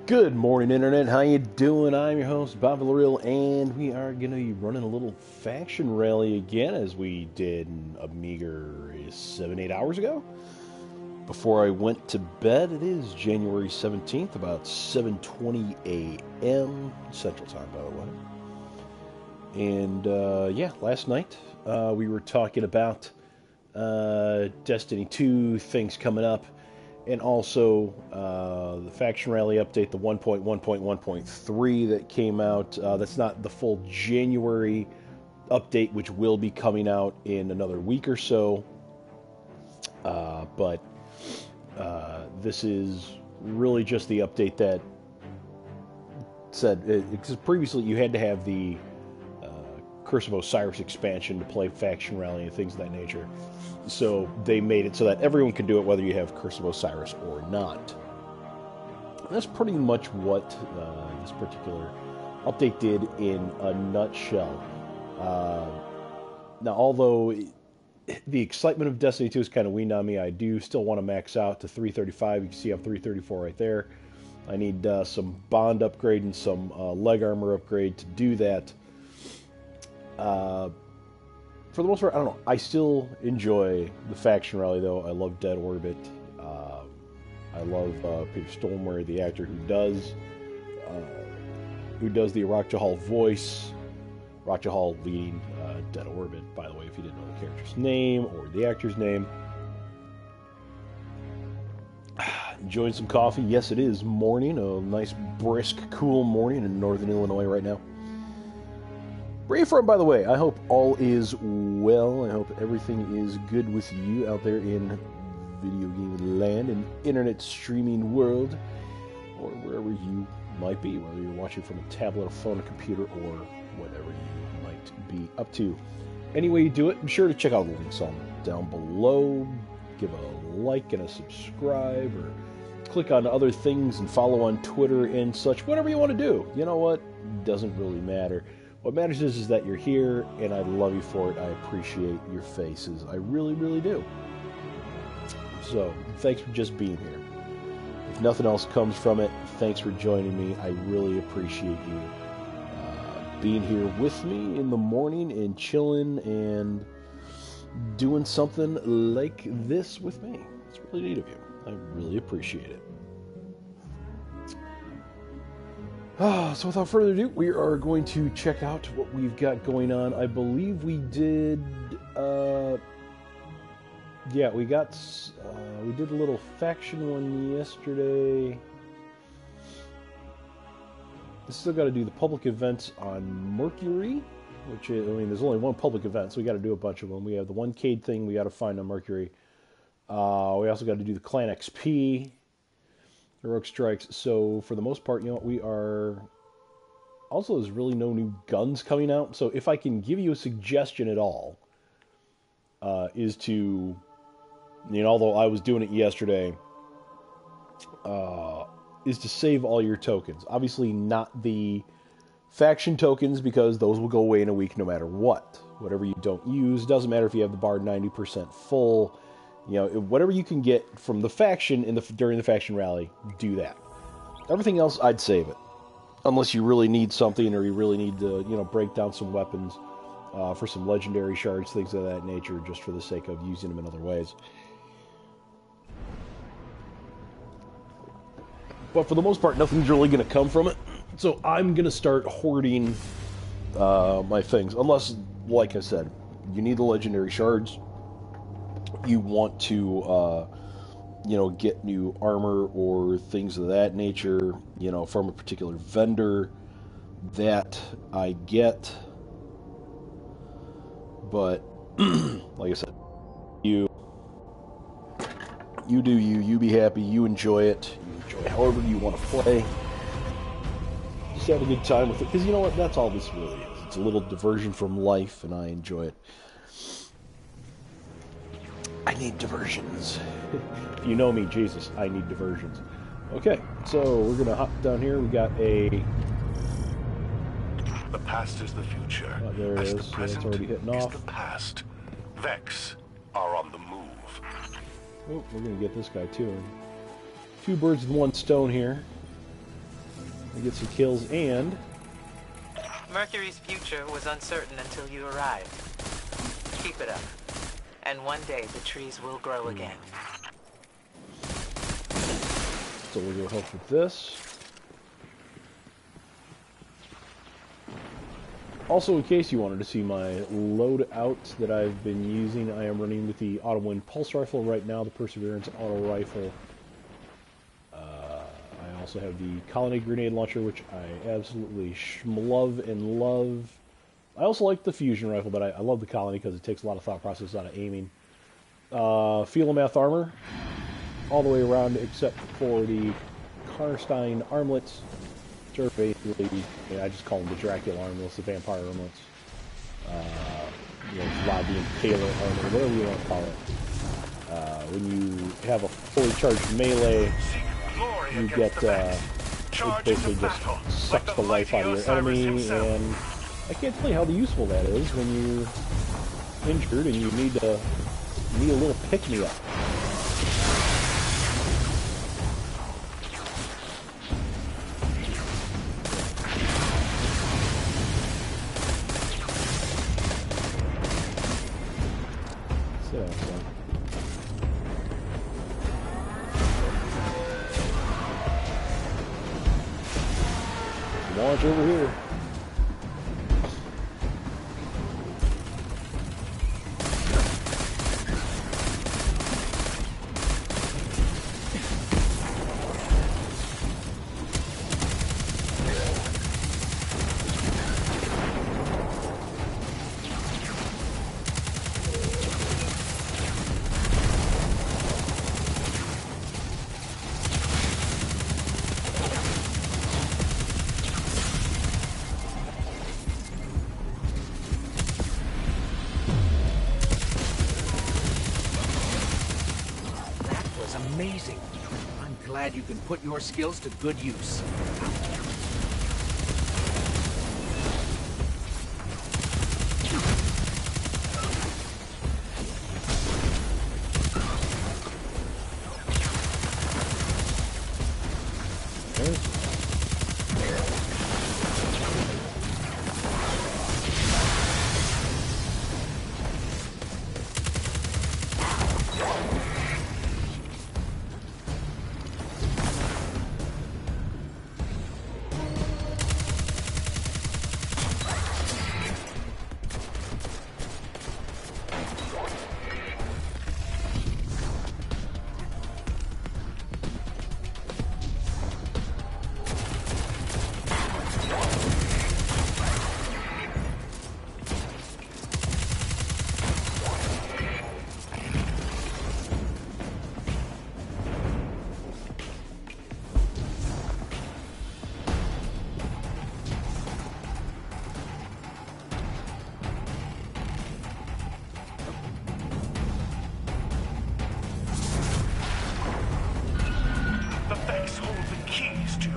Good morning, Internet. How you doing? I'm your host, Bob Villarreal, and we are going to be running a little faction rally again, as we did a meager 7, 8 hours ago. Before I went to bed, it is January 17th, about 7:20 a.m. Central Time, by the way. And yeah, last night we were talking about Destiny 2, things coming up, and also the faction rally update, the 1.1.1.3 that came out. That's not the full January update, which will be coming out in another week or so. But this is really just the update that said, because previously you had to have the Curse of Osiris expansion to play faction rally and things of that nature. So they made it so that everyone can do it, whether you have Curse of Osiris or not. And that's pretty much what this particular update did in a nutshell. Now, although the excitement of Destiny 2 is kind of weaned on me, I do still want to max out to 335. You can see I have 334 right there. I need some bond upgrade and some leg armor upgrade to do that. For the most part, I don't know. I still enjoy the faction rally, though. I love Dead Orbit. I love Peter Stormare, the actor who does the Arakja Hall voice. Arakja Hall leading Dead Orbit, by the way, if you didn't know the character's name or the actor's name. Enjoying some coffee. Yes, it is morning. A nice, brisk, cool morning in northern Illinois right now. Brave Front, by the way, I hope all is well. I hope everything is good with you out there in video game land and internet streaming world, or wherever you might be, whether you're watching from a tablet, a phone, a computer, or whatever you might be up to. Any way you do it, be sure to check out the links on down below. Give a like and a subscribe, or click on other things and follow on Twitter and such. Whatever you want to do. You know what? Doesn't really matter. What matters is that you're here, and I love you for it. I appreciate your faces. I really, really do. So, thanks for just being here. If nothing else comes from it, thanks for joining me. I really appreciate you being here with me in the morning and chilling and doing something like this with me. It's really neat of you. I really appreciate it. So without further ado, we are going to check out what we've got going on. I believe we did, yeah, we did a little faction one yesterday. Still got to do the public events on Mercury, which is, I mean, there's only one public event, so we got to do a bunch of them. We have the 1K thing we got to find on Mercury. We also got to do the Clan XP. Heroic Strikes. So for the most part, you know, we are... Also, there's really no new guns coming out. So if I can give you a suggestion at all, is to... You know, although I was doing it yesterday, is to save all your tokens. Obviously not the faction tokens, because those will go away in a week no matter what. Whatever you don't use, doesn't matter if you have the bar 90% full. You know, whatever you can get from the faction during the faction rally, do that. Everything else, I'd save it. Unless you really need something, or you really need to, you know, break down some weapons for some legendary shards, things of that nature, just for the sake of using them in other ways. But for the most part, nothing's really going to come from it. So I'm going to start hoarding my things. Unless, like I said, you need the legendary shards. You want to, you know, get new armor or things of that nature, you know, from a particular vendor, that I get. But, like I said, you do you be happy, you enjoy it, you enjoy however you want to play. Just have a good time with it, because you know what, that's all this really is. It's a little diversion from life, and I enjoy it. I need diversions. If you know me, Jesus, I need diversions. Okay, so we're going to hop down here. We got a... The past is the future. Oh, there it as is. the present It's already hitting is off. the past. Vex are on the move. Oh, we're going to get this guy too. Two birds with one stone here. get some kills, and Mercury's future was uncertain until you arrived. Keep it up. And one day the trees will grow again. so we'll go help with this. Also, in case you wanted to see my loadout that I've been using, I am running with the Auto-Wind Pulse Rifle right now, the Perseverance Auto Rifle. I also have the Colony Grenade Launcher, which I absolutely love and love. I also like the Fusion Rifle, but I love the Colony because it takes a lot of thought process out of aiming. Philomath Armor, all the way around except for the Karnstein Armlets. Which are basically, I just call them the Dracula armlets, the vampire armlets. You know, a lot of the Impaler armor, whatever you want to call it. When you have a fully charged melee, you get, it basically just sucks the life out of your enemy, and I can't tell you how useful that is when you're injured and you need a little pick-me-up. Launch over here. Amazing. I'm glad you can put your skills to good use.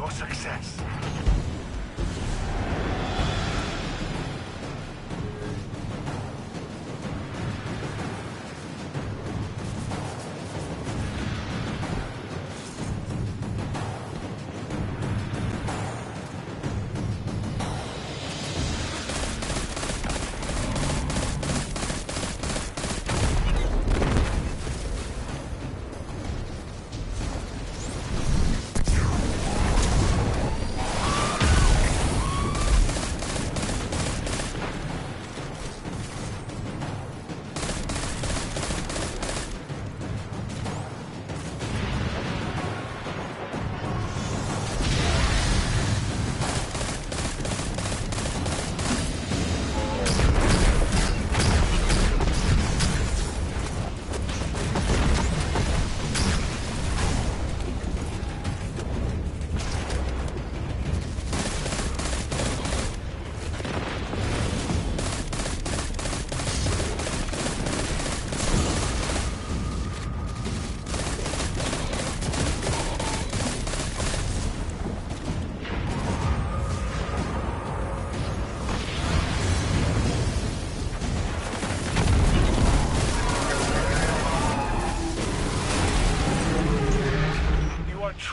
Success.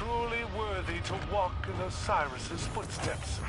truly worthy to walk in Osiris's footsteps.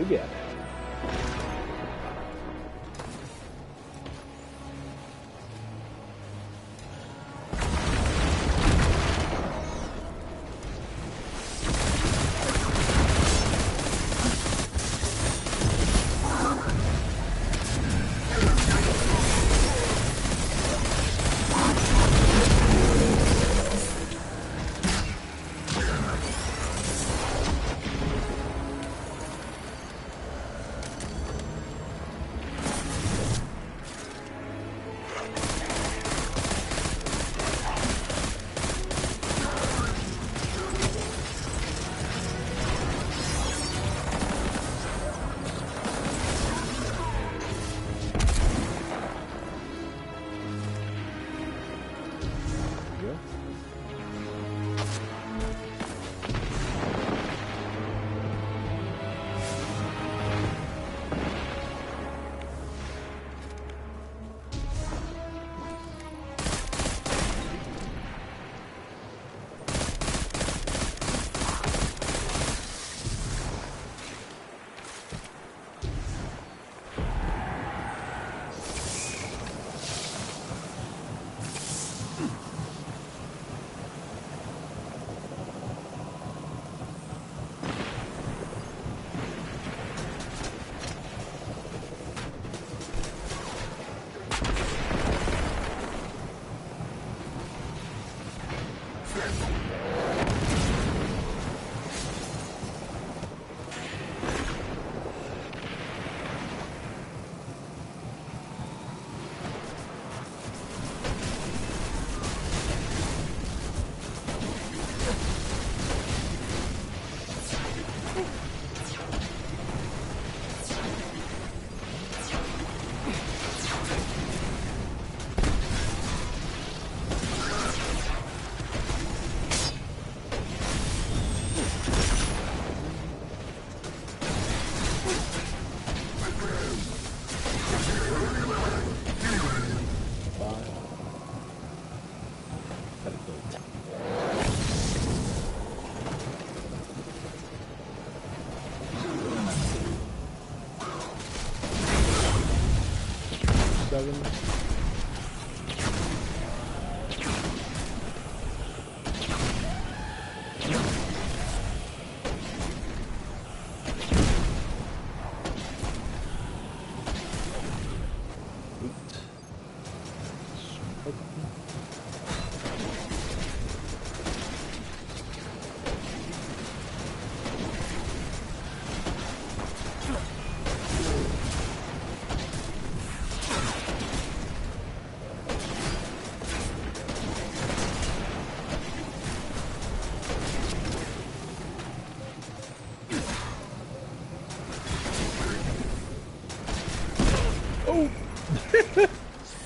Good guy.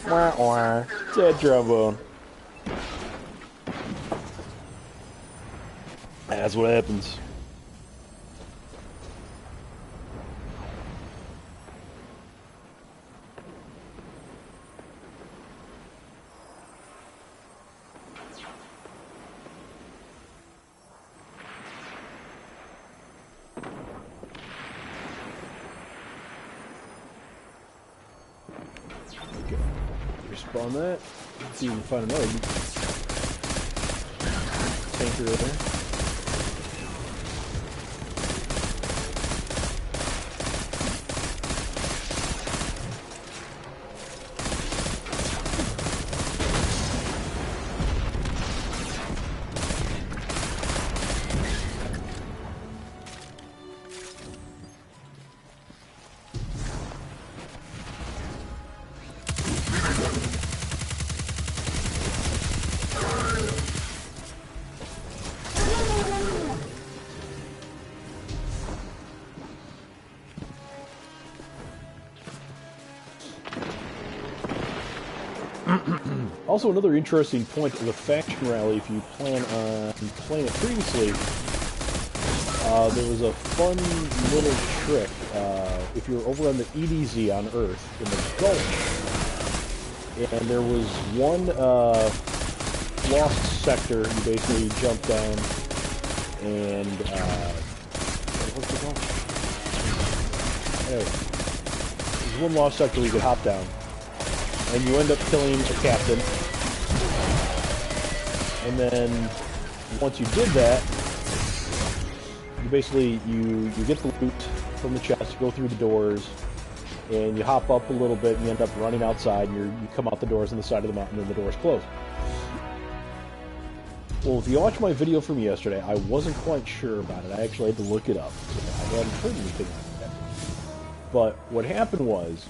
Wah, wah. Dead trombone. That's what happens. Okay, respawn that. Let's see if we can find another tanker over there. Also, another interesting point of the faction rally, if you plan on playing it previously, there was a fun little trick. If you're over on the EDZ on Earth, in the Gulch, and there was one lost sector, you basically jump down, and, what's it called? Anyway, there's one lost sector where you could hop down. And you end up killing a captain. And then, once you did that, you basically, you get the loot from the chest, you go through the doors, and you hop up a little bit, and you end up running outside, and you come out the doors on the side of the mountain, and the doors close. Well, if you watched my video from yesterday, I wasn't quite sure about it. I actually had to look it up. I hadn't heard anything like that. But what happened was,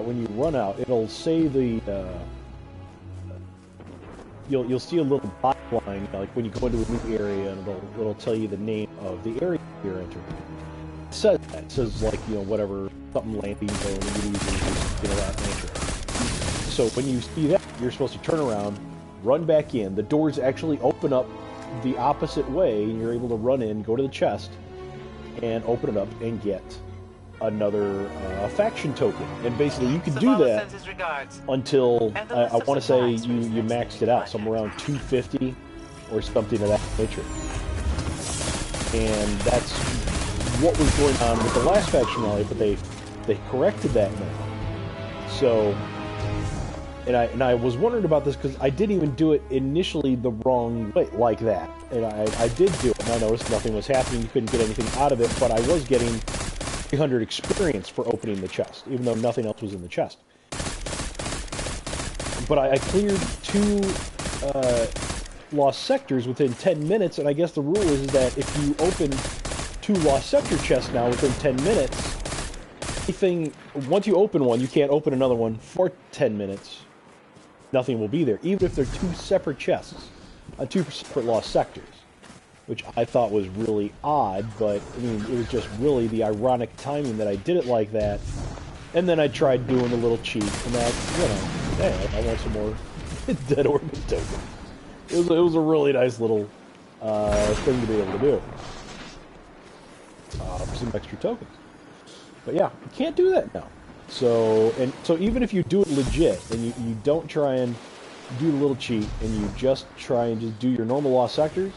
when you run out, it'll say the, you'll see a little byline, like when you go into a new area, and it'll tell you the name of the area you're entering. It says that. It says, like, you know, whatever, something landing zone, you know, that nature. So when you see that, you're supposed to turn around, run back in. The doors actually open up the opposite way, and you're able to run in, go to the chest, and open it up and get another faction token. And basically you can do that until I want to say you maxed it out somewhere around 250 or something of that nature. And that's what was going on with the last faction rally, but they corrected that now. So, and I was wondering about this because I didn't even do it initially the wrong way, like that. And I did do it, and I noticed nothing was happening. You couldn't get anything out of it, but I was getting 300 experience for opening the chest, even though nothing else was in the chest. But I cleared 2 lost sectors within 10 minutes, and I guess the rule is that if you open 2 lost sector chests now within 10 minutes, once you open one, you can't open another one for 10 minutes. Nothing will be there, even if they're 2 separate chests, 2 separate lost sectors. Which I thought was really odd, but, I mean, it was just really the ironic timing that I did it like that. And then I tried doing a little cheat, and that, you know, hey, I want some more Dead Organ tokens. It was a really nice little thing to be able to do. Some extra tokens. But yeah, you can't do that now. So even if you do it legit, and you don't try and do the little cheat, and you just try and just do your normal lost sectors,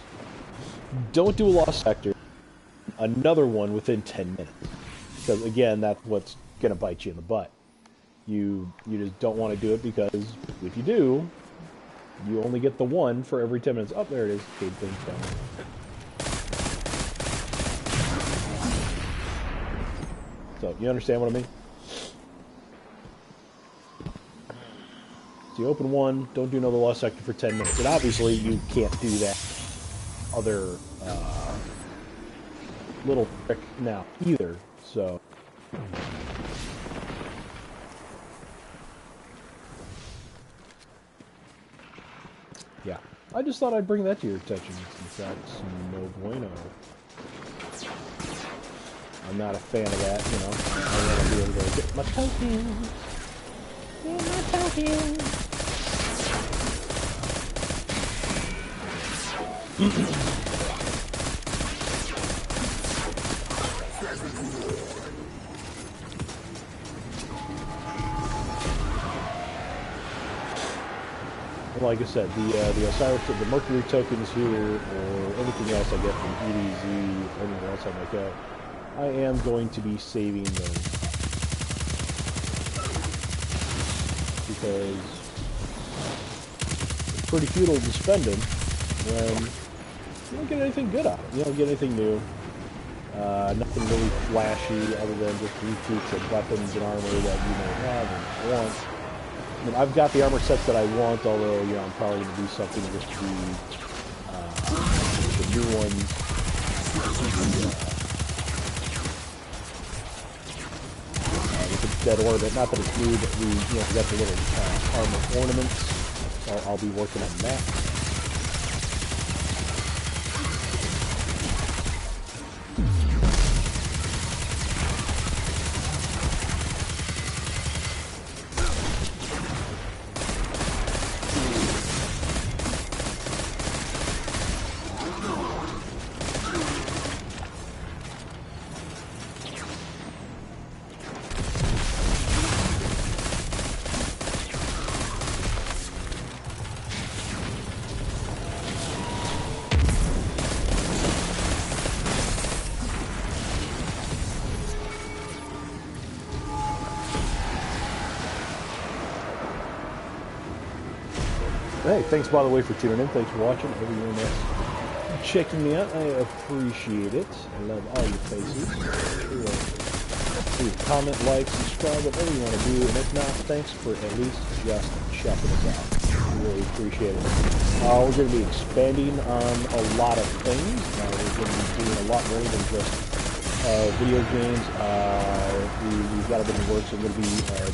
don't do a lost sector, another one within 10 minutes. Because, again, that's what's going to bite you in the butt. You just don't want to do it because if you do, you only get the one for every 10 minutes. Oh, there it is. Cade thing's down. So, you understand what I mean? So you open one, don't do another lost sector for 10 minutes. And obviously, you can't do that other little trick now either, so yeah, I just thought I'd bring that to your attention since that's no bueno. I'm not a fan of that, you know. I want to be able to get my tokens. Get my tokens. Like I said, the Osiris, the Mercury tokens here, or anything else I get from EDZ, or anything else I might get, I am going to be saving them. Because it's pretty futile to spend them when you don't get anything good out of it. You don't get anything new. Nothing really flashy other than just retweets of weapons and armor that you may have and want. I mean, I've got the armor sets that I want, although, you know, I'm probably going to do something with the new ones. With the Dead Orbit. Not that it's new, but we, you know, got the little armor ornaments. So I'll be working on that. Hey, thanks by the way for tuning in. Thanks for watching. Everyone that's checking me out, I appreciate it. I love all your faces. Please comment, like, subscribe, whatever you want to do. And if not, thanks for at least just checking us out. I really appreciate it. We're going to be expanding on a lot of things. We're going to be doing a lot more than just video games. We've got a bit of work, so I'm going to be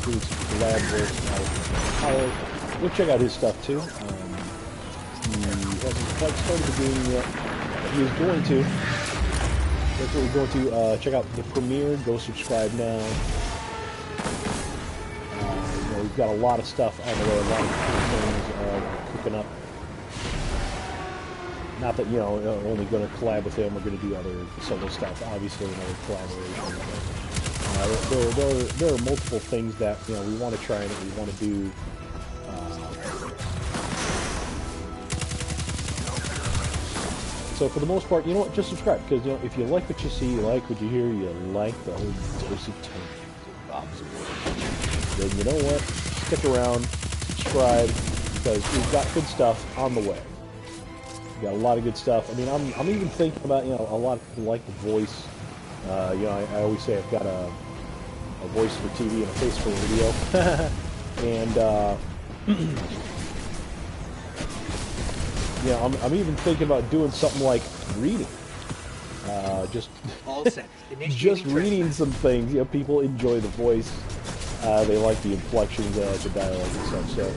doing some collab work with Kyle. Go check out his stuff too. He hasn't quite started the game yet. He is going to. That's what we're going to. Check out the premiere. Go subscribe now. You know, we've got a lot of stuff on the way. A lot of cool things cooking up. Not that, you know, we're only going to collab with him. We're going to do other solo stuff, obviously, and other collaborations. There are multiple things that, you know, we want to try and we want to do. So for the most part, you know what, just subscribe, because, you know, if you like what you see, you like what you hear, you like the whole dose of tone, then you know what, stick around, subscribe, because we've got good stuff on the way. We've got a lot of good stuff. I mean, I'm even thinking about, you know, a lot of people like the voice. You know, I always say I've got a voice for TV and a face for radio. And, yeah, I'm even thinking about doing something like reading. Just just reading some things. You know, people enjoy the voice. They like the inflections, the dialogue and stuff. So,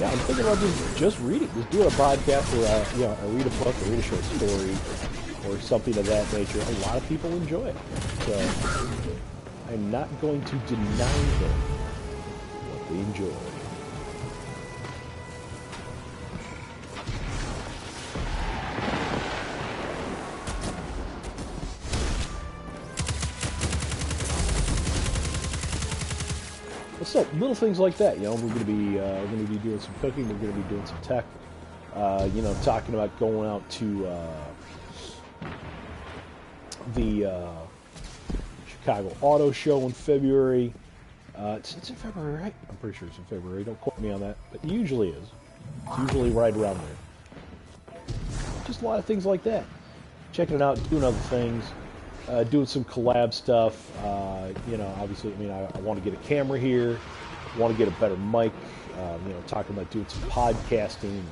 yeah, I'm thinking about just reading. Just doing a podcast or, you know, I read a book or read a short story or something of that nature. A lot of people enjoy it. So, I'm not going to deny them what they enjoy. So little things like that, you know, we're going to be doing some cooking. We're going to be doing some tech. You know, talking about going out to the Chicago Auto Show in February. It's in February, right? I'm pretty sure it's in February. Don't quote me on that, but it usually is. It's usually right around there. Just a lot of things like that. Checking it out, doing other things. Doing some collab stuff, you know, obviously, I mean, I want to get a camera here, want to get a better mic, you know, talking about doing some podcasting,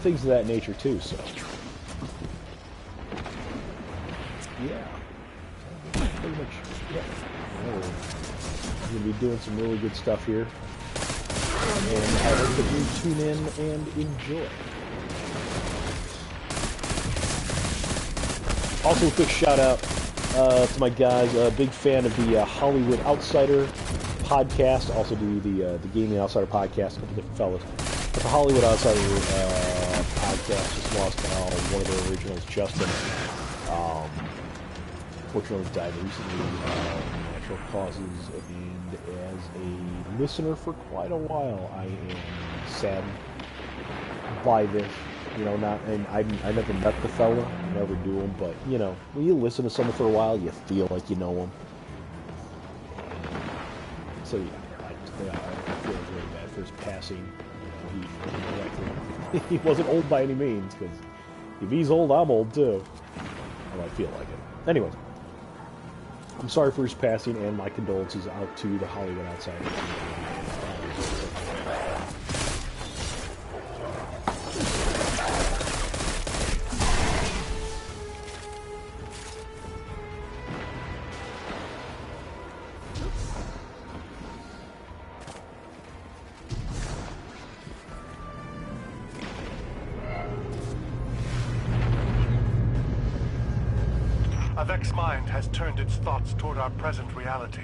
things of that nature too, so, yeah, pretty much, yeah, we're going to be doing some really good stuff here, and I hope that you tune in and enjoy. Also, a quick shout out. to my guys. Big fan of the Hollywood Outsider podcast. Also do the Gaming Outsider podcast. A couple different fellas. But the Hollywood Outsider podcast just lost one of their originals, Justin. Fortunately died recently natural causes, and as a listener for quite a while, I am saddened by this. You know, I never met the fella, never do him, but you know, when you listen to someone for a while, you feel like you know him. So yeah, I feel really bad for his passing. You know, he wasn't old by any means, because if he's old, I'm old too. Well, I feel like it. Anyways. I'm sorry for his passing, and my condolences out to the Hollywood Outsider. Avex's mind has turned its thoughts toward our present reality.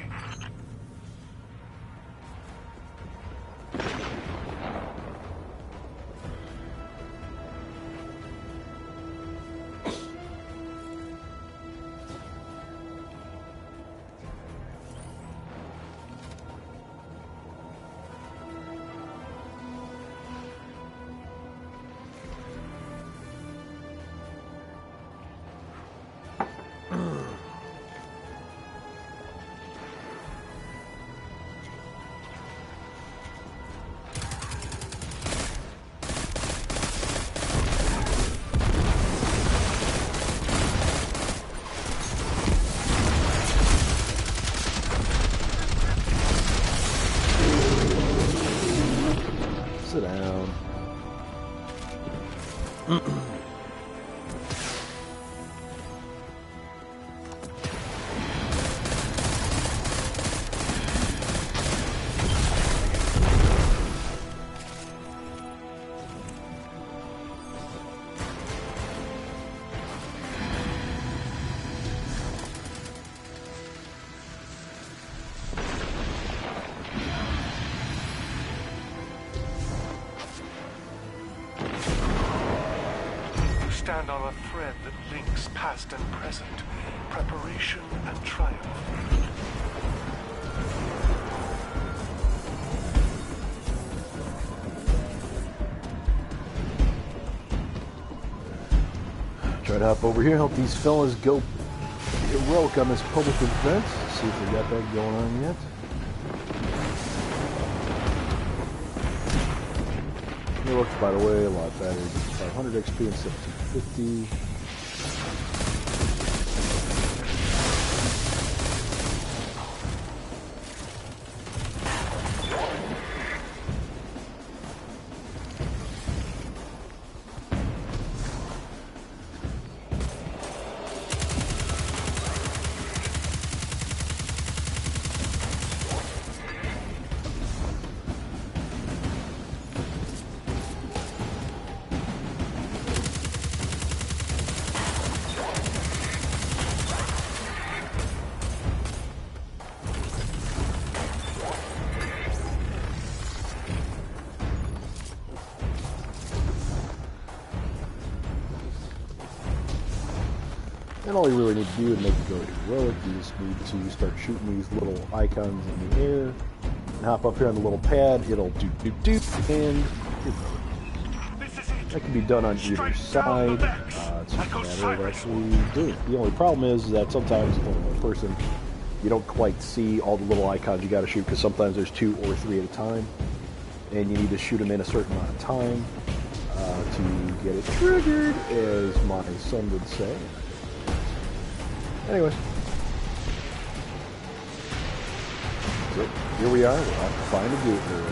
Sit down. Stand on a thread that links past and present, preparation and triumph. Try to hop over here, help these fellas go heroic on this public event. See if we got that going on yet. Heroic, by the way, a lot better. 500 XP instead of 250. And all you really need to do to make it go heroic, you just need to start shooting these little icons in the air, and hop up here on the little pad, it'll doop, and that can be done on either side. It's just a matter of actually doing it. The only problem is that sometimes, when one person, you don't quite see all the little icons you gotta shoot, because sometimes there's 2 or 3 at a time, and you need to shoot them in a certain amount of time to get it triggered, as my son would say. Anyways, so here we are. We'll have to find a gate there.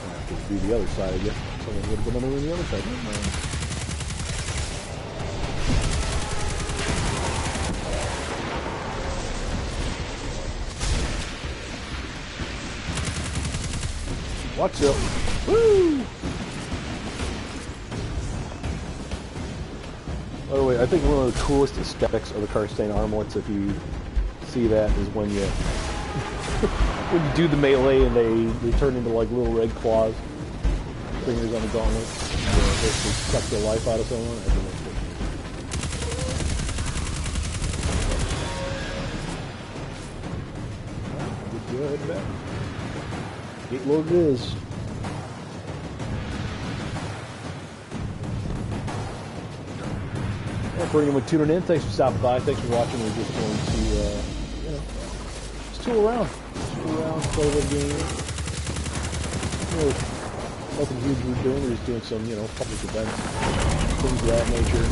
I'll have to do the other side, I guess. Someone would have been on the other side. Watch out. Woo! By the way, I think one of the coolest aesthetics of the Karstain armlets, if you see that, is when you when you do the melee and they turn into like little red claws, fingers on the gauntlet, and basically suck the life out of someone. I think that's pretty cool. Good, back. Gate load it is. And for anyone tuning in, thanks for stopping by. Thanks for watching. We're just going to, you know, just tool around. Play a little game. Really, nothing huge we're doing. We're just doing some, you know, public events, things of that nature.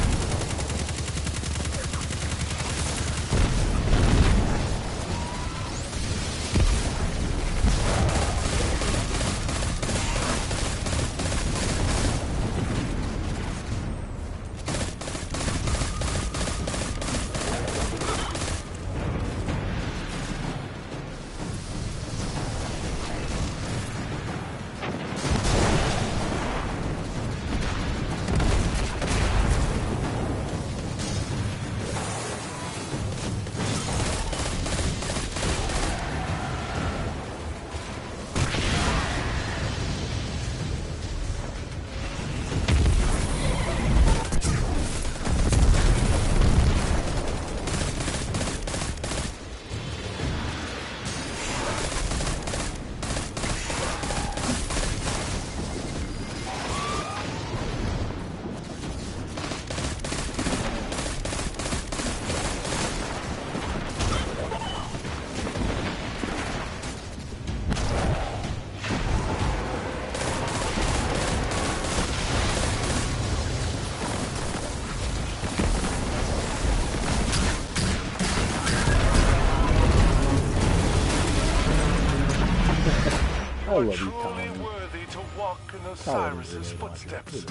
I love you, Colin. Worthy to walk in Osiris's footsteps.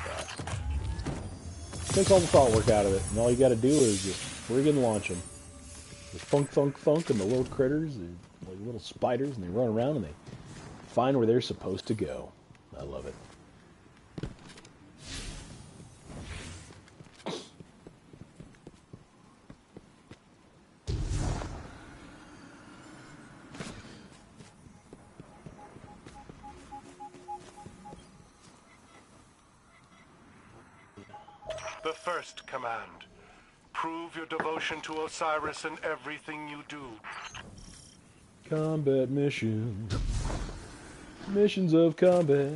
Takes all the thought work out of it, and all you gotta do is just friggin' launch them. Just thunk, thunk, thunk, and the little critters, they're like little spiders, and they run around and they find where they're supposed to go. I love it. The first command. Prove your devotion to Osiris in everything you do. Combat mission. Missions of combat.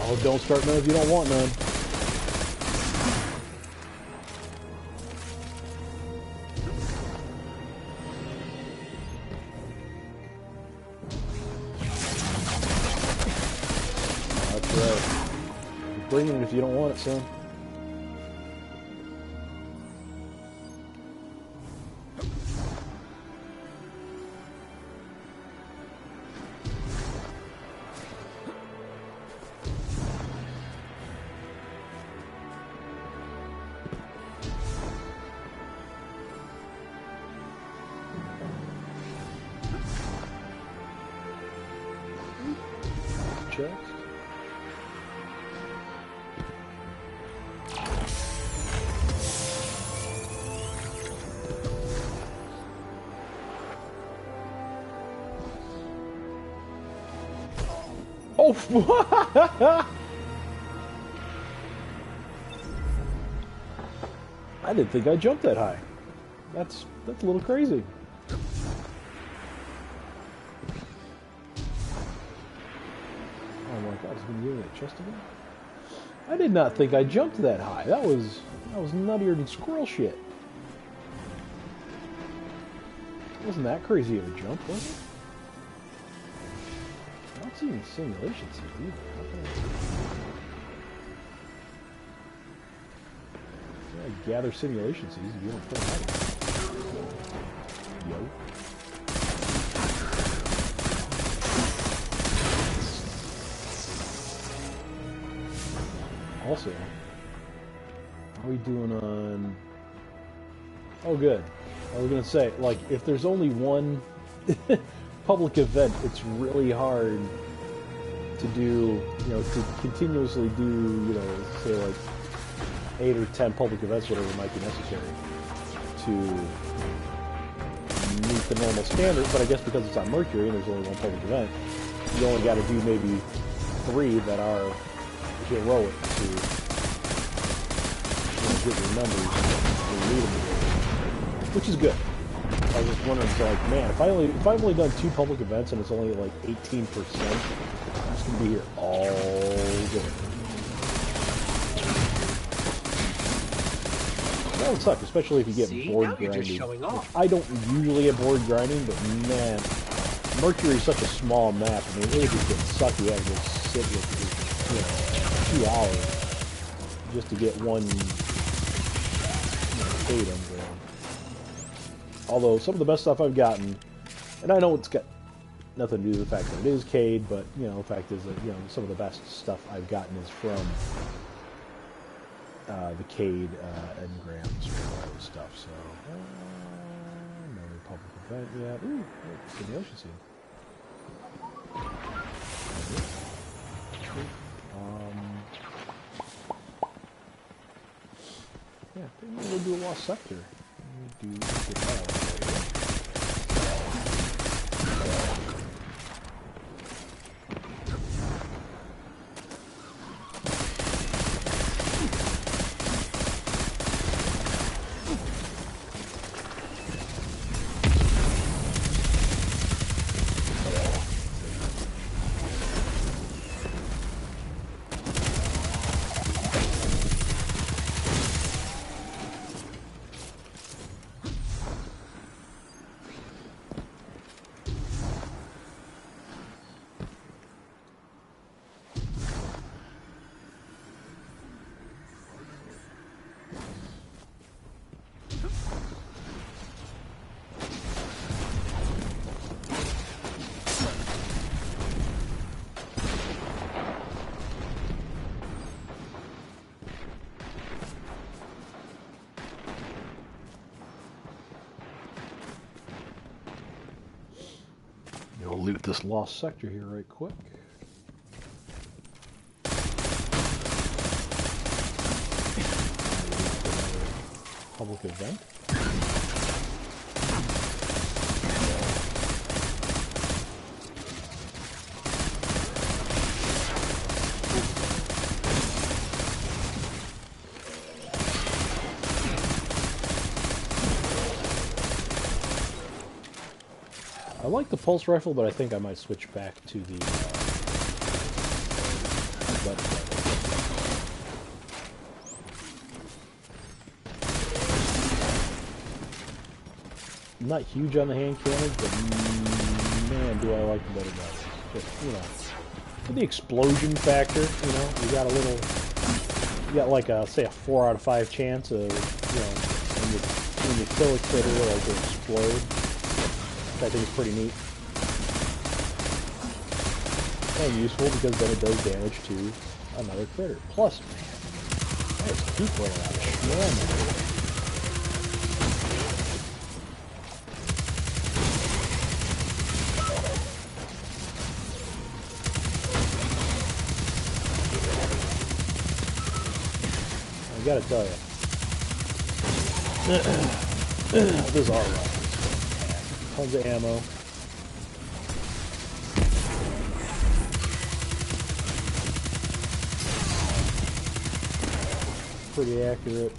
Oh, don't start none if you don't want none. That's right. You're bringing it if you don't want it, son. Oh! I didn't think I jumped that high. That's a little crazy. Oh my god, it's been using that chest again? I did not think I jumped that high. That was nuttier than squirrel shit. It wasn't that crazy of a jump, was it? I don't see any simulation seeds either. How can I gather simulation seeds if you don't put them out? Yo. Also, how are we doing on... Oh, good. I was going to say, like, if there's only one public event, it's really hard to do, you know, to continuously do, you know, say, like, 8 or 10 public events, whatever might be necessary, to meet the normal standard. But I guess because it's on Mercury and there's only one public event, you only got to do maybe 3 that are heroic to, you know, get your numbers and lead them, which is good. I was just wondering, so like, man, if I've only done 2 public events and it's only like 18%, I'm just gonna be here all day. That would suck, especially if you get bored grinding. I don't usually get bored grinding, but man, Mercury is such a small map. I mean, it would just get sucky having to sit with, you know, 2 hours just to get one, you know, Cade unveiled. Although some of the best stuff I've gotten, and I know it's got nothing to do with the fact that it is Cade, but you know, the fact is that, you know, some of the best stuff I've gotten is from the Cade engrams or all that stuff. So another public event, yeah. Ooh, simulation scene. Yeah, I think we'll do a lost sector. Do get that out of the way. Loot this lost sector here right quick. Public event. I like the pulse rifle, but I think I might switch back to the I'm not huge on the hand cannons, but man, do I like the better guns. Just, you know, for the explosion factor, you know, you got like a, say, a 4 out of 5 chance of, you know, when you kill a critter, like, to explode. I think it's pretty neat. And useful because then it does damage to another critter. Plus, man, that is keep running out of shit. I gotta tell you, this is all right. Tons of ammo. pretty accurate.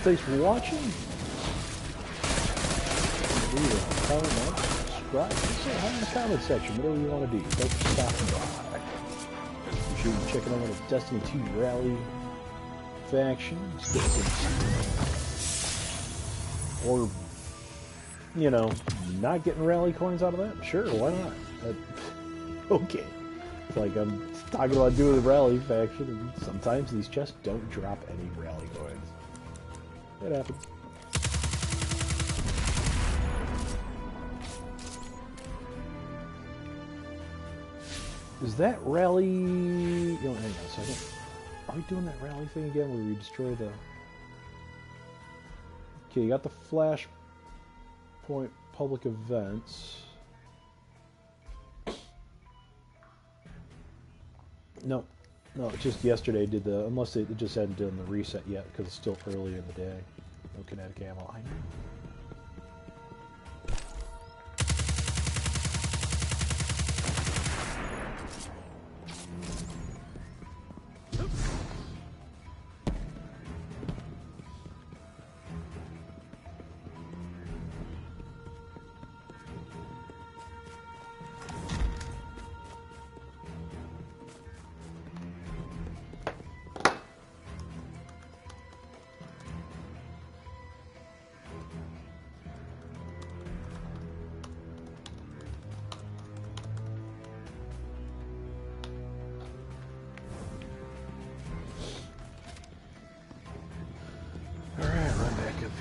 Thanks for watching. Comment, subscribe, say hi in the comment section, whatever you want to do. Thanks for stopping by. I'm sure you're checking out the Destiny 2 Rally faction. Or, you know, not getting rally coins out of that? Sure, why not? Okay. It's like I'm talking about doing the rally faction, and sometimes these chests don't drop any rally coins. It happens. Is that rally... You know, hang on a second. Are we doing that rally thing again where we destroy the... Okay, you got the Flashpoint public events. No. No, just yesterday did the... Unless it just hadn't done the reset yet because it's still early in the day. No kinetic ammo. I know.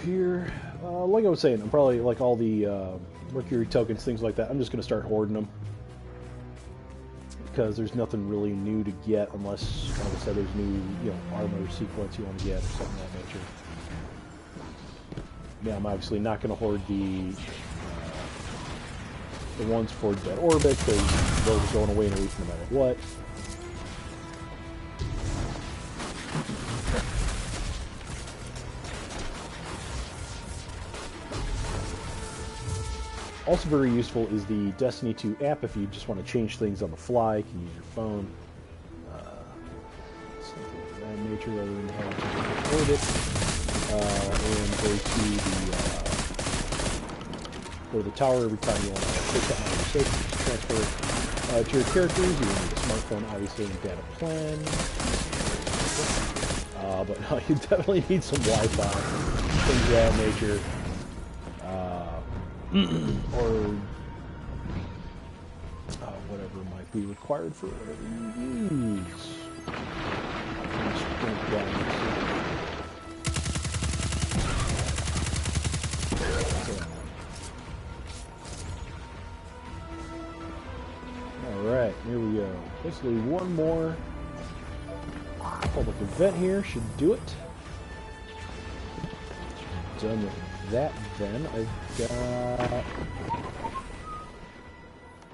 Here, like I was saying, I'm probably like all the Mercury tokens, things like that. I'm just going to start hoarding them because there's nothing really new to get unless, like I said, there's new, you know, armor sequence you want to get or something of that nature. Yeah, I'm obviously not going to hoard the ones for Dead Orbit because those are going away in a week no matter what. Also very useful is the Destiny 2 app if you just want to change things on the fly. You can use your phone. Something of that nature rather than having to record it. And go to the tower every time you want to take that conversation. Transfer to your characters. You need a smartphone, obviously, and data plan. But no, you definitely need some Wi-Fi. Things of that nature. Or whatever might be required for whatever you use. Alright, here we go. Basically one more public event here should do it. Done with that then. I've got...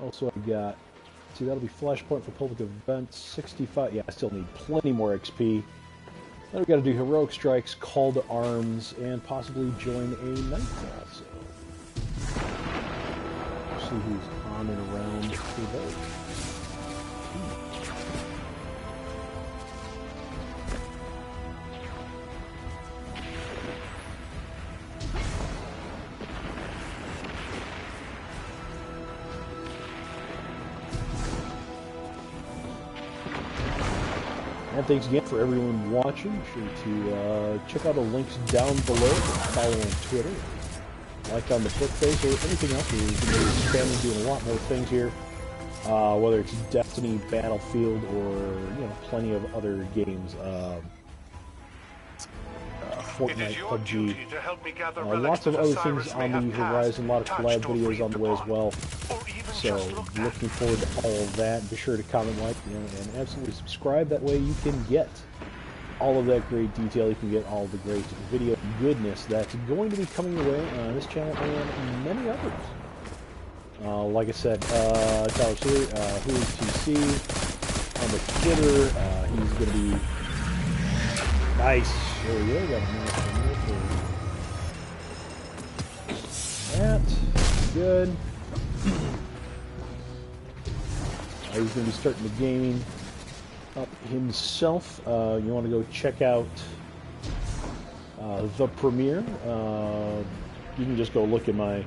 Also I've got... See, that'll be flashpoint for public events. 65... Yeah, I still need plenty more XP. Then we've got to do heroic strikes, call to arms, and possibly join a night also. See who's on and around for those. And thanks again for everyone watching. Be sure to check out the links down below. Follow on Twitter, like on the book face, or anything else. We're going to be expanding, doing a lot more things here. Whether it's Destiny, Battlefield, or plenty of other games. Fortnite, PUBG. Lots of other things on the horizon. A lot of collab videos on the way as well. So, looking forward to all of that. Be sure to comment, like, and absolutely subscribe. That way you can get all of that great detail. You can get all the great video goodness that's going to be coming your way on this channel and many others. Like I said, Tyler Sear, who is TC on the Twitter. He's going to be nice. There we go. Got a nice one there for that. Good. He's going to be starting the gaming up himself. You want to go check out the premiere. You can just go look at my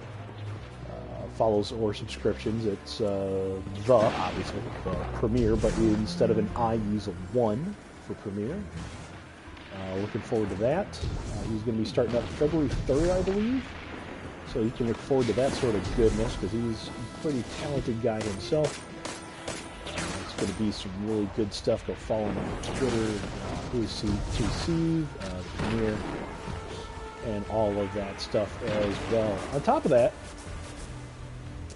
follows or subscriptions. It's obviously, the premiere, but instead of an I, use a 1 for premiere. Looking forward to that. He's going to be starting up February 3rd, I believe. So you can look forward to that sort of goodness, because he's a pretty talented guy himself. It's going to be some really good stuff. Go follow him on Twitter, who is C2C, the premiere, and all of that stuff as well. On top of that,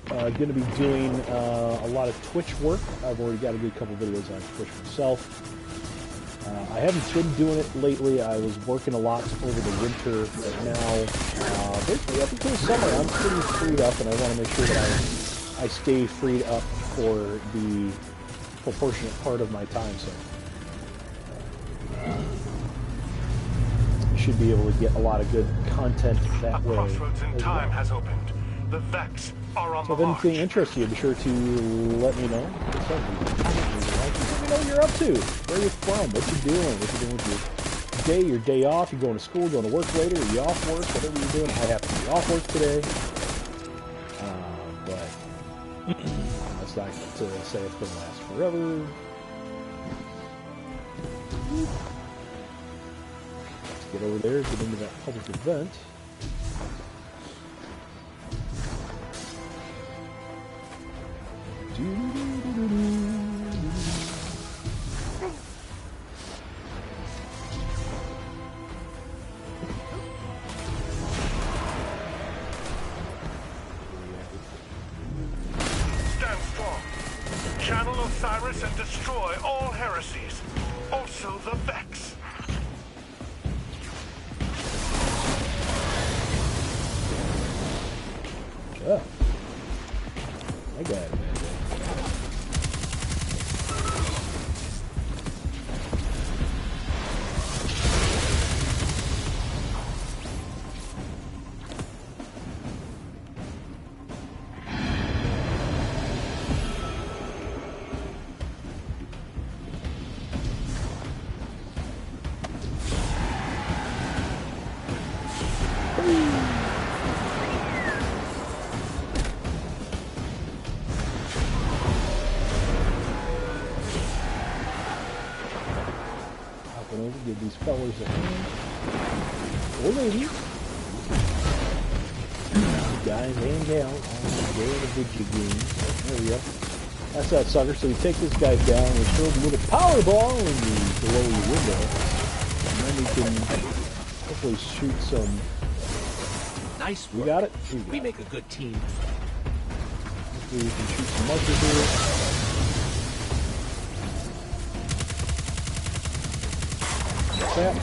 going to be doing a lot of Twitch work. I've already got a good couple videos on Twitch myself. I haven't been doing it lately. I was working a lot over the winter, but now, basically up until summer, I'm pretty freed up, and I want to make sure that I stay freed up for the proportionate part of my time, so I should be able to get a lot of good content that way. Crossroads in time has opened. The Vex are on So if the anything march. interests you, be sure to let me know. Let me know what you're up to, where you're from, what you're doing with your day off, you're going to school, going to work later, you're off work, whatever you're doing. I happen to be off work today, but that's not to say it's going to last forever. Let's get over there, get into that public event. Stand strong. Channel Osiris and destroy all heresies. Also the Vex. Yeah. I got it, man. Give these fellas a hand. Or ladies. Guys and gals. They're in a video game. There we go. That's that sucker. So you take this guy down and throw the little power ball in below your window. And then we can hopefully shoot some. Nice work. We got it? We make a good team. Hopefully we can shoot some monsters here. Tap.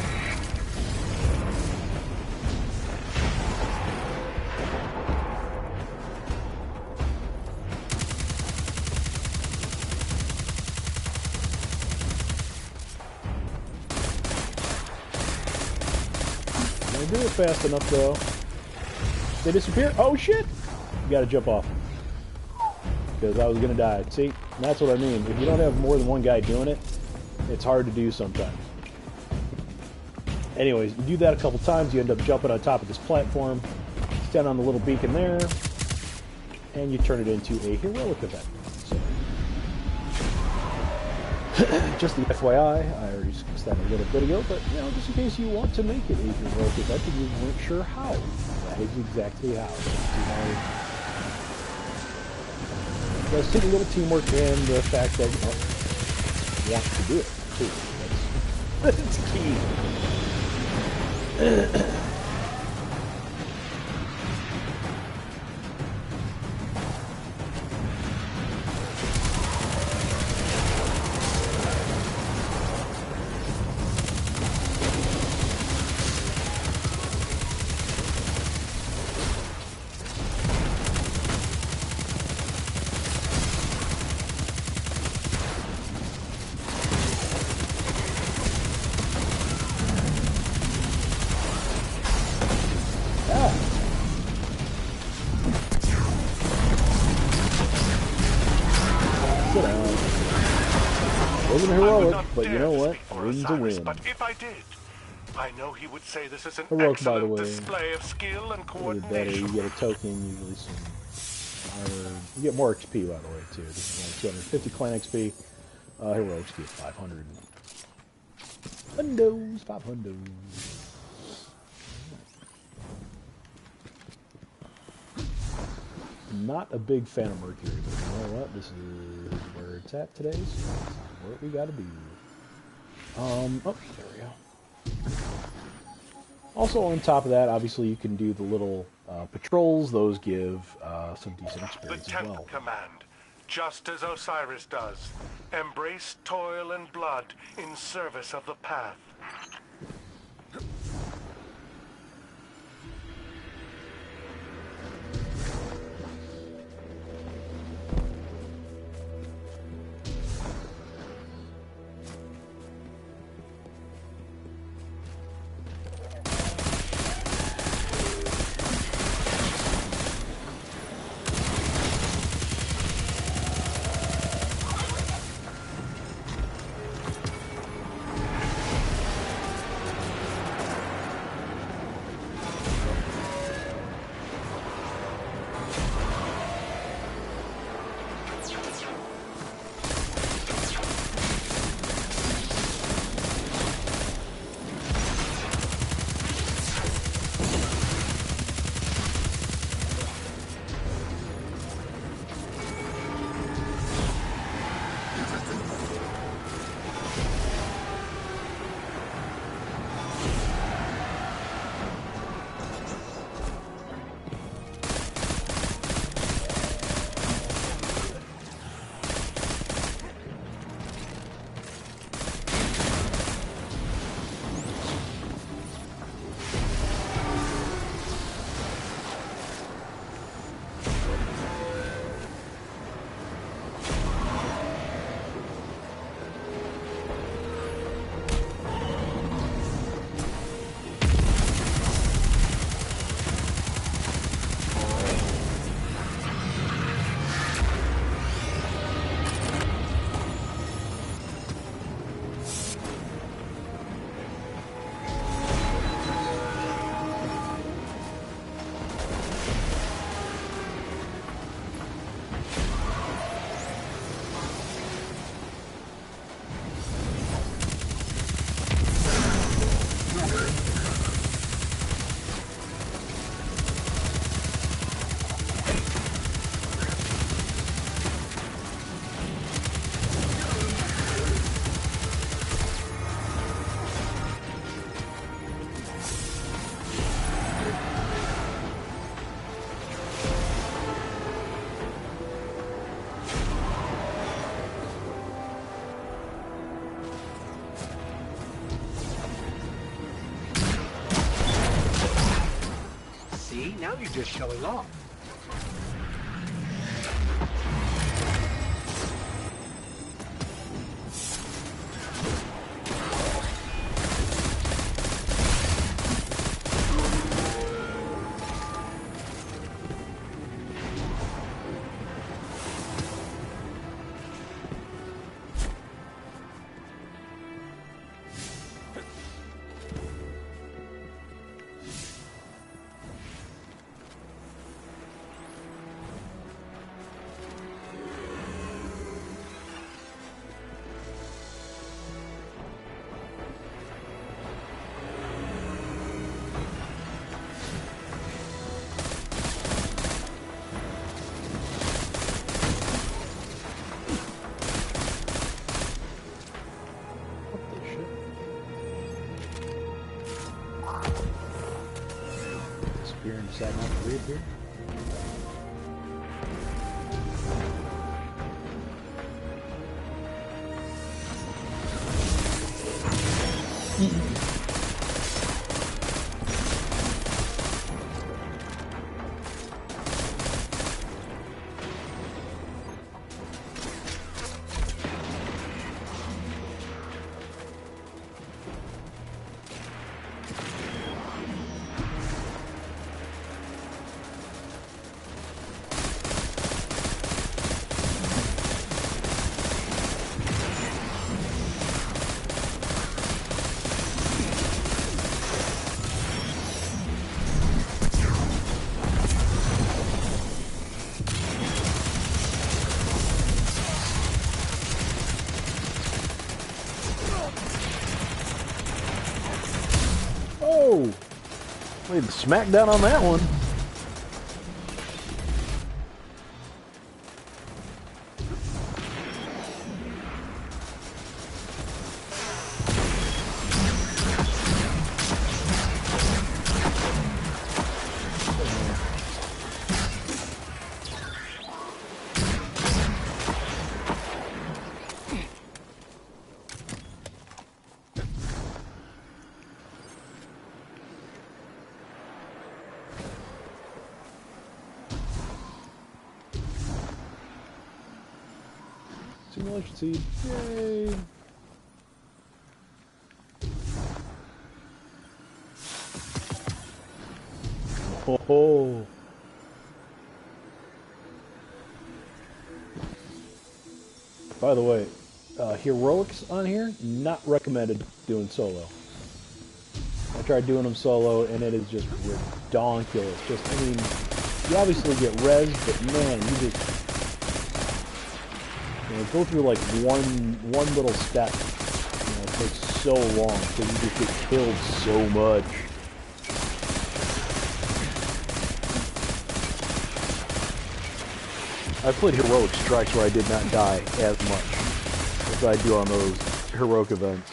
I'm gonna do it fast enough though. They disappear? Oh shit! You gotta jump off. Because I was gonna die. See? That's what I mean. If you don't have more than one guy doing it, it's hard to do sometimes. Anyways, you do that a couple times, you end up jumping on top of this platform, stand on the little beacon there, and you turn it into a heroic event. So, just the FYI, I already discussed that a little bit ago, but you know, just in case you want to make it a heroic event and you weren't sure how, that is exactly how. It does take a little teamwork and the fact that you want to do it too. That's key. Wasn't heroic, but you know what? A win's a win. But if I did, I know he would say this is an Heroic, by the excellent way, display of skill and better. coordination. You get a token, usually some armor. You get more XP, by the way, too. This is only 250 clan XP. Heroics get 500. Hundos, 500. Not a big fan of Mercury, but you know what? This is where it's at today, so this is what we gotta do. Oh, there we go. Also, on top of that, obviously, you can do the little patrols. Those give some decent experience The as well. 10th command, just as Osiris does, embrace toil and blood in service of the path. thought you'd just show it off. Decided not to reappear. Oh! Laid the smack down on that one. Simulation seed. Yay! Ho ho! By the way, heroics on here, not recommended doing solo. I tried doing them solo and it is just redonkulous. Just, I mean, you obviously get res, but man, you just go through like one little step. It takes so long because you just get killed so much. I played heroic strikes where I did not die as much as I do on those heroic events.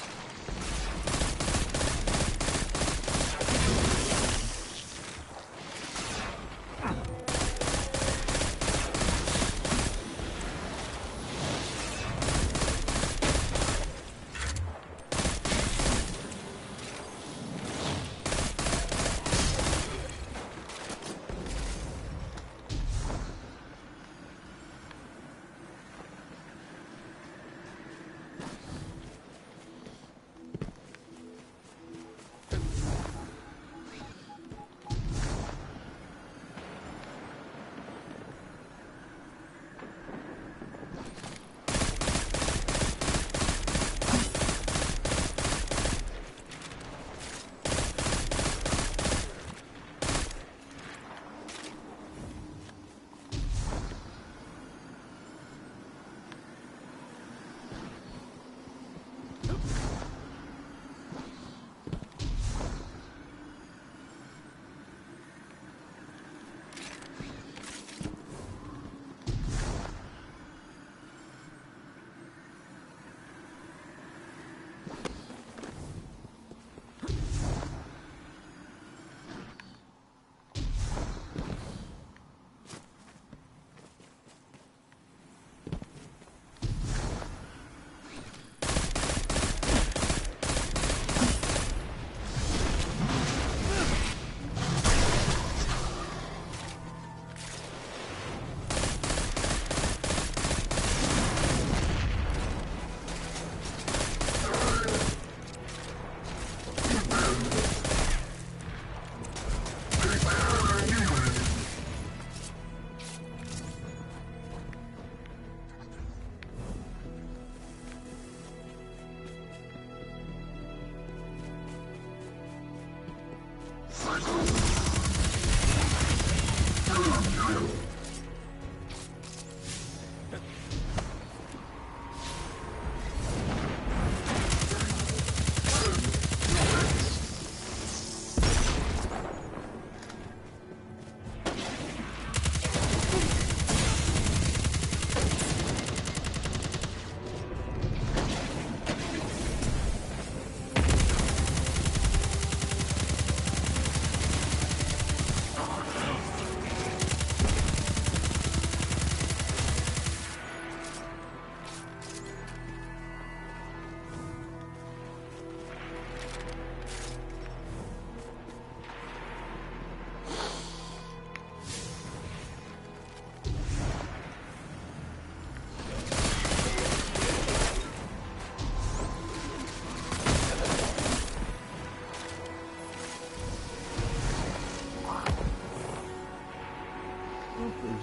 There's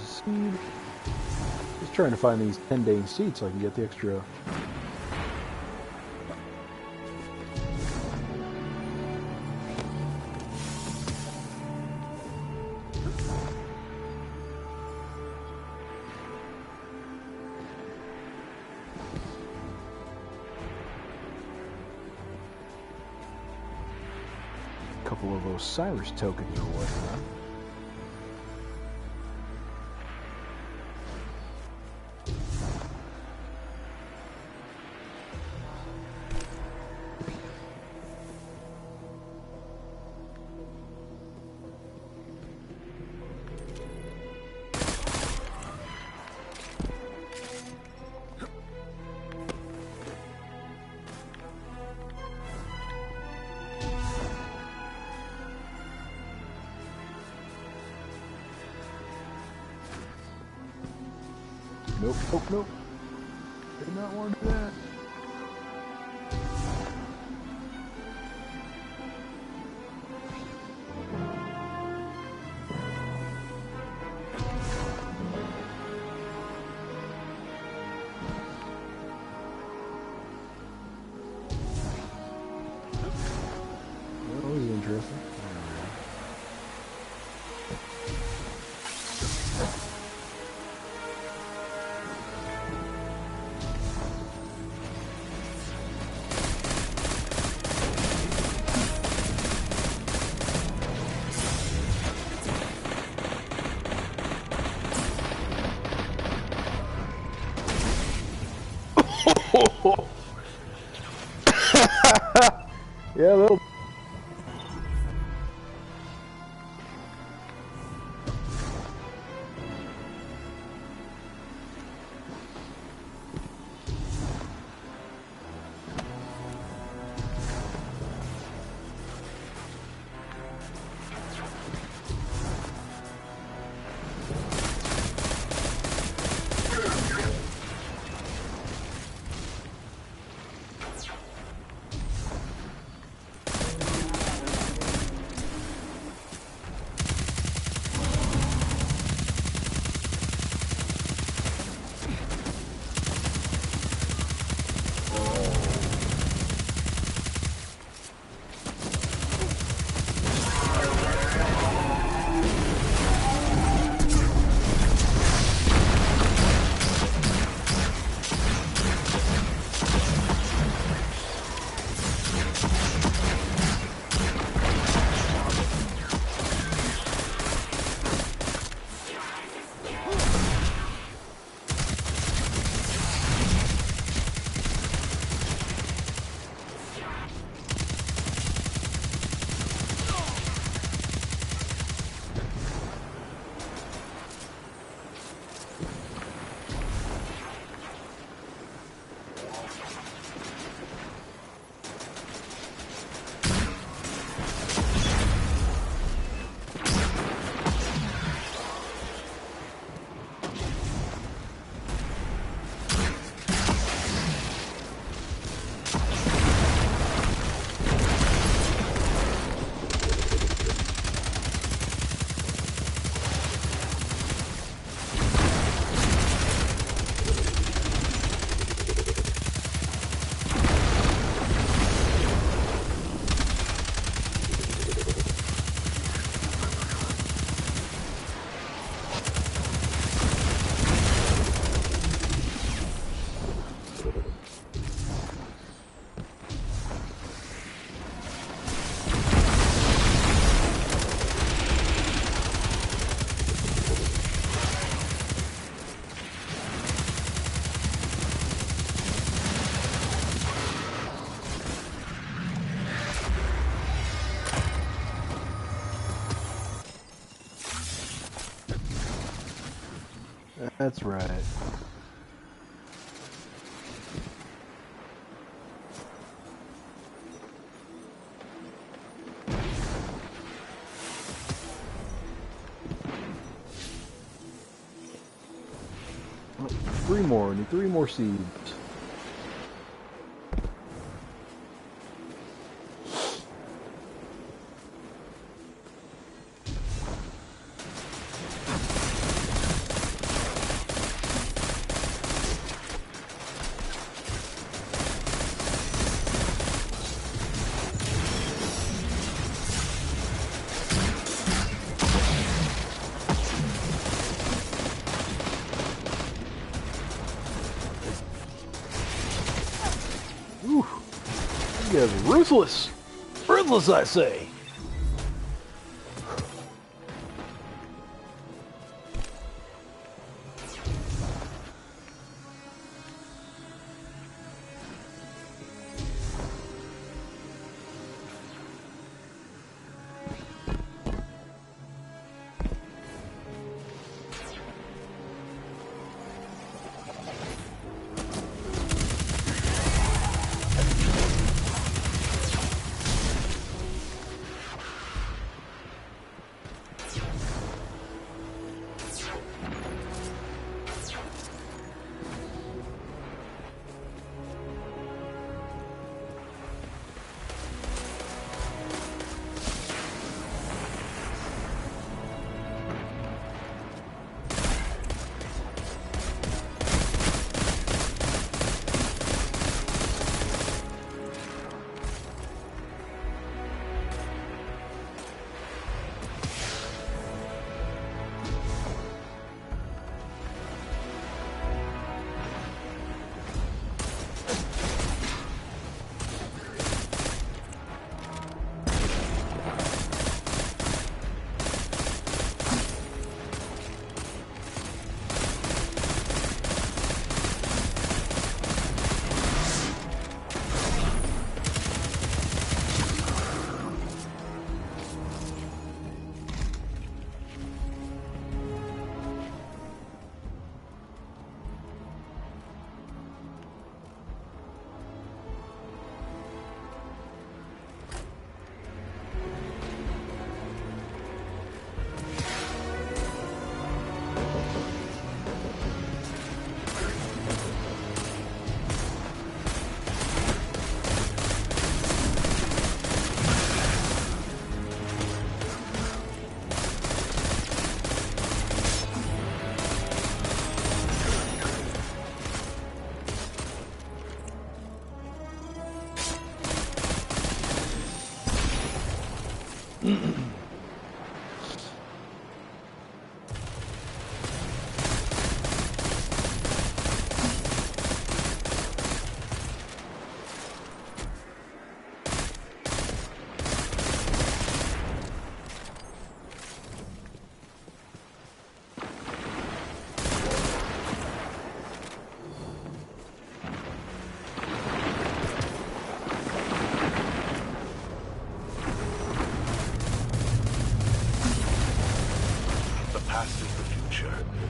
a seed. Just trying to find these 10-day seeds so I can get the extra. Couple of Osiris tokens or whatnot. Nope, nope, nope. Did not want to do that. Well, this is interesting. Yeah, that'll. That's right. Three more. Need 3 more seeds. Ooh, you guys are ruthless. Ruthless, I say.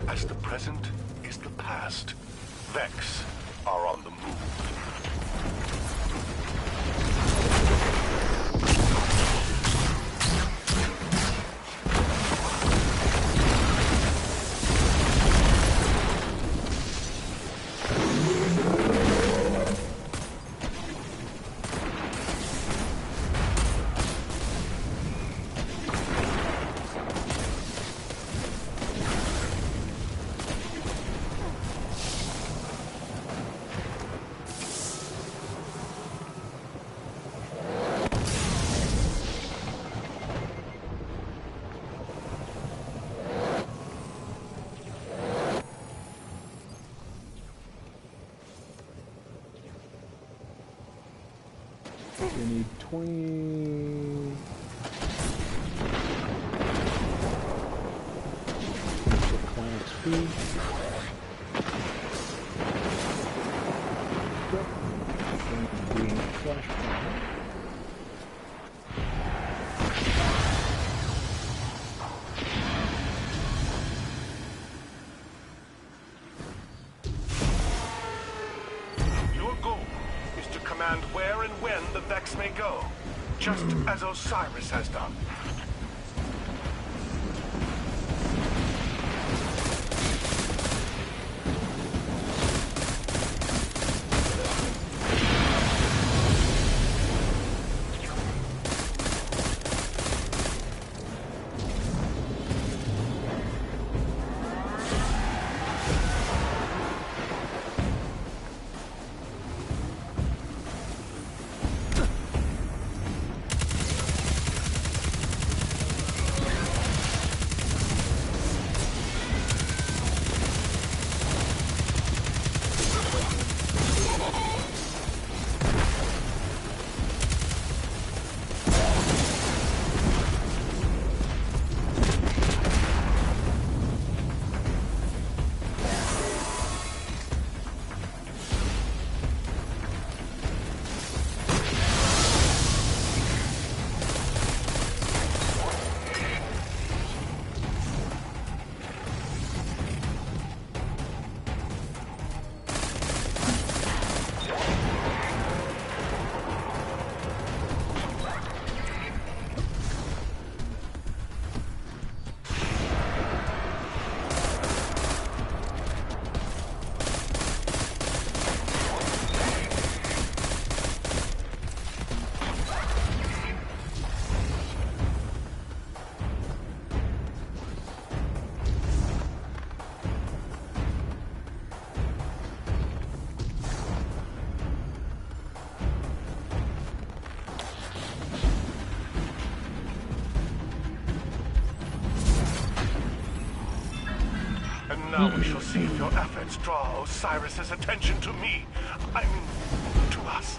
As the present is the past. Vex are on the move. We need 20... Client XP. Vex may go, just as Osiris has done. Now we shall see if your efforts draw Osiris's attention to me. I mean, to us.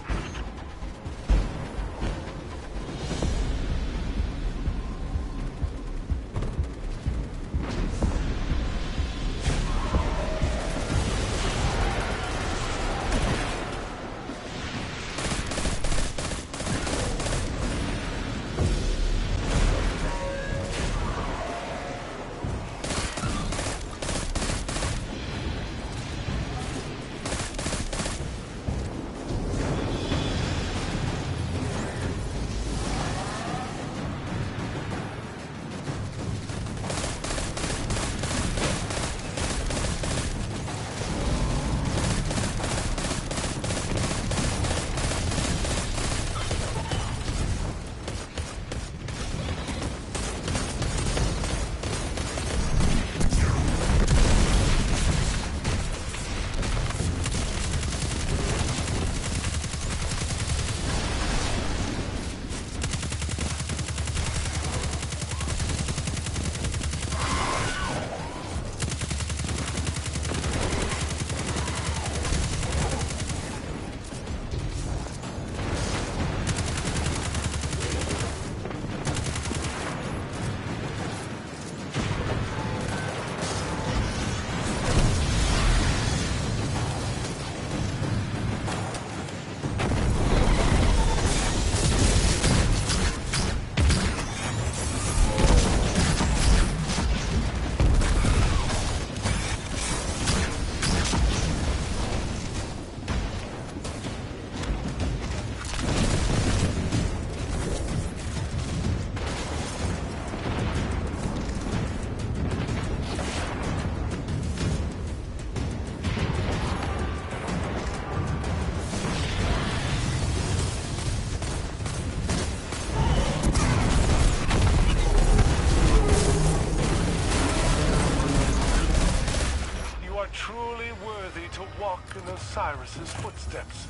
Truly worthy to walk in Osiris's footsteps.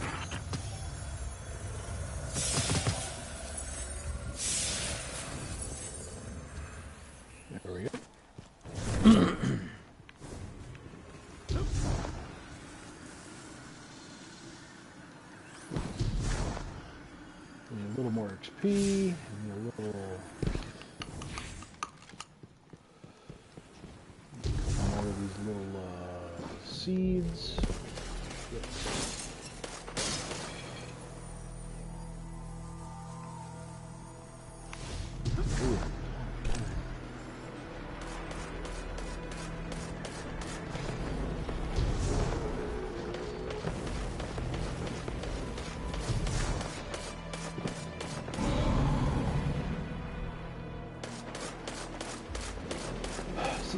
There we go. A little more XP, and a little more of these little seeds. Ooh.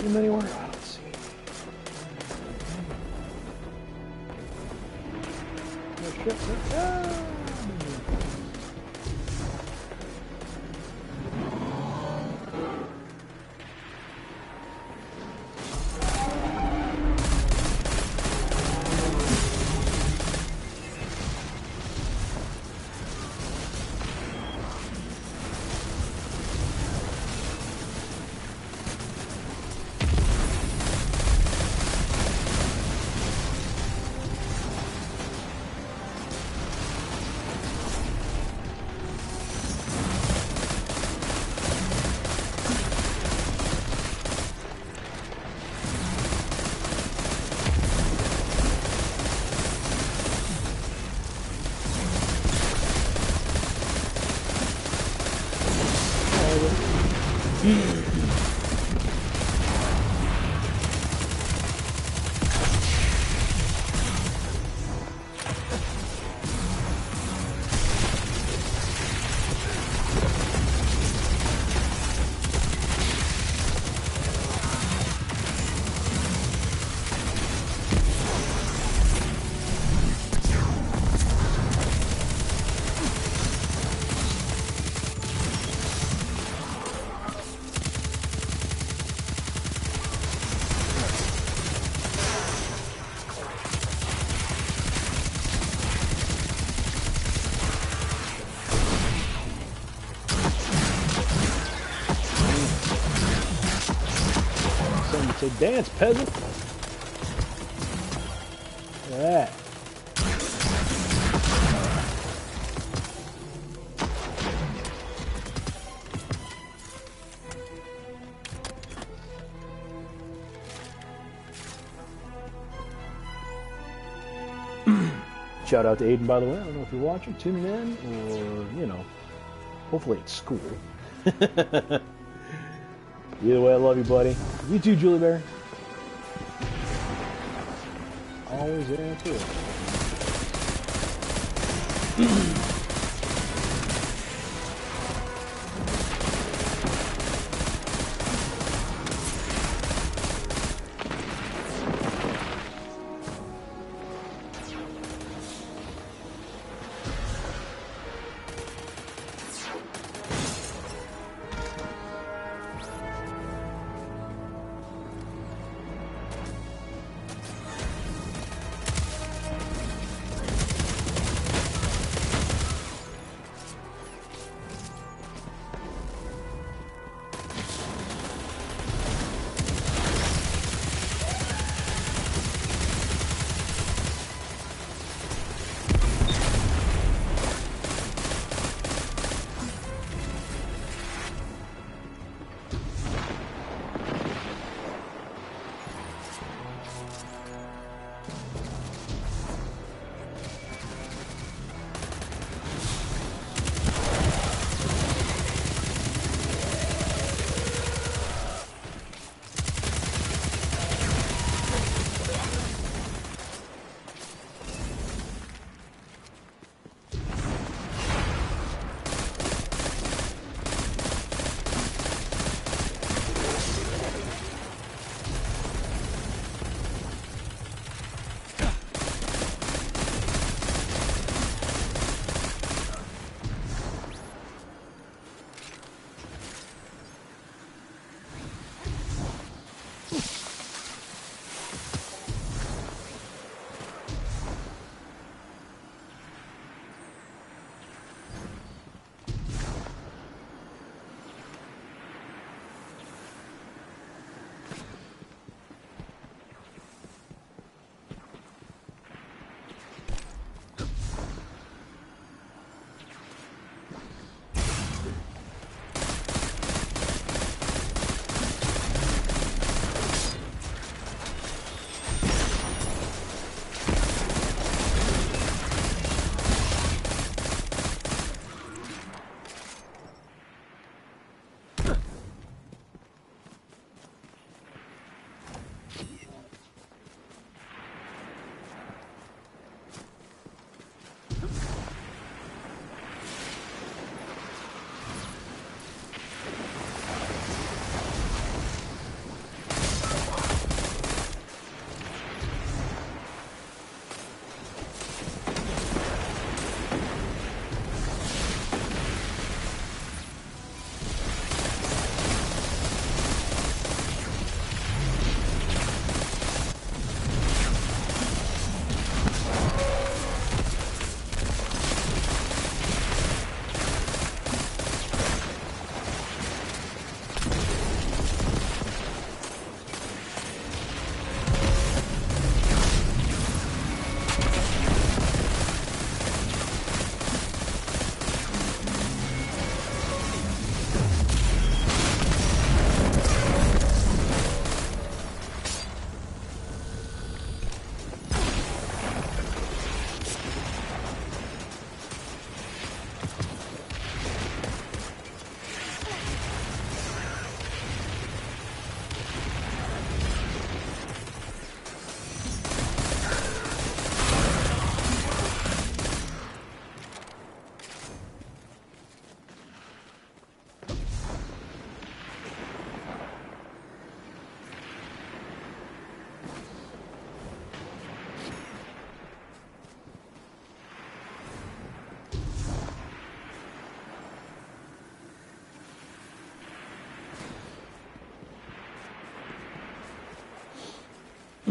see him anywhere? I don't see him. Oh, shit. Ah! Say dance, peasant. Look at that. Shout out to Aiden, by the way. I don't know if you're watching, tuning in, or, you know, hopefully at school. Either way, I love you, buddy. You too, Julie Bear. Always there, too.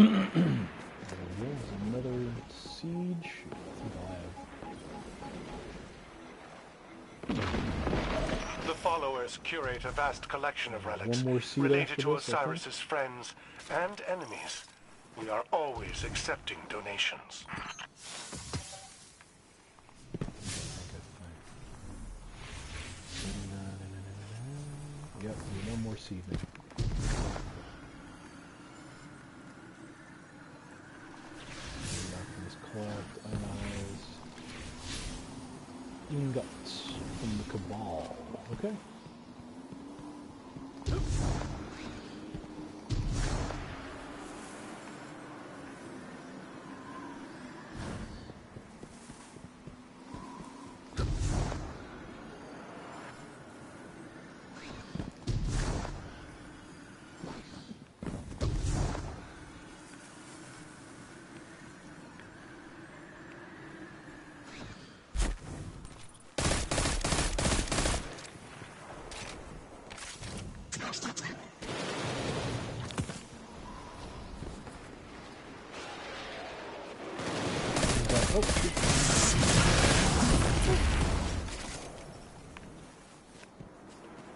There's another siege. I think I'll have The followers curate a vast collection of relics one more seed related after to this, I think. Osiris's friends and enemies. We are always accepting donations. Yep, one more seed. Collect eyes. Ingots from the Cabal. Okay. Oh,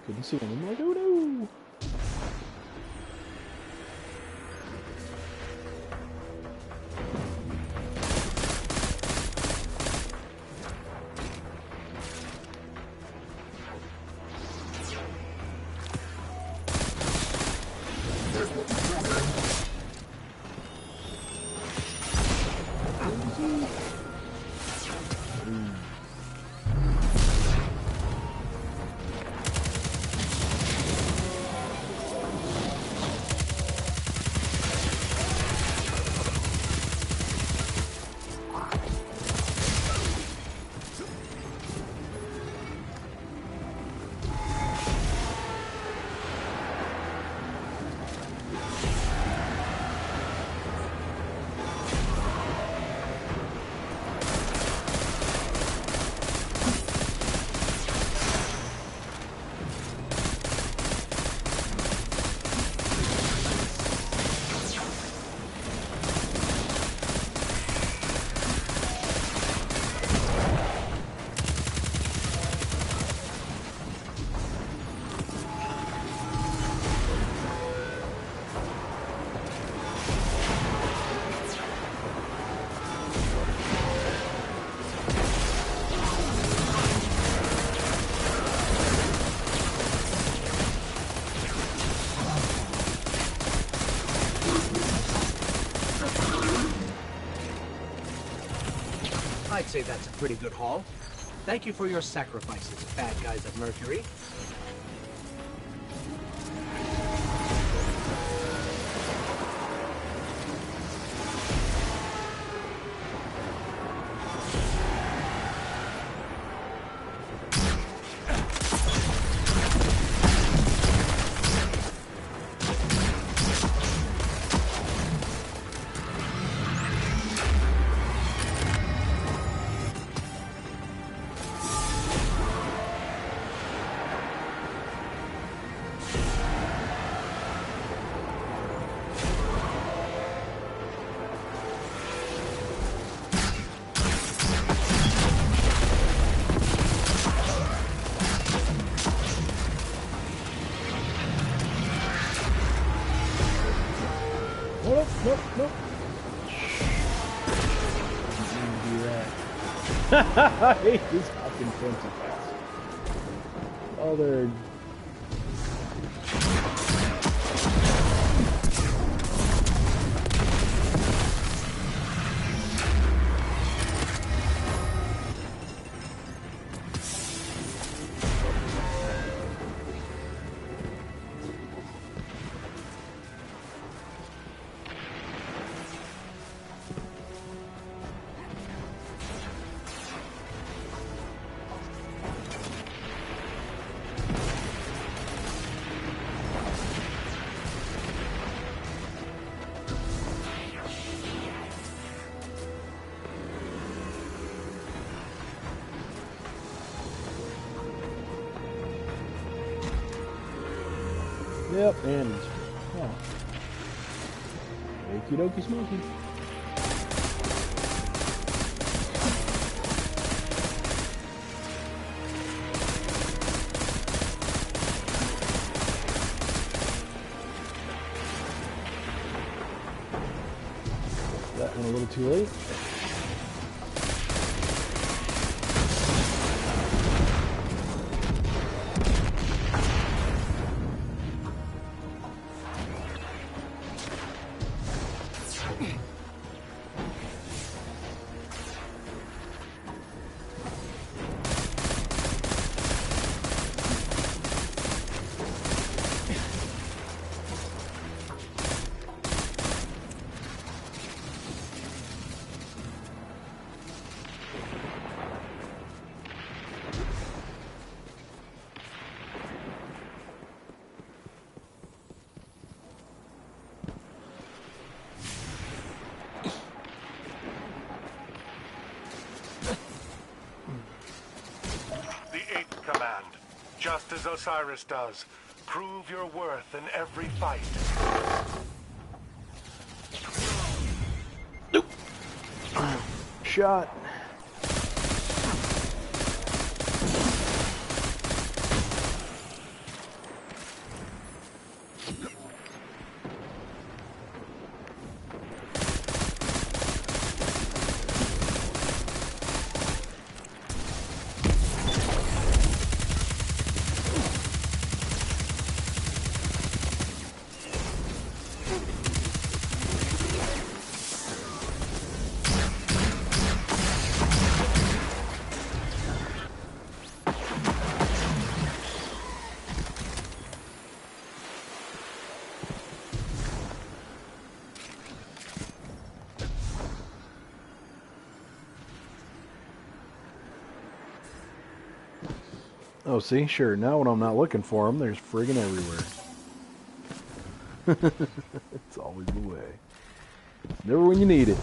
couldn't see him. I'm like, oh no! I'd say that's a pretty good haul. Thank you for your sacrifices, bad guys of Mercury. Nope, nope, nope. Didn't do that. I hate this fucking fancy pass. Oh, they're... Yep, and oh. Okie dokie smoky. That one a little too late. Command. Just as Osiris does. Prove your worth in every fight. Nope. Shot. Oh, see? Sure. Now when I'm not looking for them, there's friggin' everywhere. It's always the way. Never when you need it.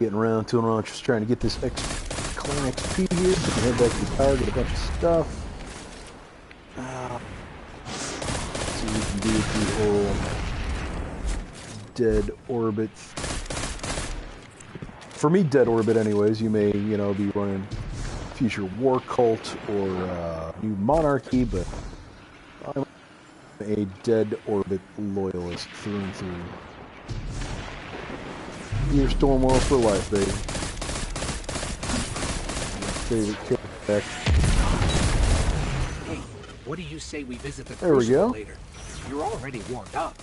Getting around to and just trying to get this clan XP here. So we can head back to the tower, get a bunch of stuff. See what we can do with the whole dead orbit. For me, dead orbit anyways. You may, you know, be running future war cult or new monarchy, but I'm a dead orbit loyalist through and through. Your Stormwell for life, baby. Favorite character. Hey, what do you say we visit the There we go. later? You're already warmed up.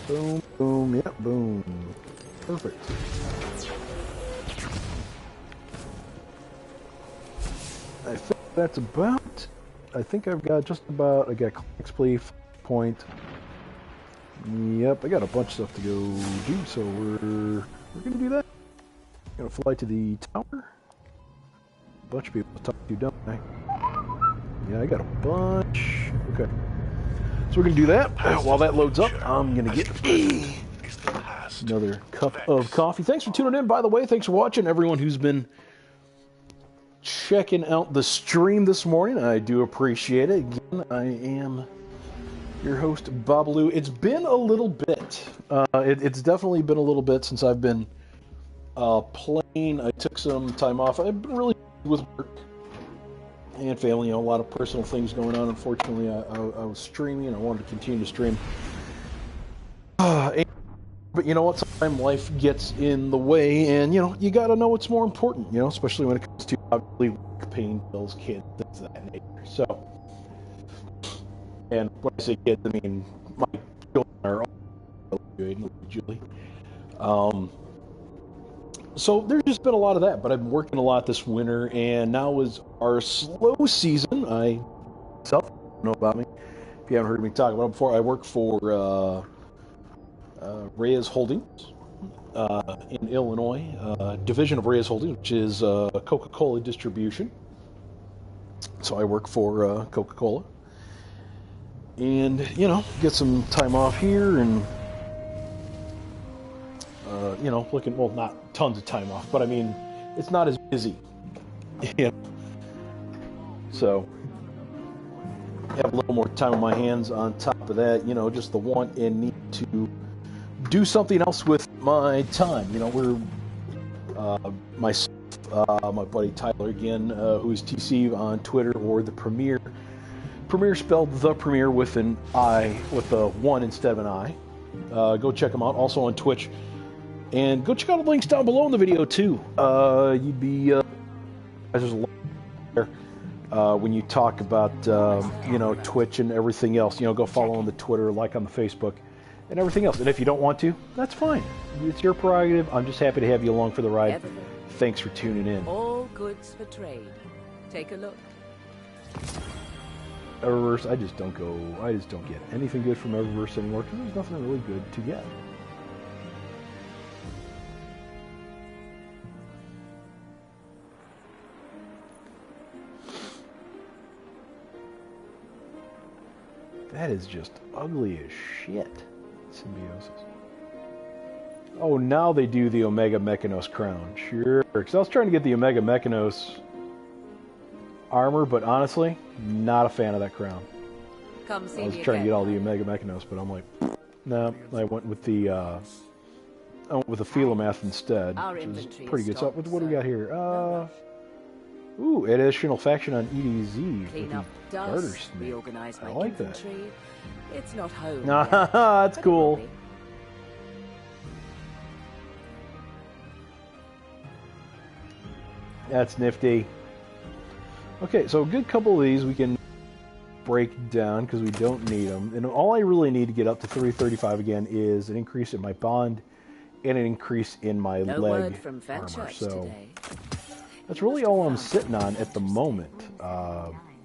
Boom, boom, yep, boom. Perfect. I think that's about. I think I've got just about. I got XP point. Yep, I got a bunch of stuff to go do, so we're gonna do that. Gonna fly to the tower. A bunch of people to talk to, don't I? Yeah, I got a bunch. Okay, so we're gonna do that. While that loads up, I'm gonna get another cup of coffee. Thanks for tuning in, by the way. Thanks for watching, everyone who's been checking out the stream this morning. I do appreciate it. Again, I am your host, Babalu. It's been a little bit. It's definitely been a little bit since I've been playing. I took some time off. I've been really busy with work and family. You know, a lot of personal things going on. Unfortunately, I was streaming. I wanted to continue to stream. But you know what? Sometimes life gets in the way, and you know, you got to know what's more important. You know, especially when it comes to obviously paying bills, kids, things of that nature. So. And when I say kids, I mean my children are all Julie. So there's just been a lot of that, but I've been working a lot this winter, and now is our slow season. I myself know about me, If you haven't heard me talk about it before, I work for Reyes Holdings in Illinois, division of Reyes Holdings, which is Coca-Cola distribution. So I work for Coca-Cola. And, you know, get some time off here and, you know, looking, well, not tons of time off, but I mean, it's not as busy. You know? So, have a little more time on my hands. On top of that, you know, just the want and need to do something else with my time. You know, we're, myself, my buddy Tyler again, who's TC on Twitter, or the Premier. Premier spelled the Premier with an I, with a 1 instead of an I. Go check them out. Also on Twitch. And go check out the links down below in the video, too. You'd be... there's a lot there when you talk about, you know, Twitch and everything else. You know, go follow on the Twitter, like on the Facebook, and everything else. And if you don't want to, that's fine. It's your prerogative. I'm just happy to have you along for the ride. Thanks for tuning in. All goods for trade. Take a look. Eververse, I just don't get anything good from Eververse anymore because there's nothing really good to get. That is just ugly as shit. Symbiosis. Oh, now they do the Omega Mechanos crown. Sure. Because I was trying to get the Omega Mechanos armor, but honestly, not a fan of that crown. Come see I was me trying to again, get all the Ryan. Omega Mechanos, but I'm like, no. I went with the Philomath instead, Our which is inventory pretty is good. So stocked, what do we got here? no Ooh, additional faction on EDZ. Clean with up the dust, Gartersmith. reorganize my I like that. inventory. It's not home Nah, yet, that's but it cool. will be. That's nifty. Okay, so a good couple of these we can break down because we don't need them. And all I really need to get up to 335 again is an increase in my bond and an increase in my No leg word from armor. Fenchurch So today. that's He really must all have I'm found sitting something on at the interesting. moment.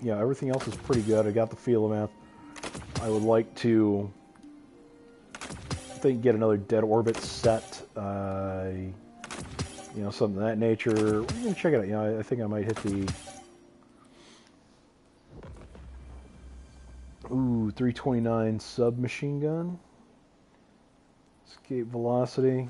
You know, everything else is pretty good. I got the Philomath. I would like to, I think, get another Dead Orbit set. You know, something of that nature. We're gonna check it out. You know, I think I might hit the 329 submachine gun. Escape velocity.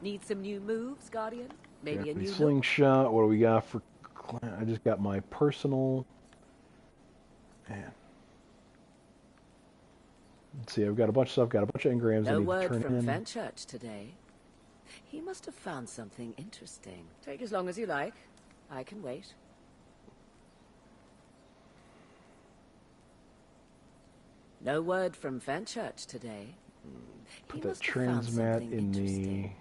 Need some new moves, Guardian? Maybe a new look? Slingshot. What do we got for? I just got my personal. Man. Let's see. I've got a bunch of stuff. Got a bunch of engrams I No need to word turn from in. Fenchurch today. He must have found something interesting. Take as long as you like. I can wait. No word from Fenchurch today. Put He that must have found transmat something in the. interesting.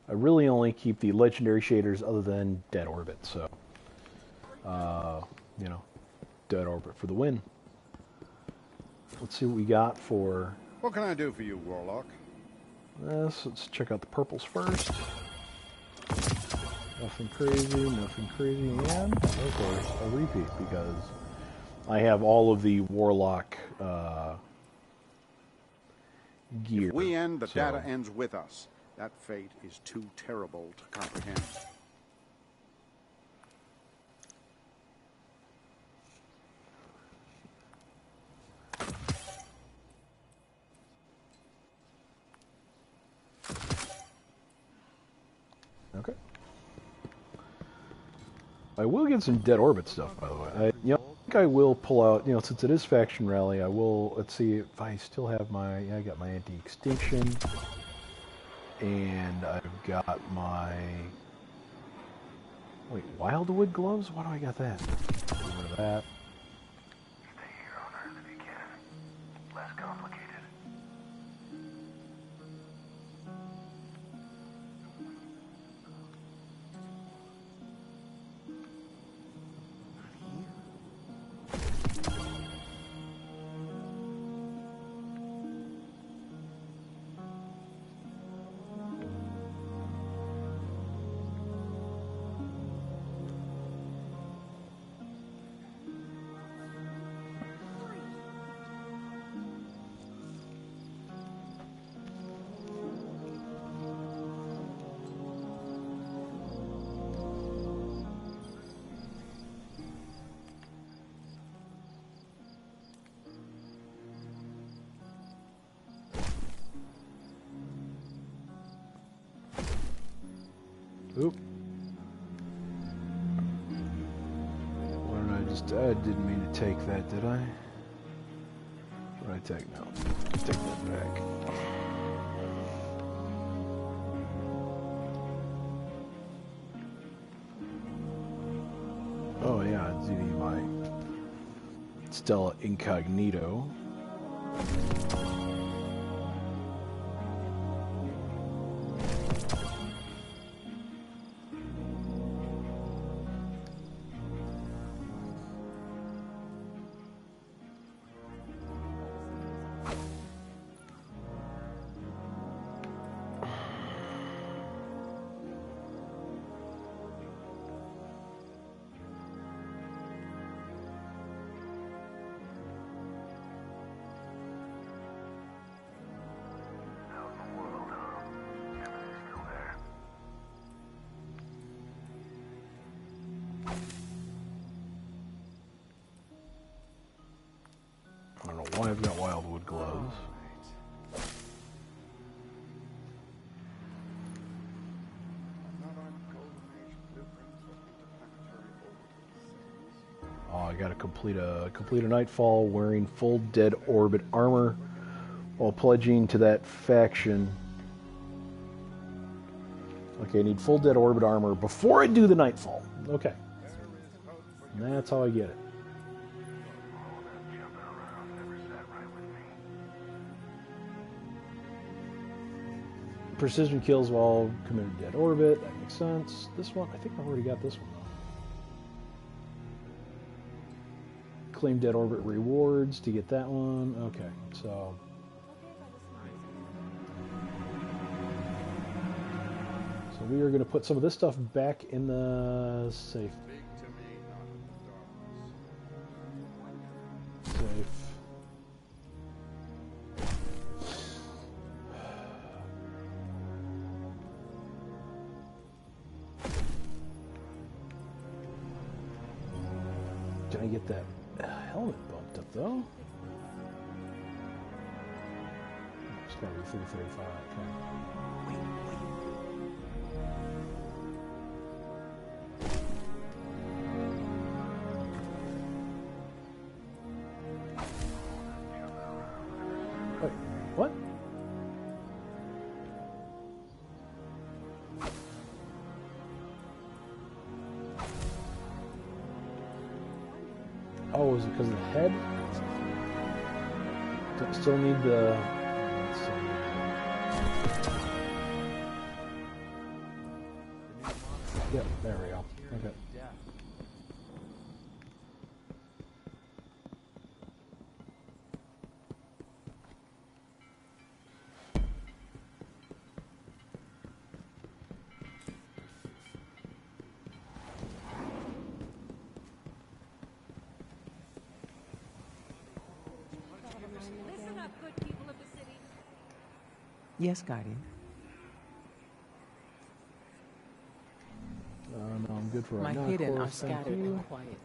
I really only keep the legendary shaders other than Dead Orbit, so you know, Dead Orbit for the win. Let's see what we got for What can I do for you, Warlock? this. Let's check out the purples first. Nothing crazy, nothing crazy, and of course a repeat because I have all of the Warlock gear. If we end, the so- data ends with us. That fate is too terrible to comprehend. Okay. I will get some Dead Orbit stuff, by the way. I think I will pull out, since it is Faction Rally, I will, let's see if I still have my, I got my Anti-Extinction, and I've got my, wait, Wildwood Gloves? Why do I got that? Get rid of that. Stay here on Earth if you can. Less complicated. Oop. Why did I just... I didn't mean to take that, did I? What did I take now? Take that back. Oh yeah, I do need my Stella Incognito. I don't know why I've got wildwood gloves. Oh, I gotta complete a nightfall wearing full dead orbit armor while pledging to that faction. Okay, I need full dead orbit armor before I do the nightfall. Okay. And that's how I get it. Precision kills while committed dead orbit. That makes sense. This one, I think I already got this one though. Claim dead orbit rewards to get that one. Okay, so. So we are going to put some of this stuff back in the safe. Safe. Can I get that helmet bumped up though? It's got to be 335. Okay. Wait, what? Oh, is it because of the head? Do I still need the... Let's see. Yep, there we go. Okay. Listen up, good people of the city. Yes, Guardian. No, I'm good for right My now. hidden Cora, are thank scattered you. and quiet.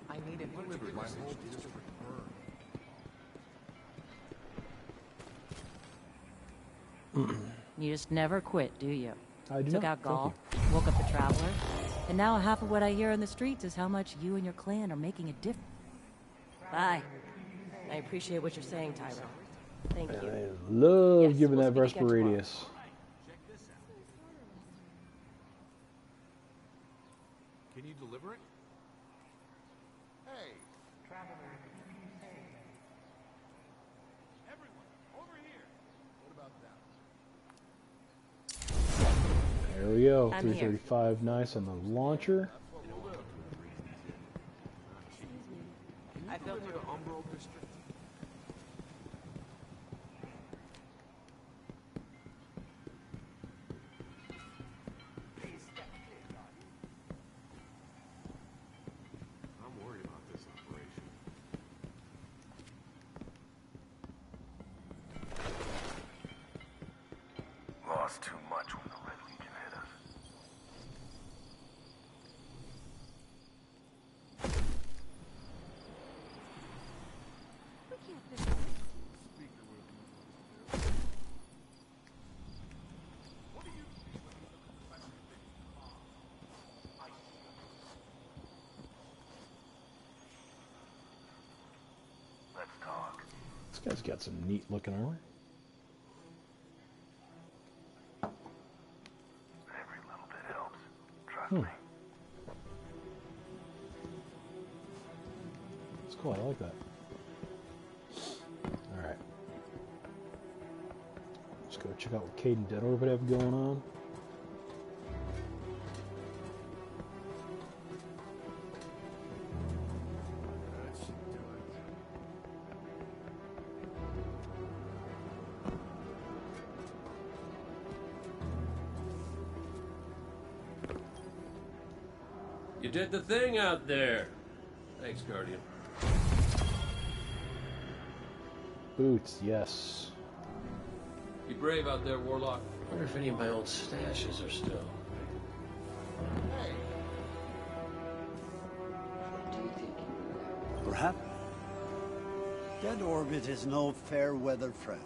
I need it. You just never quit, do you? I do Took not. out Thank Gaul, woke up the Traveler, and now half of what I hear in the streets is how much you and your clan are making a difference. Bye. I appreciate what you're saying, Tyro. Thank you. you. I love Yes, giving we'll that speak again tomorrow. Vesperadius. Can you deliver it? Hey, Everyone, over here. What about that? There we go. I'm here. 335, nice on the launcher. I felt To Umbral District. I'm worried about this operation. Lost too much when the Red Legion hit us. Guy's got some neat looking armor. Every little bit helps. Trust me. It's cool, I like that. Alright. Let's go check out what Cade and Dead Orbit have going on. You did the thing out there. Thanks, Guardian. Boots, yes. You brave out there, Warlock. Wonder if any of my old stashes are still. Perhaps Dead Orbit is no fair weather friend.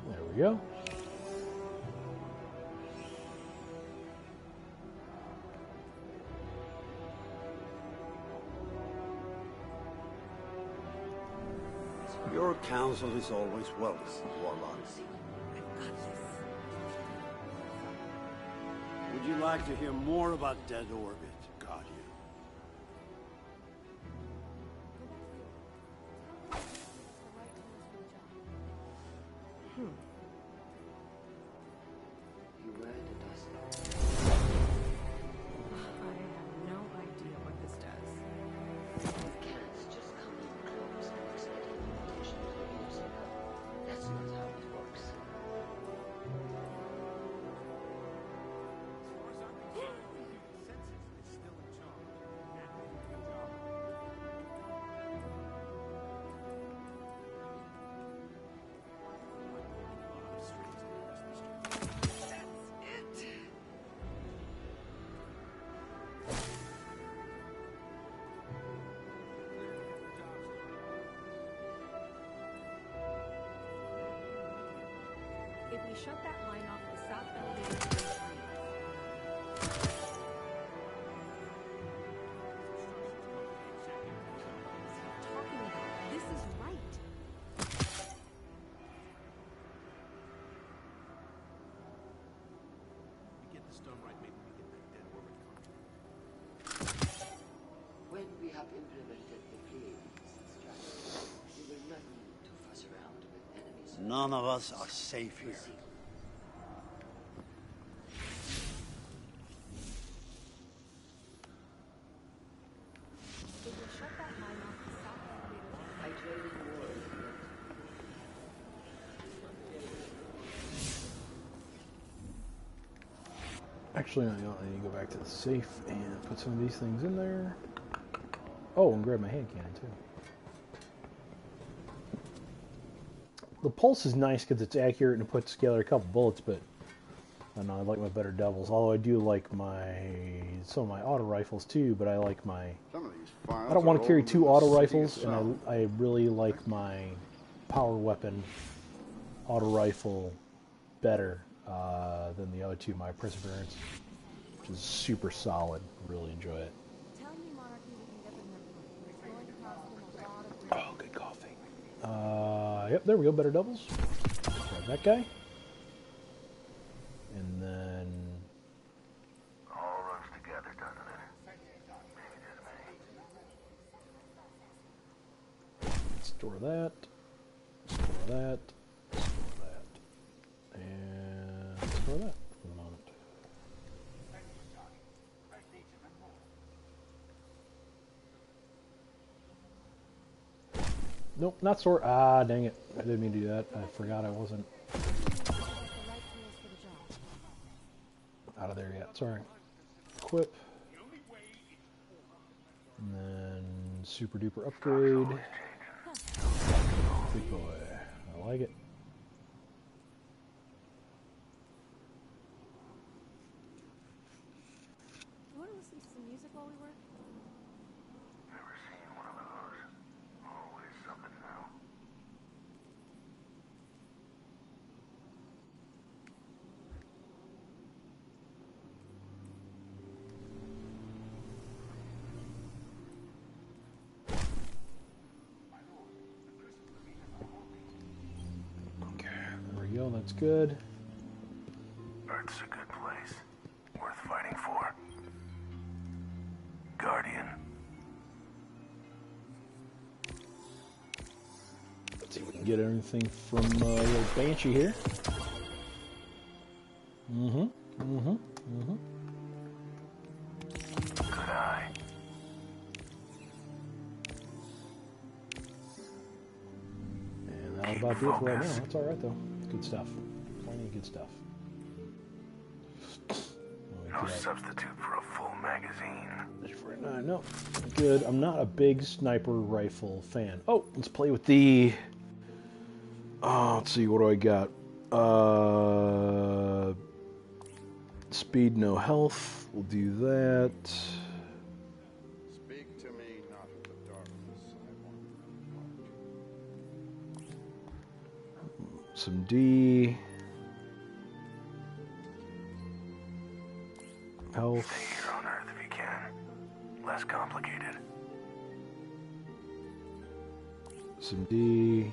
There we go. Your counsel is always welcome, Warlock. Would you like to hear more about Dead Orbit, Guardian? You read it, does it? I have no idea what this does. Cats just come in close and expect invitation to the music. That's not how it works. If we shut that line off, the south elevator will freeze. Talking about this is right. We get this done right, maybe we get that Dead Orbit contract. When we have implemented the clearing strategy, we will not need to fuss around with enemies. None of us are safe here. If we shut that line off, the south elevator will I traded war. Actually, I need to go back to the safe and put some of these things in there. Oh, and grab my hand cannon too. The pulse is nice because it's accurate and it puts together a couple bullets, but I don't know, I like my better devils. Although I do like some of my auto rifles too, but I like my. Some of these files I don't want are to carry all two in auto the city rifles, itself. and I really like my power weapon auto rifle better than the other two. My Perseverance, which is super solid. Really enjoy it. tell me, Monarchy, we can get them there. It's going to cost them a lot of Oh, good coffee. Yep, there we go. Better doubles. Grab that guy. And then All runs together, doesn't it? Maybe just me. store that. Store that. Store that. And store that for the moment. Nope, not store. Ah, dang it. I didn't mean to do that. I forgot I wasn't out of there yet. Sorry. Equip. And then super duper upgrade. Good boy. I like it. You want to listen to some music while we work? Never seen one of those. Always something new. that's good. Earth's a good place. Worth fighting for. Guardian. Let's see if we can get anything from little Banshee here. Good eye. And that'll about do it for right now. That's alright though. Good stuff. Plenty of good stuff. No substitute for a full magazine. No, good. I'm not a big sniper rifle fan. Oh, let's play with the... Oh, let's see, what do I got? Speed, no health. We'll do that. Speak to me, not of the darkness. I want Some D. Health. Stay here on Earth if you can. Less complicated. Some D.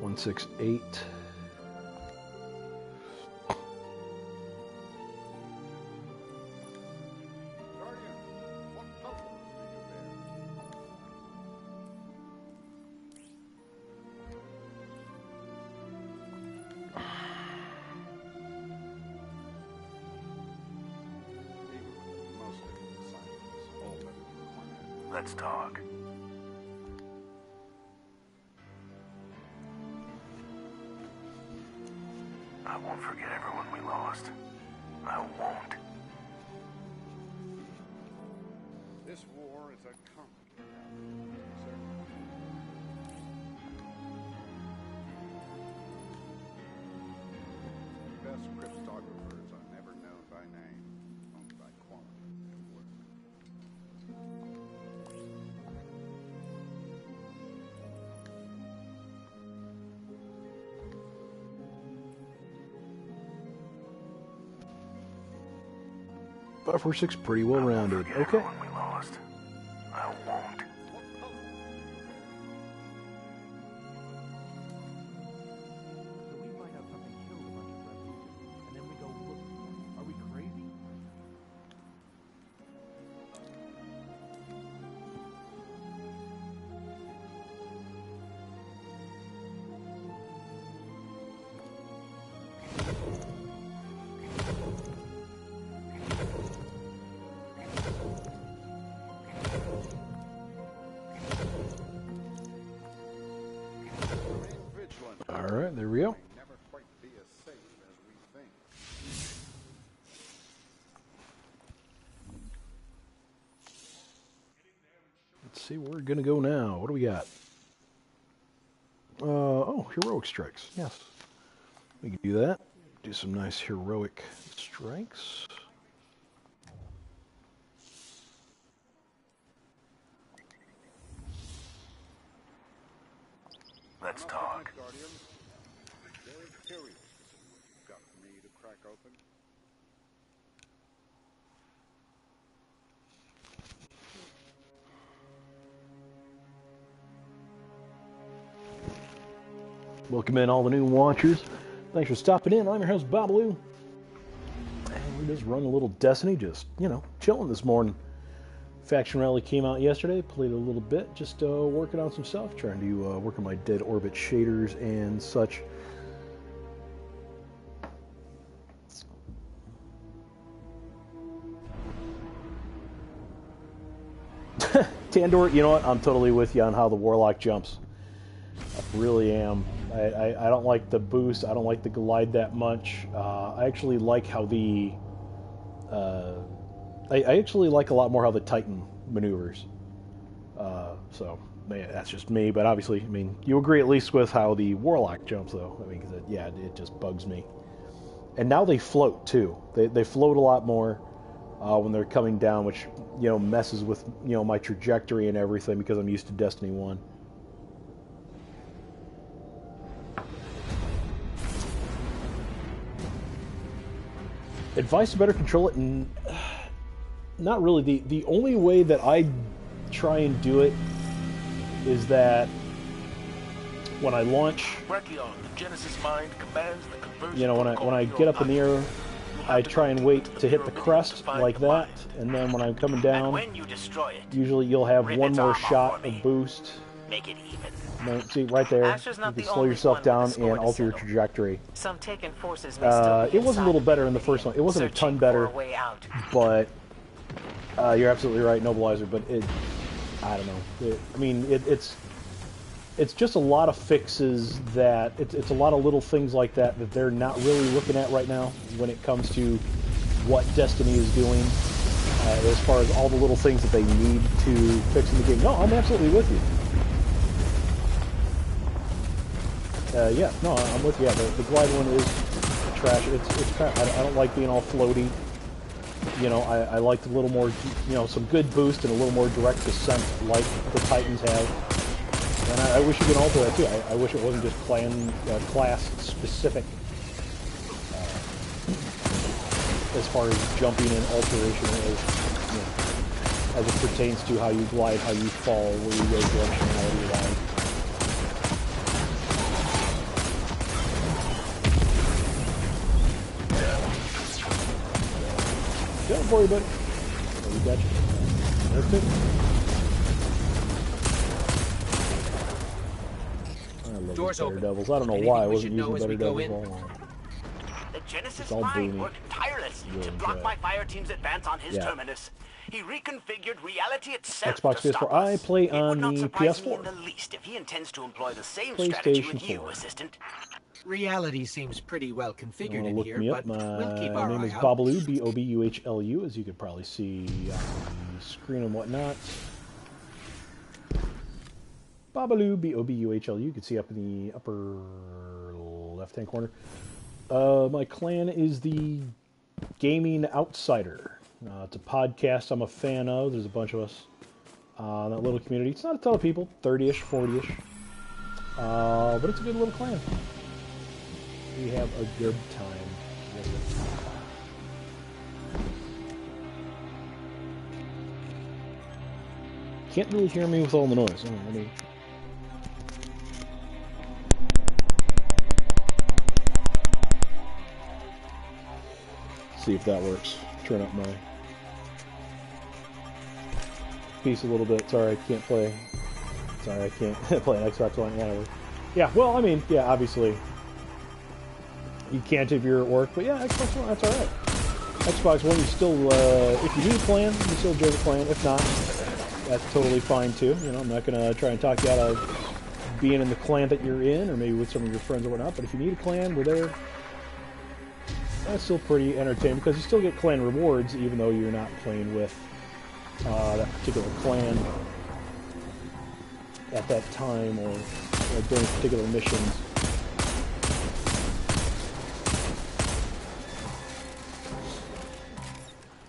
168. Guardian, what puzzles do you bear? Even with the most difficult assignments, all that we require. Let's talk. I won't forget everyone we lost. I won't. This war is a complicated sir. The best cryptographers are never known by name, only by quality of work. 546, pretty well rounded. Okay. We lost. I won't. So we find out something killed a bunch of refugees, and then we go look for them. Are we crazy? All right, there we go. Never quite be as safe as we think. Let's see where we're gonna go now. What do we got? Oh, heroic strikes. Yes, we can do that. Do some nice heroic strikes. Let's talk. Guardian, very curious to see what you've got for me to crack open. Welcome in all the new watchers. Thanks for stopping in. I'm your host, Babaloo. And we're just running a little Destiny, just, you know, chilling this morning. Faction Rally came out yesterday, played a little bit, just working on some stuff, trying to work on my dead orbit shaders and such. Tandor, you know what? I'm totally with you on how the Warlock jumps. I really am. I don't like the boost. I don't like the glide that much. I actually like how the... I actually like a lot more how the Titan maneuvers. So, man, that's just me. But obviously, I mean, you agree at least with how the Warlock jumps, though. I mean, because yeah, it just bugs me. And now they float, too. They float a lot more when they're coming down, which, you know, messes with, you know, my trajectory and everything because I'm used to Destiny 1. Advice to better control it, and not really. The only way that I try and do it is that when I launch, Brachion, the Genesis mind commands the conversion you know, when I get up in the air, I try and wait to hit the crest like that, and then when I'm coming down, when you destroy it, usually you'll have rip one its more arm off shot for me. of boost. Make it even. And then, see, right there, Asher's you not can the slow only yourself one with a down score and to alter your settle. trajectory. Some Taken forces may still be It was a inside little of better in the Meridian, first one. It wasn't a ton searching better, for a way out. but you're absolutely right, Nobilizer. But I don't know. I mean, it's just a lot of fixes that it's a lot of little things like that that they're not really looking at right now when it comes to what Destiny is doing as far as all the little things that they need to fix in the game. No, I'm absolutely with you. Yeah, no, I'm with you. Yeah, the glide one is trash. It's kind of, I don't like being all floaty. You know, I liked a little more, you know, some good boost and a little more direct descent like the Titans have. And I wish you could alter that too. I wish it wasn't just class specific as far as jumping and alteration as, you know, as it pertains to how you glide, how you fall, where you go directionality wise. Don't worry, buddy. Oh, we got you. That's it. I love these Better Devils. I don't know why I wasn't using Better Devils all along. The Genesis all mind boony. worked tirelessly Really to block good. my fire team's advance on his Yeah. terminus. He reconfigured reality itself Xbox to stop PS4. I us. play It on would not the surprise me in PS4. the least if he intends to employ the same strategy PlayStation with you, 4. Assistant. Reality seems pretty well You configured want to in look here, me up? but we'll keep My our name eye is out. Bobaloo, B-O-B-U-H-L-U, as you could probably see on the screen and whatnot. Bobaloo, B-O-B-U-H-L-U, you can see up in the upper left-hand corner. My clan is the Gaming Outsider. It's a podcast I'm a fan of. There's a bunch of us in that little community. It's not a ton of people, 30-ish, 40-ish. But it's a good little clan. We have a good time with it. Can't really hear me with all the noise. Oh, let me... see if that works. Turn up my piece a little bit. Sorry, I can't play. Sorry, I can't play an Xbox One. Yeah, well, I mean, yeah, obviously you can't if you're at work, but yeah, Xbox One, that's all right. Xbox One, you still, if you need a plan, you still enjoy the plan. If not, that's totally fine too. You know, I'm not gonna try and talk you out of being in the clan that you're in, or maybe with some of your friends or whatnot. But if you need a clan, we're there. That's still pretty entertaining because you still get clan rewards even though you're not playing with that particular clan at that time or during particular missions.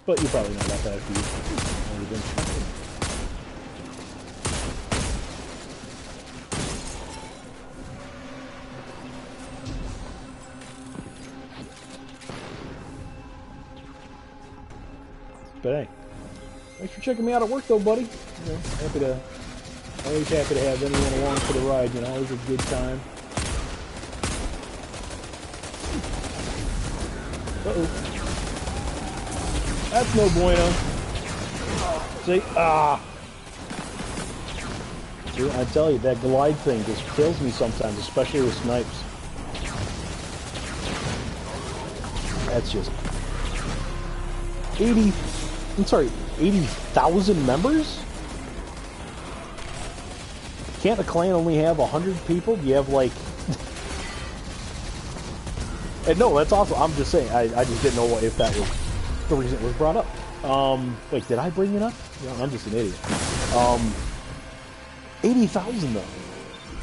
But you probably know about that if you But hey, thanks for checking me out at work, though, buddy. You know, always happy to have anyone along for the ride. You know, always a good time. Uh-oh. That's no bueno. See? See, I tell you, that glide thing just kills me sometimes, especially with snipes. That's just 80,000 members? Can't a clan only have 100 people? Do you have like... And no, that's awesome. I'm just saying, I just didn't know if that was the reason it was brought up. Wait, did I bring it up? No, I'm just an idiot. 80,000 though.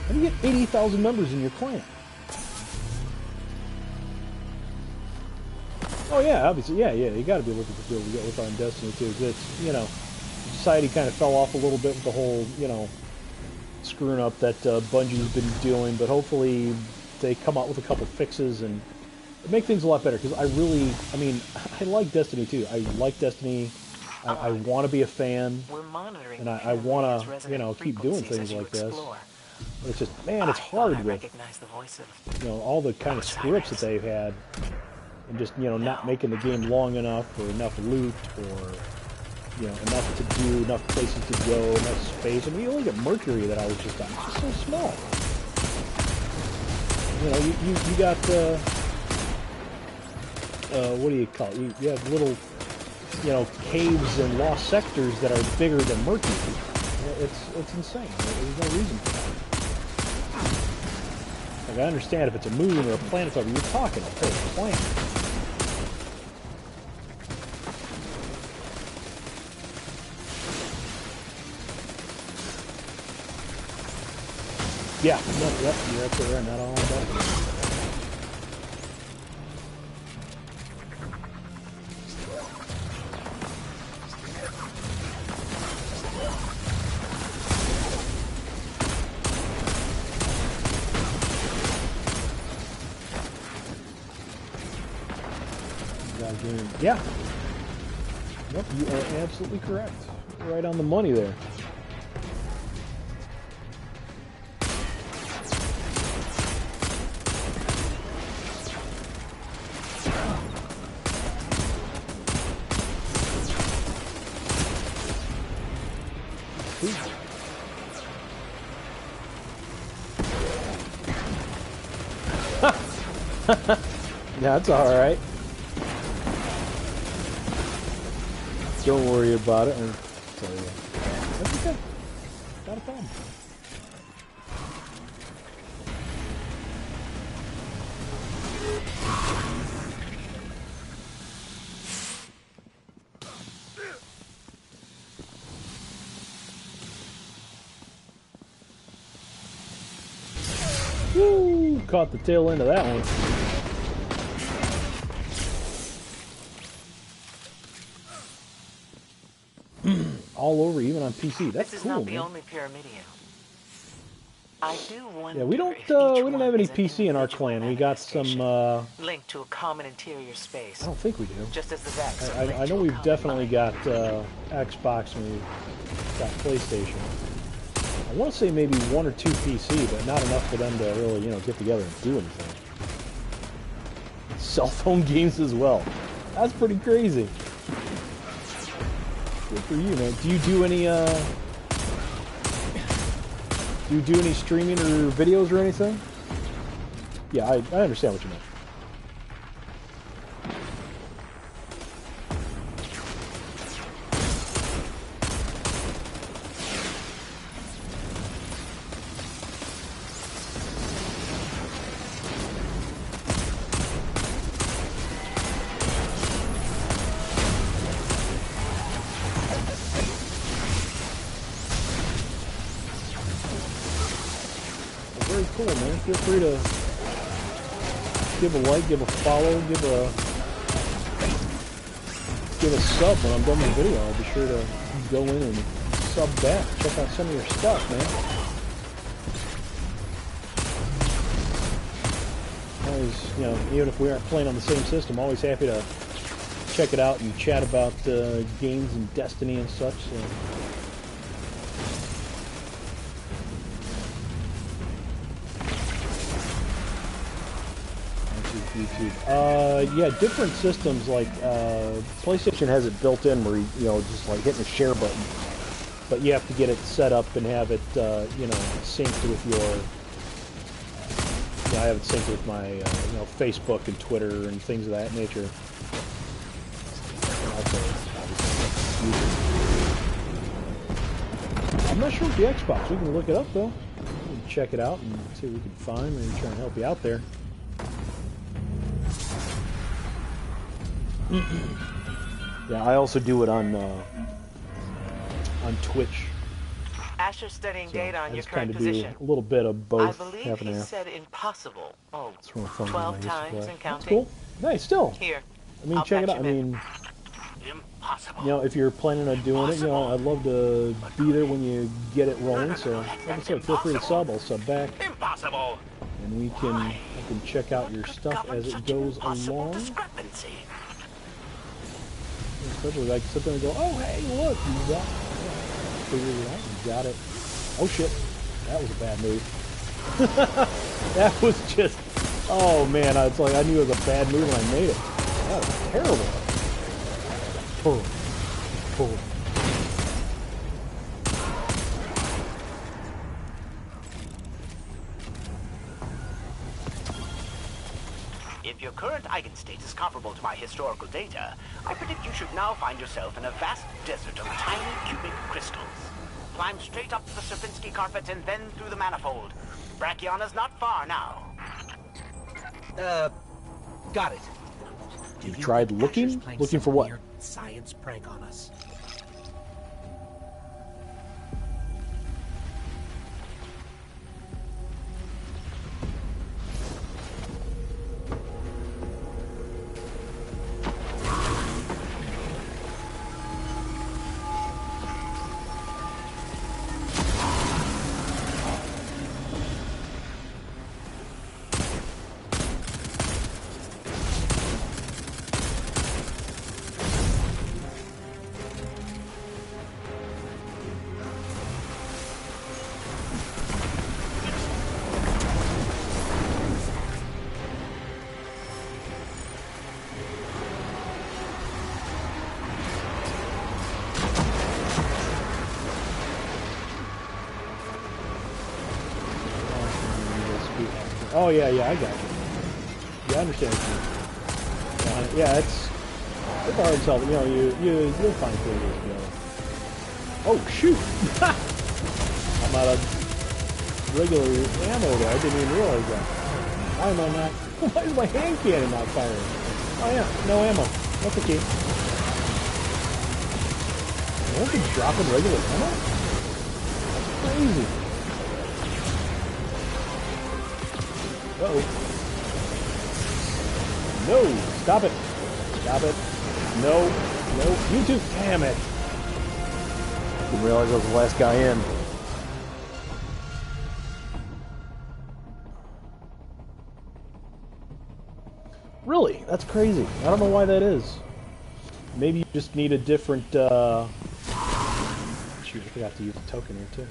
How do you get 80,000 members in your clan? Oh yeah, obviously, yeah, you got to be looking for people to get with on Destiny too. It's, you know, society kind of fell off a little bit with the whole, you know, screwing up that Bungie's been doing, but hopefully they come out with a couple fixes and make things a lot better. Because I mean, I like Destiny too. I like Destiny. I want to be a fan, and I want to, you know, keep doing things like this. It's just, man, it's hard with, recognize the voice of all the kind of scripts that they've had, and just, not making the game long enough, or enough loot, or, enough to do, enough places to go, enough space. I mean, you look at Mercury that I was just on, it's just so small. You got, what do you call it? You have little, caves and lost sectors that are bigger than Mercury. It's insane. There's no reason for that. Like, I understand if it's a moon or a planet, you're talking a whole planet. Yeah, yep, you're absolutely right. Not all about it. Yeah. Nope, you are absolutely correct. Right on the money there. That's all right. Don't worry about it. I'll tell you. That's okay. Not a problem. Woo! Caught the tail end of that one. All over, even on PC. That's this is cool, not the man. only Pyramidion. I do wonder. Yeah, we don't have any PC in our clan. We got some. Linked to a common interior space. I don't think we do. Just as the Vex. I know we've definitely got Xbox and we've got PlayStation. I want to say maybe 1 or 2 PC, but not enough for them to really, get together and do anything. Cell phone games as well. That's pretty crazy. Good for you, man. Do you do any streaming or videos or anything? Yeah, I understand what you meant. Very cool, man. Feel free to give a like, give a follow, give a sub when I'm done with the video. I'll be sure to go in and sub back, check out some of your stuff, man. Always, even if we aren't playing on the same system, always happy to check it out and chat about games and Destiny and such. So. YouTube. Yeah, different systems like PlayStation has it built in where just like hitting the share button, but you have to get it set up and have it synced with your. I have it synced with my Facebook and Twitter and things of that nature. I'm not sure with the Xbox. We can look it up though. We can check it out and see what we can find. Maybe try and help you out there. Yeah, I also do it on Twitch. Asher's studying data on I your just current kind of do position. a little bit of both. I believe half and he half. said impossible. Oh, It's from a phone 12 game I used to times play. and counting. That's cool. Nice, still. Here. I mean, I'll check it patch out. I him in. mean, Impossible. if you're planning on doing it, I'd love to be there when you get it rolling. So, like I said, feel free to sub. I'll sub back. Impossible. And I can check out your stuff as it goes along. Especially like sit there and go, oh hey, look, you got it. Figure it out, you got it. Oh shit, that was a bad move. That was just... Oh, man, it's like I knew it was a bad move when I made it. That was terrible. Pull. Pull. If your current eigen state is comparable to my historical data, I predict you should now find yourself in a vast desert of tiny cubic crystals. Climb straight up the Serpinski carpet and then through the manifold. Brachiona's not far now. Got it. You tried looking? Looking for what? Science prank on us. Oh, yeah, I got you. Yeah, I understand. Yeah, it's hard to tell. You know, you'll find where this go. Oh, shoot! I'm out of regular ammo there. I didn't even realize that. Why am I not... Why is my hand cannon not firing? Oh, yeah, no ammo. That's okay. No one can drop in regular ammo? That's crazy. Uh-oh. No! Stop it! Stop it! No! No! You too! Damn it! Didn't realize I was the last guy in. Really? That's crazy. I don't know why that is. Maybe you just need a different, Shoot, I forgot to use a token here, too.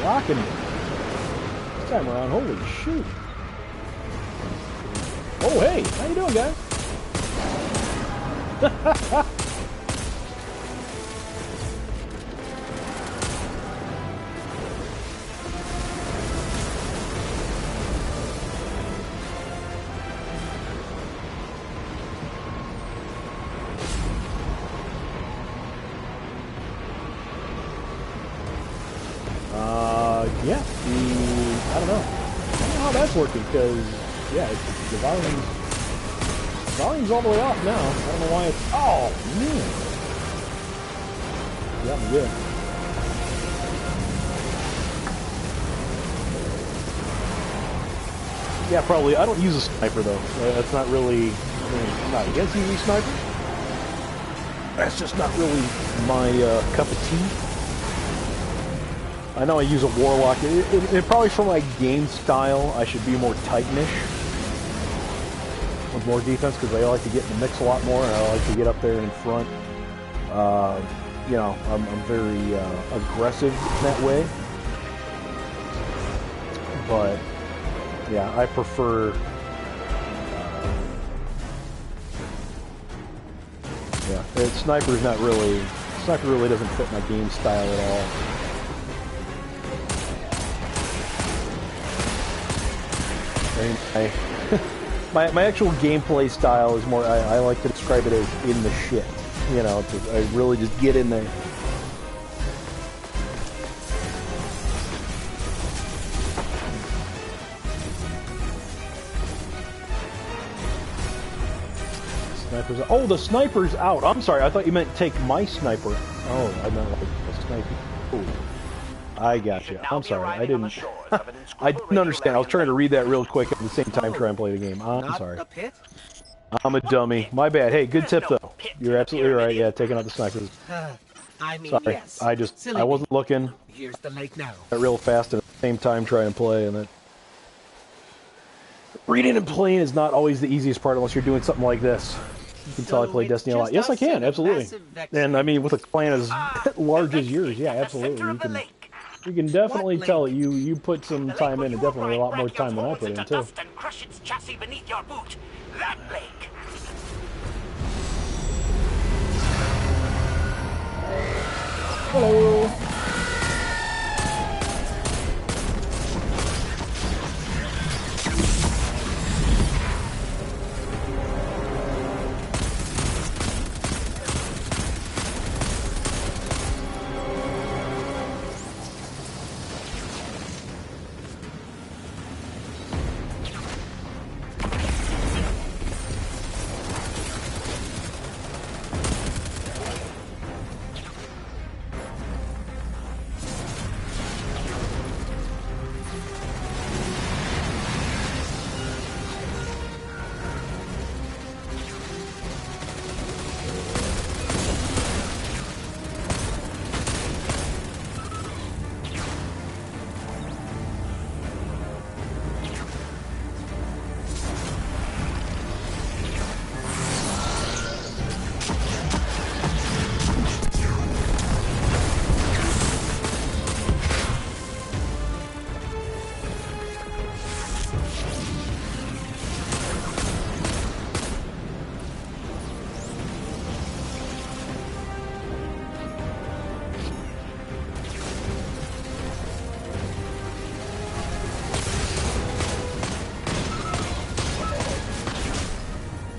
Rocking it. This time around, holy shoot. Oh, hey, how you doing, guys? Yeah, I don't know how that's working, because, yeah, the volume's all the way off now. I don't know why it's, oh, man. Yeah, I'm good. Yeah, probably, I don't use a sniper, though. That's not really, I mean, I'm not against using sniper. That's just not really my cup of tea. I know I use a warlock. It probably for my game style, I should be more Titanish with more defense, because I like to get in the mix a lot more, and I like to get up there in front. You know, I'm very aggressive in that way. But yeah, I prefer. Yeah, sniper's not really. Sniper really doesn't fit my game style at all. My actual gameplay style is more, I like to describe it as in the shit. You know, I really just get in there. sniper's out. Oh, the sniper's out. I'm sorry. I thought you meant take my sniper. Oh, I meant like a sniper. Oh, I got you. I'm sorry. I didn't. I didn't understand. I was trying to read that real quick at the same time trying to play the game. I'm sorry. I'm a dummy. My bad. Hey, good tip though. You're absolutely right. Yeah, taking out the snipers. I mean, Sorry. yes. I wasn't looking. Here's the lake now. Real fast and at the same time trying to play, and that reading and playing is not always the easiest part unless you're doing something like this. You can tell I play Destiny a lot. Yes, I can, absolutely. And I mean, with a clan as large as yours, yeah, absolutely. You can definitely tell you put some time in, and definitely a lot more time than I put in too. And crush its chassis beneath your boot. That lake. Hello.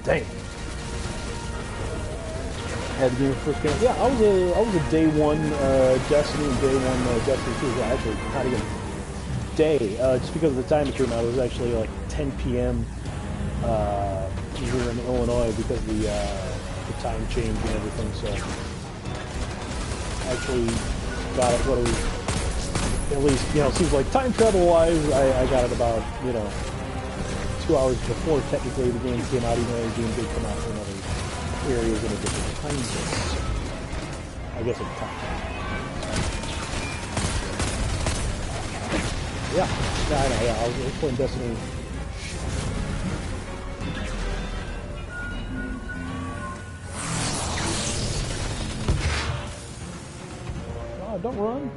Dang. Had the game first game. Yeah, I was a day one Destiny and day one Destiny 2. Yeah, actually, not even day. Just because of the time it came out, it was actually like 10 p.m. Here in Illinois because of the time change and everything. So actually got it what it was. At least, you know, it seems like time travel wise, I got it about, you know, 2 hours before technically the game came out, even though the game did come out in other areas in a different time zone. I guess it's time. Yeah, I know, yeah, I was playing Destiny. Oh, don't run.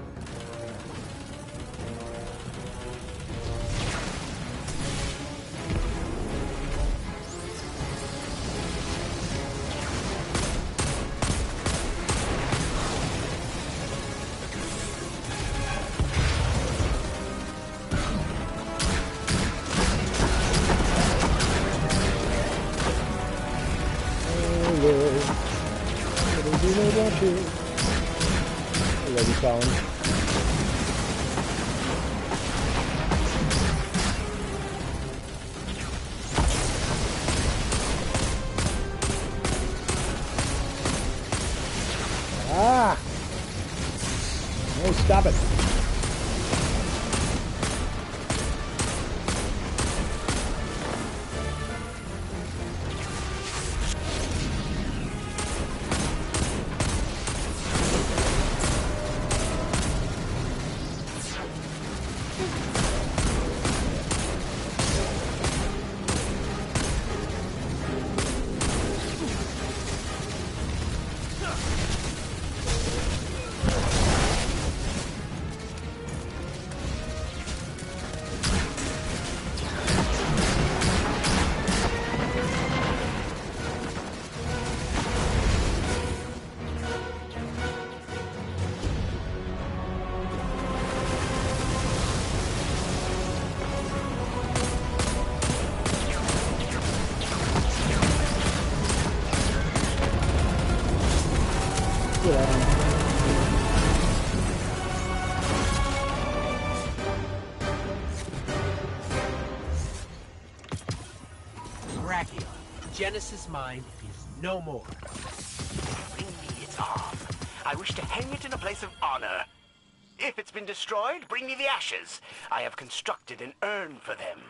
Ah! No, stop it. Genesis' mind is No more. Bring me its arm. I wish to hang it in a place of honor. If it's been destroyed, bring me the ashes. I have constructed an urn for them.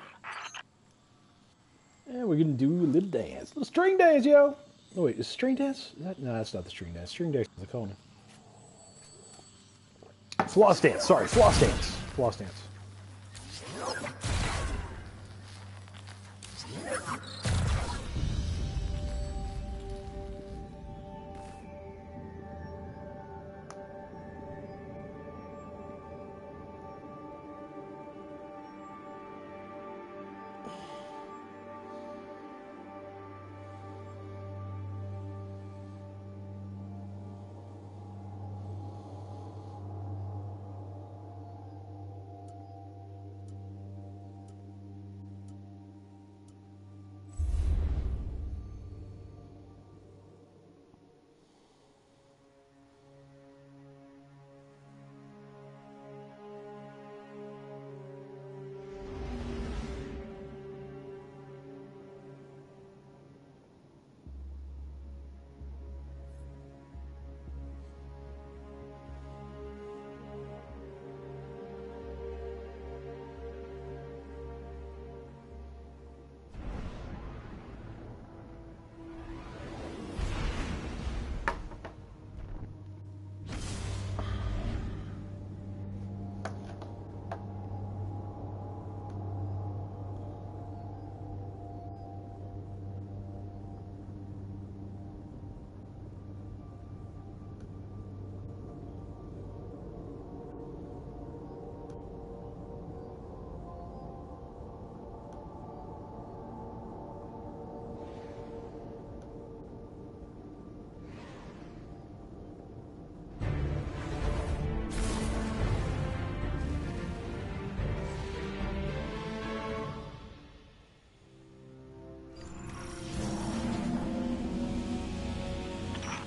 And we're gonna do a little dance. Little string dance, yo! Oh wait, is string dance? Is that... No, that's not the string dance. String dance is the Conan. Floss dance, sorry, floss dance. Floss dance.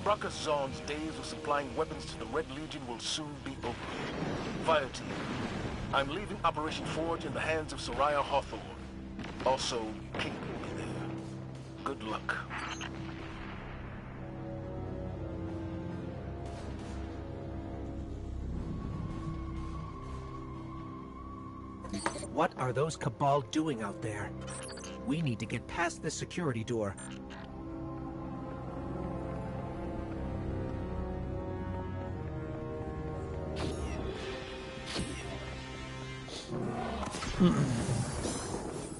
Ruckus Zorn's days of supplying weapons to the Red Legion will soon be over. Fire team, I'm leaving Operation Forge in the hands of Soraya Hawthorne. Also, Kate will be there. Good luck. What are those Cabal doing out there? We need to get past this security door.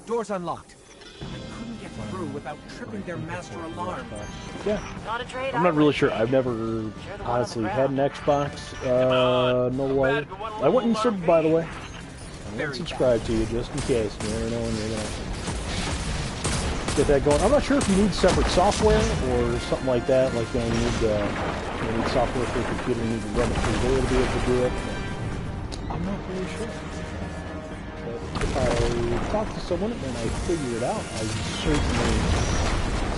Door's unlocked. I couldn't get through without tripping their master alarm. Yeah. Not a trade. I'm not really sure. I've never honestly had an Xbox. No way. I went and subbed, by the way. I went and subscribed to you just in case. You never know when you're gonna get that going. I'm not sure if you need separate software or something like that. Like you need software for your computer. You need to run it through there to be able to do it. I'm not really sure. If I talk to someone and I figure it out, I certainly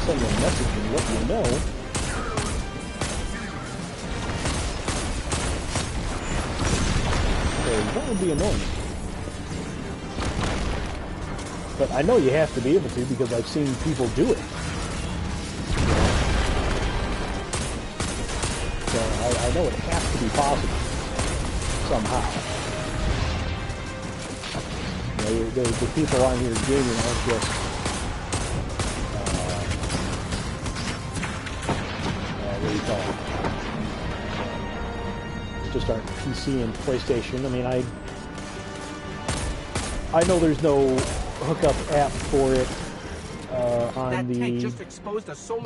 send you a message and let you know. So that would be annoying. But I know you have to be able to because I've seen people do it. So I know it has to be possible somehow. The people on here gaming aren't just what do you call it? Just aren't PC and PlayStation. I mean, I know there's no hookup app for it on the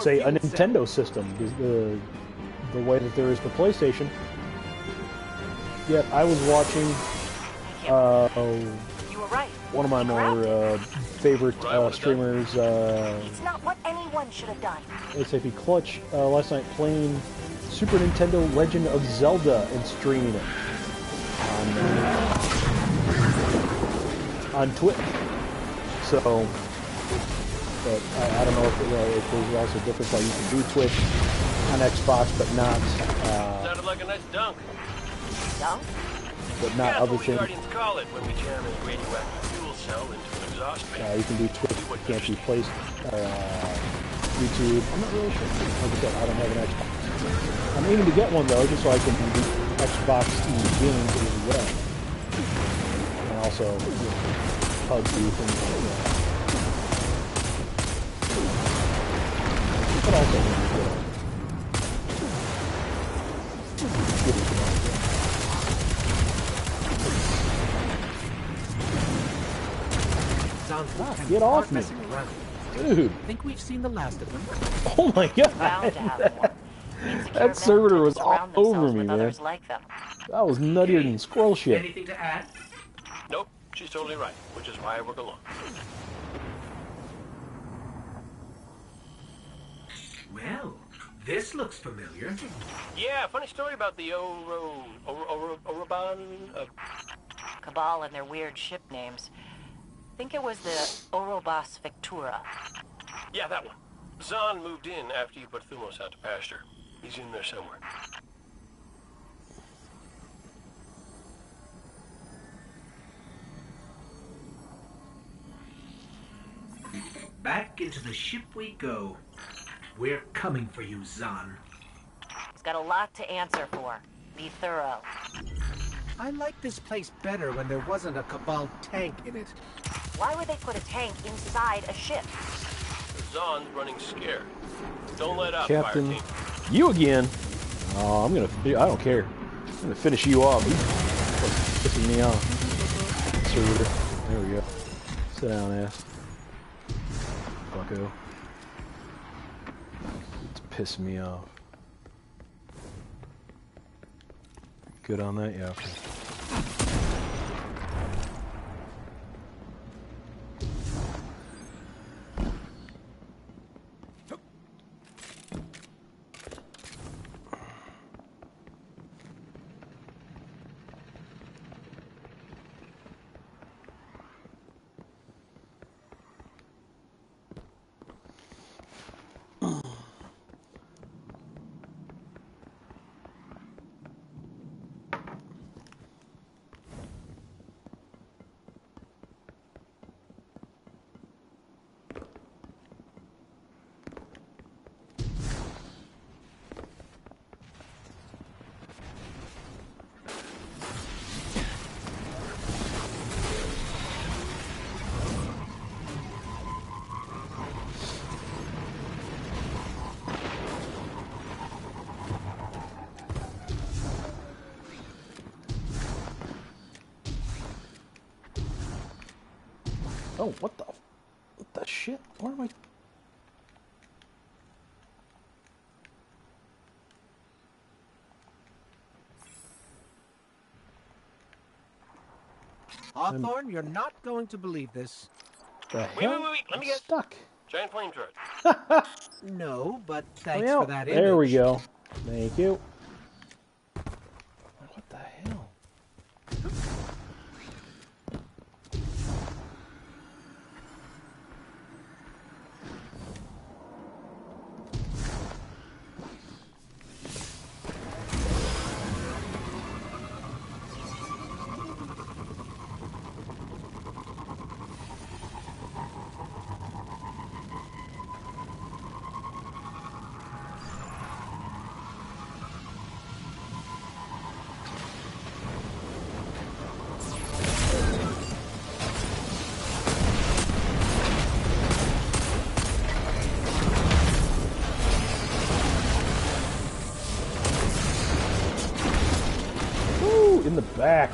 say a Nintendo system. The way that there is for PlayStation. Yet I was watching. One of my more favorite streamers, It's not what anyone should have done. SAP Clutch, last night playing Super Nintendo Legend of Zelda and streaming it on Twitch. So, but I don't know if there's also a difference why you can do Twitch on Xbox, but not. Sounded like a nice dunk. Dunk? But not other things. Guardians call it when we jam a radioactive fuel cell into an exhaust fan. You can do Twitch, can't be placed. YouTube. I'm not really sure. Like I said, I don't have an Xbox. I'm aiming to get one though, just so I can do Xbox games as well. And also, hug you things like that. But also, get off me, dude! I think we've seen the last of them. Oh my god! That servitor was all over me, man. Like them. That was nuttier than squirrel shit. Anything to add? Nope, she's totally right, which is why I work alone. Well, this looks familiar. Yeah, funny story about the Oroban. Cabal and their weird ship names. I think it was the Orobas Victura. Yeah, that one. Zahn moved in after you put Thumos out to pasture. He's in there somewhere. Back into the ship we go. We're coming for you, Zahn. He's got a lot to answer for. Be thorough. I like this place better when there wasn't a Cabal tank in it. Why would they put a tank inside a ship? Zahn's running scared. Don't let up, Captain, fire team. you again? Oh, I don't care. I'm gonna finish you off. He's pissing me off. Servitor. There we go. Sit down, ass. Bucko. It's pissing me off. Good on that, yeah. Okay. Oh, what the shit? Where am I? Hawthorne, you're not going to believe this. The Wait, hell? let me get Stuck. Giant flamethrower. No, but thanks Oh, for that image. there we go. Thank you. What the hell? In the back.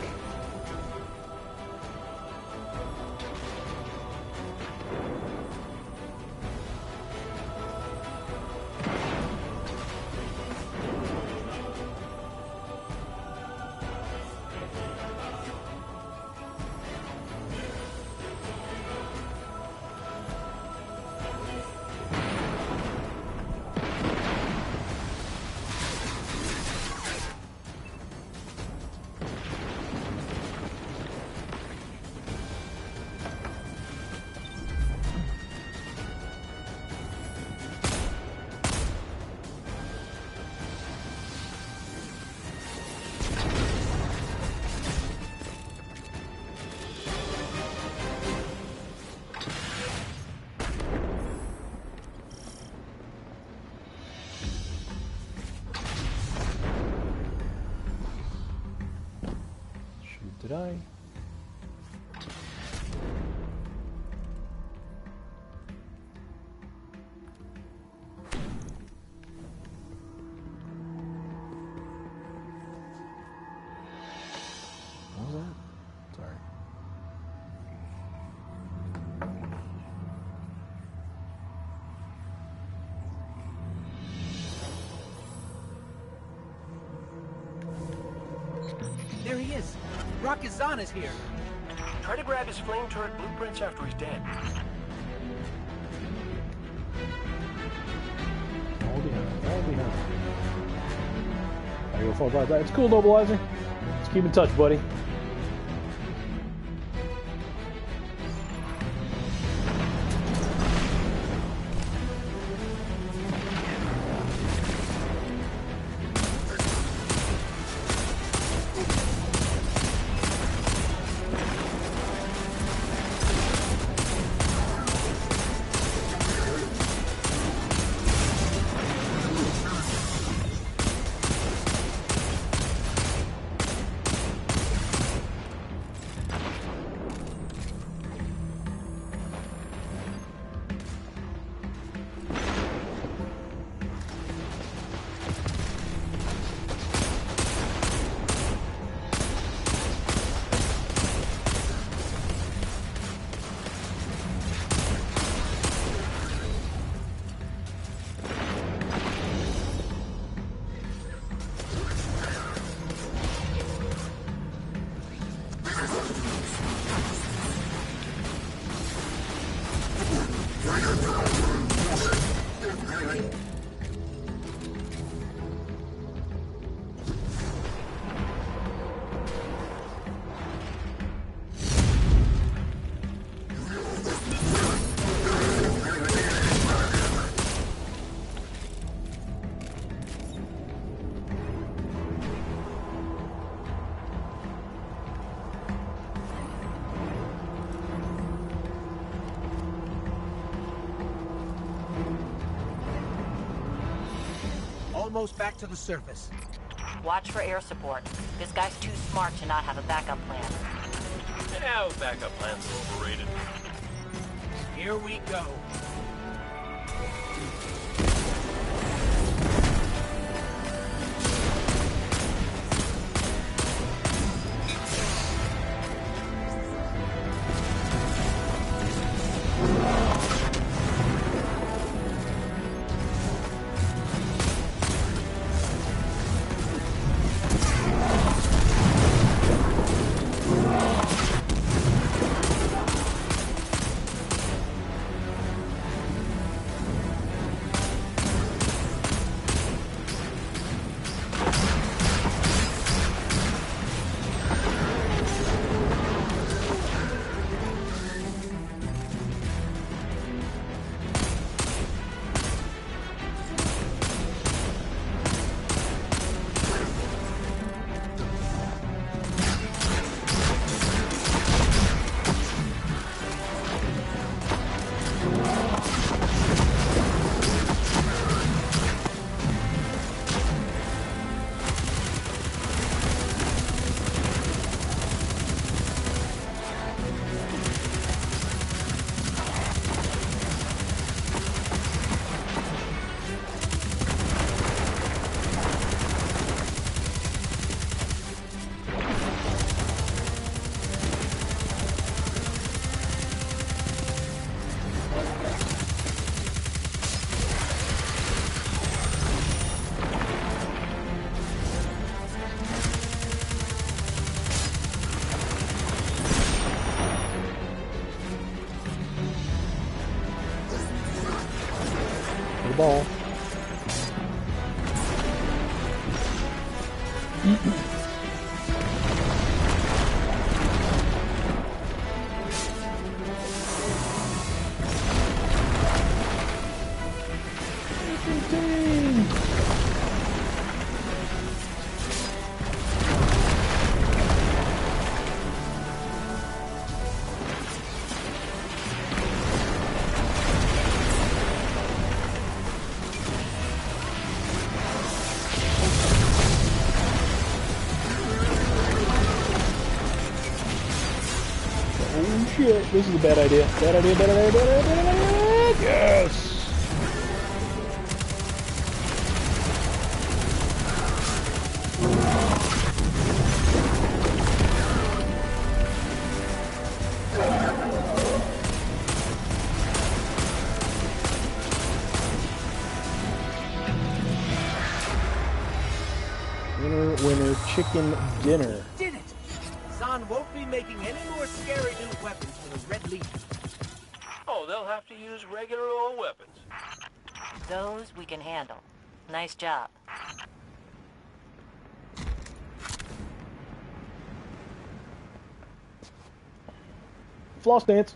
Did I? What was that? Sorry. There he is. Rakazan is here. Try to grab his flame turret blueprints after he's dead. All behind. All behind. I go fall by that. It's cool, Nobilizer. Let's keep in touch, buddy. Almost back to the surface. Watch for air support. This guy's too smart to not have a backup plan. Yeah, backup plans are overrated. Here we go. Ball. shit. This is a bad idea. Bad idea, bad idea, bad idea, bad idea. Yes! Winner, winner, chicken dinner. Did it! Zahn won't be making any more scary new weapons for the Red Legion. Oh, they'll have to use regular old weapons. Those we can handle. Nice job. Floss dance.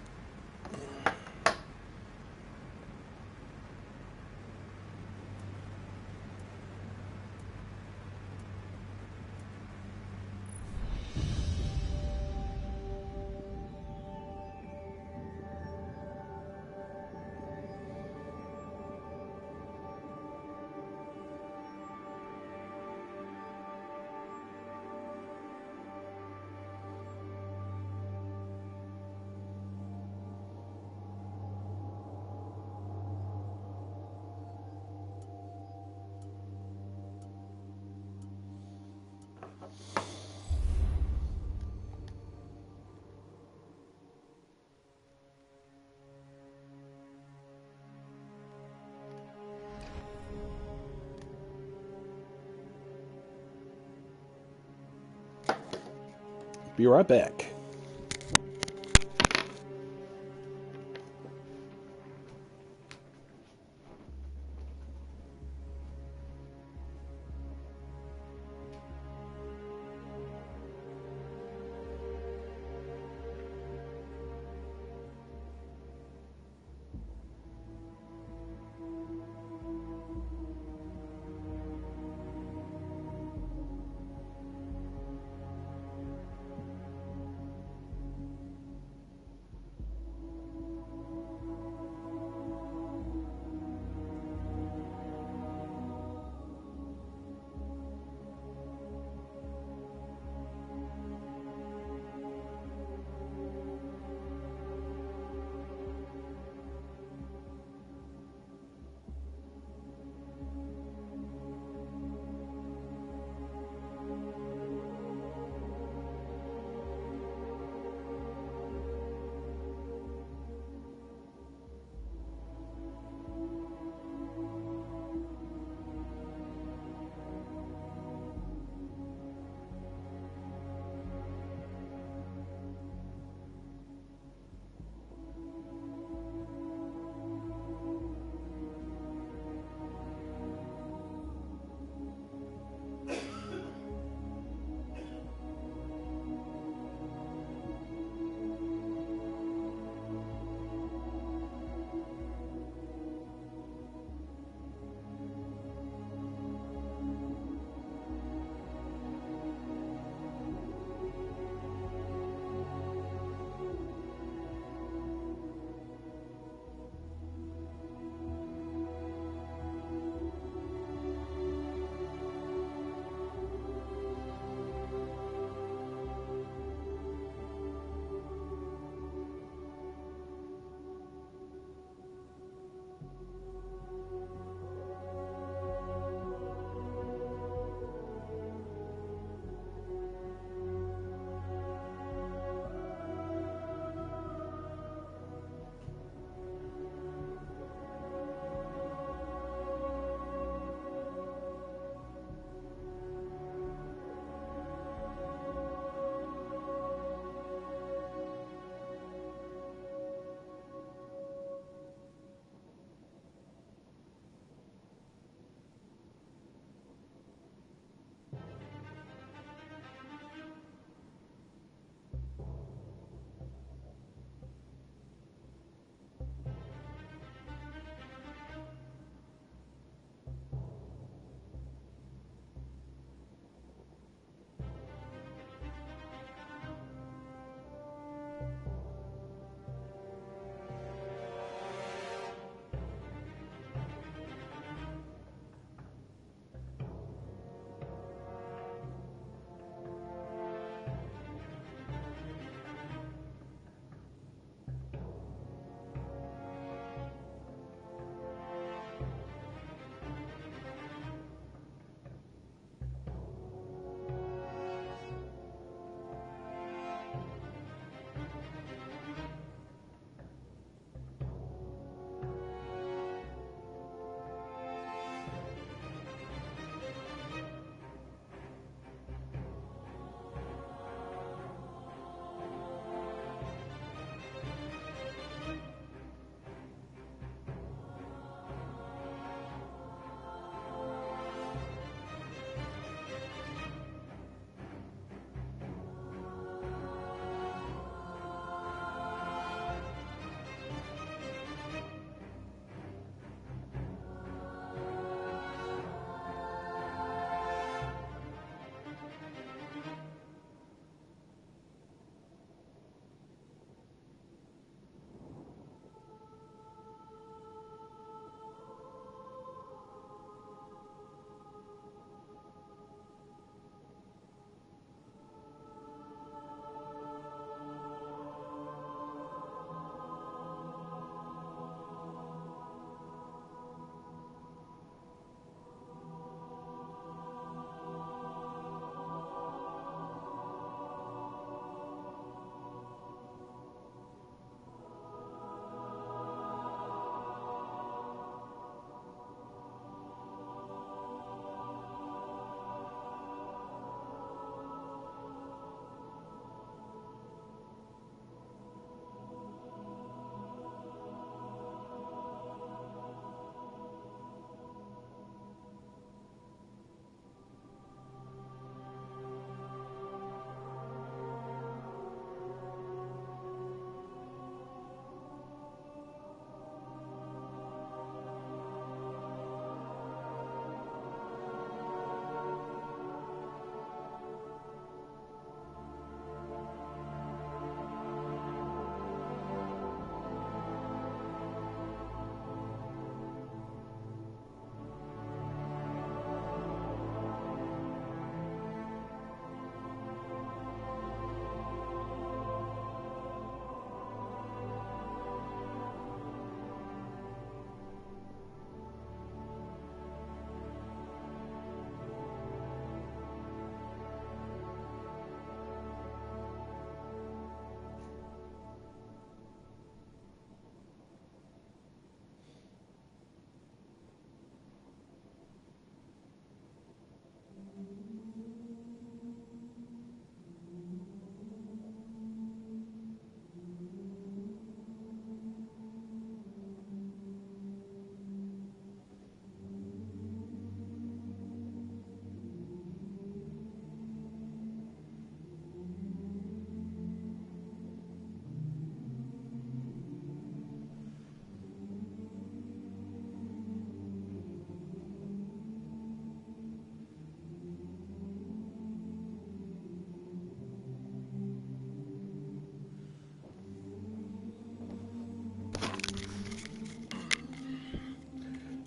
Be right back.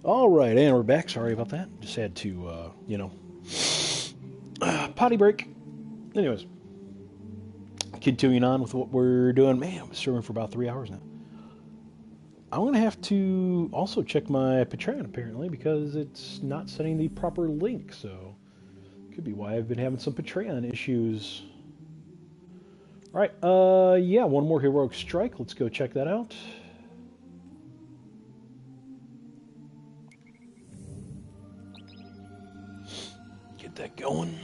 All right, and we're back. Sorry about that. Just had to, potty break. Anyways, continuing on with what we're doing. Man, I'm streaming for about 3 hours now. I'm going to have to also check my Patreon, apparently, because it's not sending the proper link, so could be why I've been having some Patreon issues. All right, yeah, one more Heroic Strike. Let's go check that out. Get that going.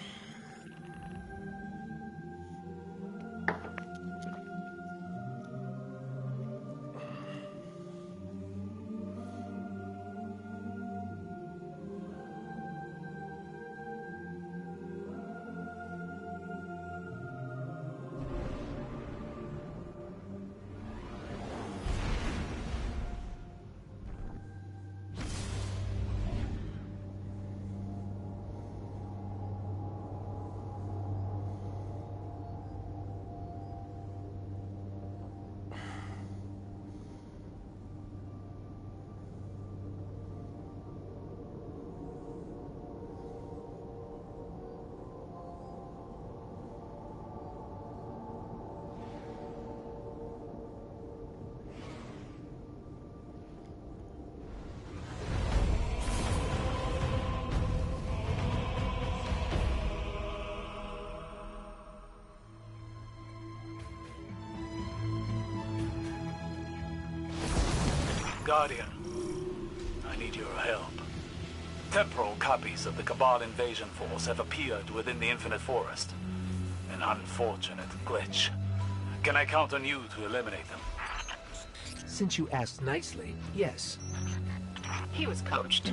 Guardian, I need your help. Temporal copies of the Cabal invasion force have appeared within the Infinite Forest. An unfortunate glitch. Can I count on you to eliminate them? Since you asked nicely, yes. He was coached.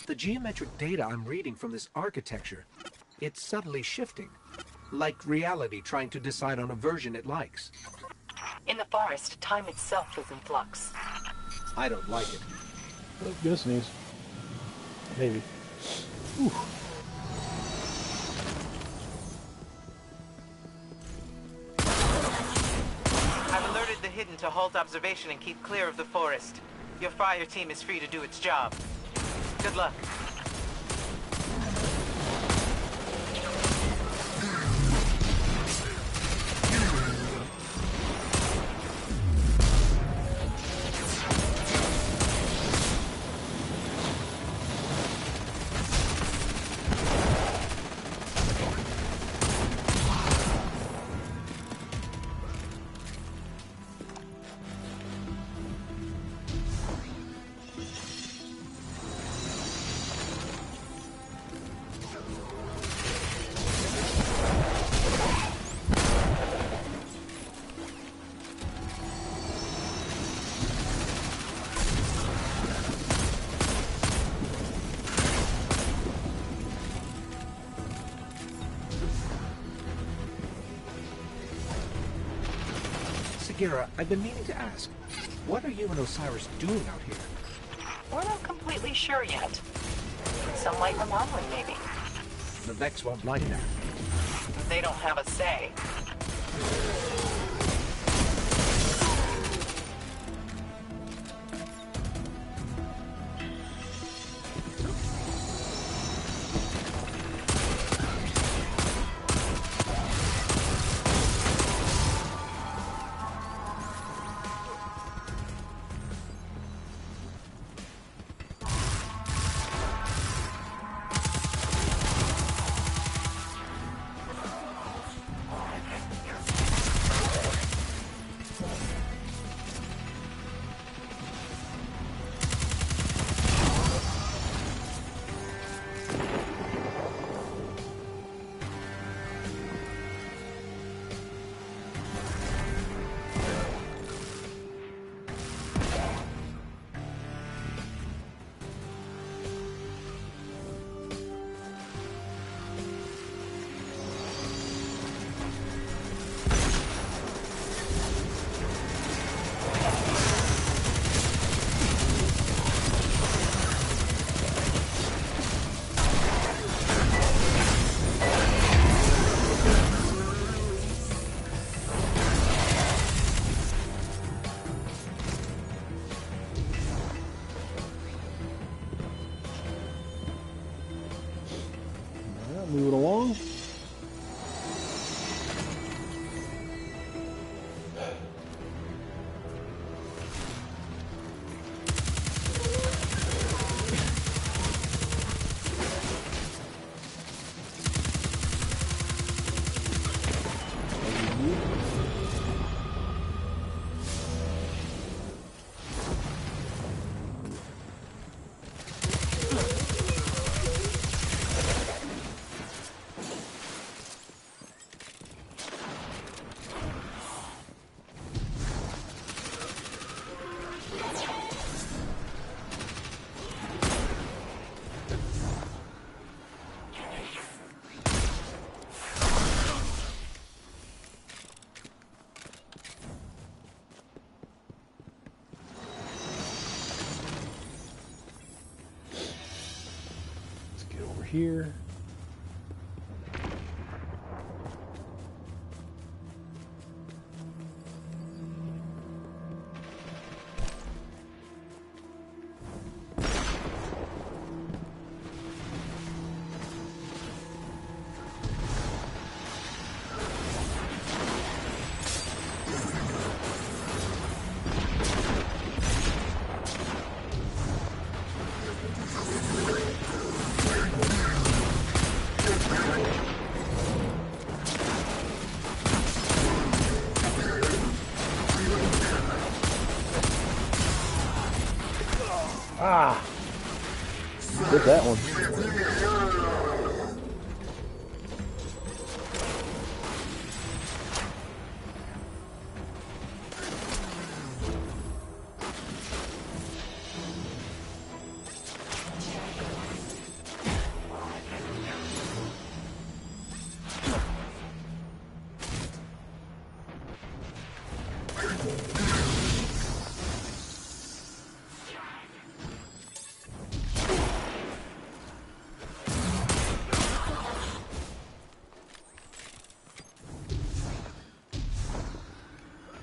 The geometric data I'm reading from this architecture, it's subtly shifting. Like reality trying to decide on a version it likes. In the forest, time itself is in flux. I don't like it. Oh, gonna sneeze. Maybe. Ooh. I've alerted the Hidden to halt observation and keep clear of the forest. Your fire team is free to do its job. Good luck. I've been meaning to ask, what are you and Osiris doing out here? We're not completely sure yet. Some light remodeling, maybe. The Vex won't like that. They don't have a say. Moving along. Here. Ah! Did that one.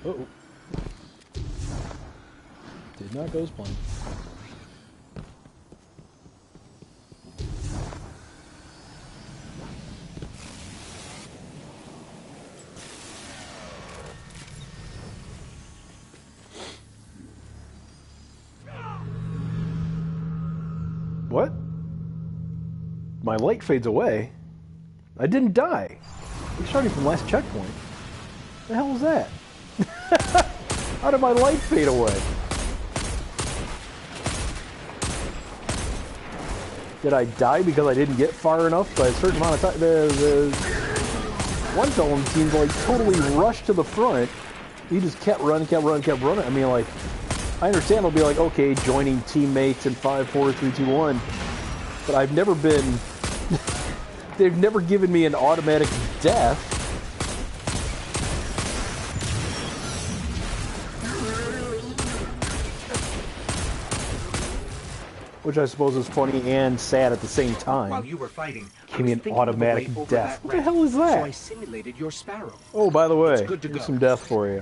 Uh-oh. Did not go as planned. What? My light fades away? I didn't die. We're starting from last checkpoint. The hell was that? How did my light fade away? Did I die because I didn't get far enough by a certain amount of time? One fellow seemed like totally rushed to the front. He just kept running. I mean, like, I understand it'll be like, okay, joining teammates in 5, 4, 3, 2, 1. But I've never been... They've never given me an automatic death. Which I suppose is funny and sad at the same time. While you were fighting, Give me an automatic death. What the hell is So I that? simulated your sparrow. Oh, by the way, It's good to here's go. some death for you.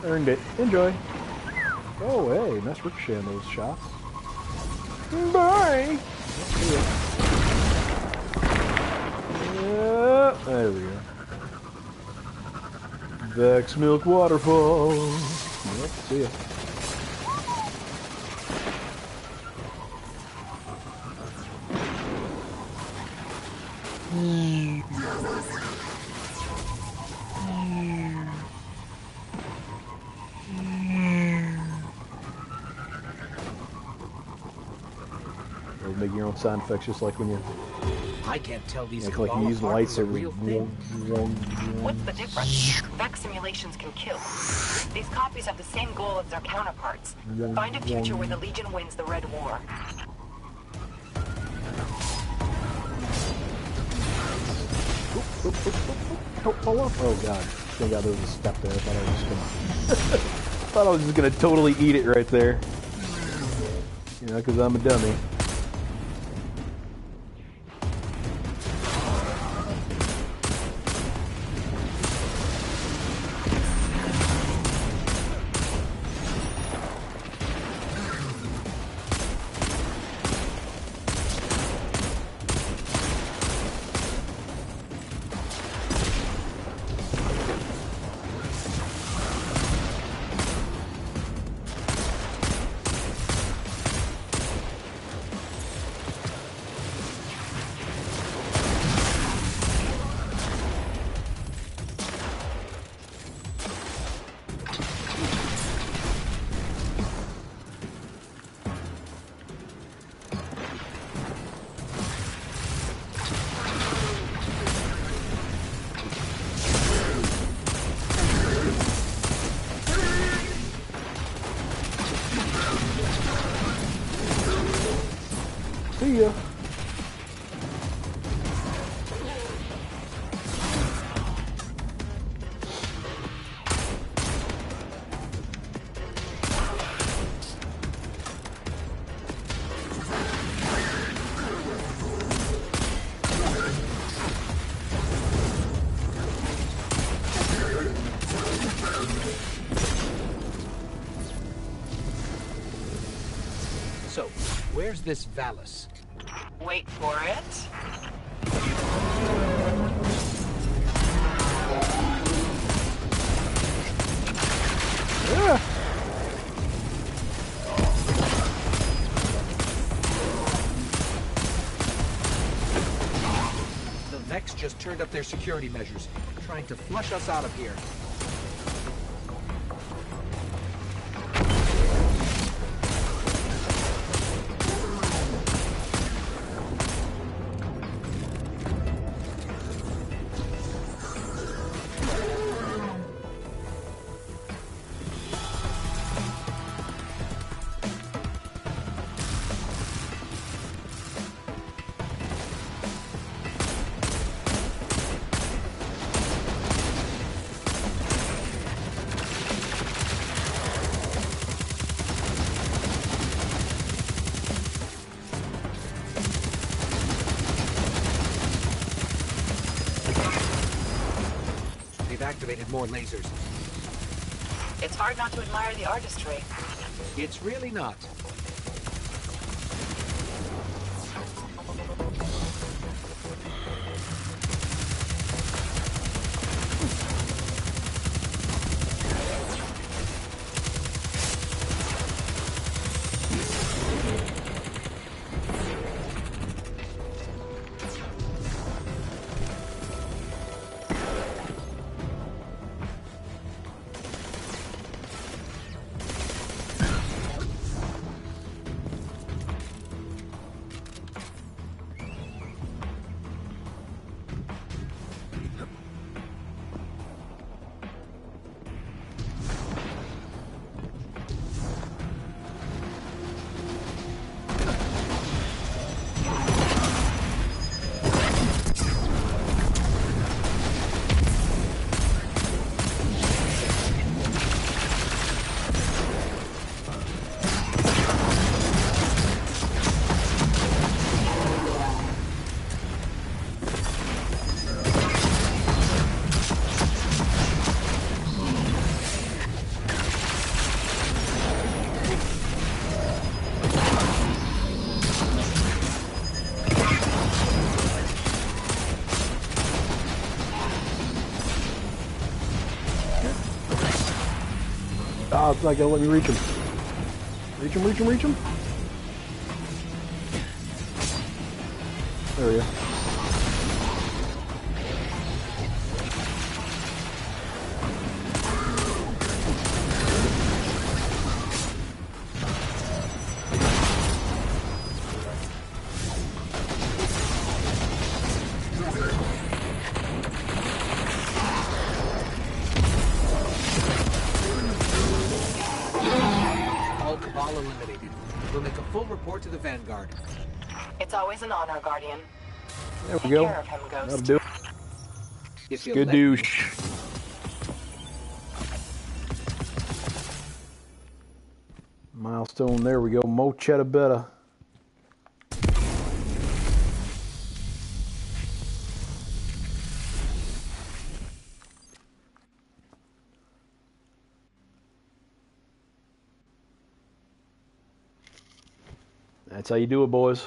Earned it. Enjoy. Oh, hey, nice ricochet on those shots. Bye! There we go. Vex Milk Waterfall. Yep, see ya. Or make your own sound effects just like when you I can't tell these like you use apart lights from or the real thing. What's the difference? Vex simulations can kill. These copies have the same goal as their counterparts. Find a future where the Legion wins the Red War. Oh god. Thank god there was a step there. I thought I was just gonna thought I was just gonna totally eat it right there. You know, because I'm a dummy. See ya. So, where's this Valis? Wait for it. Yeah. The Vex just turned up their security measures, trying to flush us out of here. They've activated more lasers. It's hard not to admire the artistry. It's really not. Ah, it's not gonna let me reach him. Reach him, reach him, reach him. There we go. Eliminated. We'll make a full report to the Vanguard. It's always an honor, Guardian. There we Take go. care of him, Ghost. That'll do it. If you Good let me. douche. Milestone, there we go. Mo Betta. That's how you do it, boys.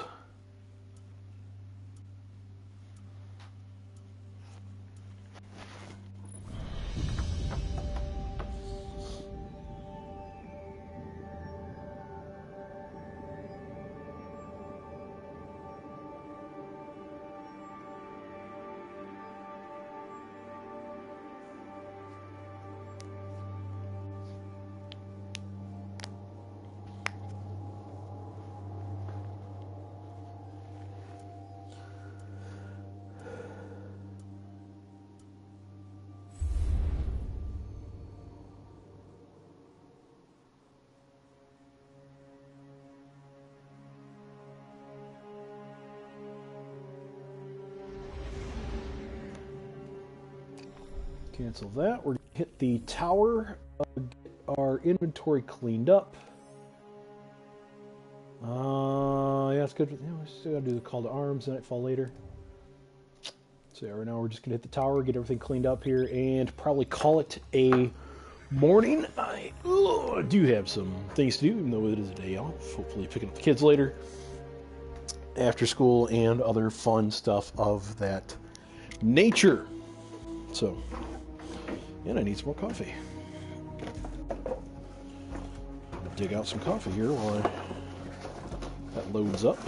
Cancel that. We're going to hit the tower, get our inventory cleaned up. Yeah, it's good. Yeah, we still got to do the call to arms, Nightfall later. So yeah, right now we're just going to hit the tower, get everything cleaned up here, and probably call it a morning. I do have some things to do, even though it is a day off. Hopefully picking up the kids later, after school, and other fun stuff of that nature. So... and I need some more coffee. I'll dig out some coffee here while that loads up.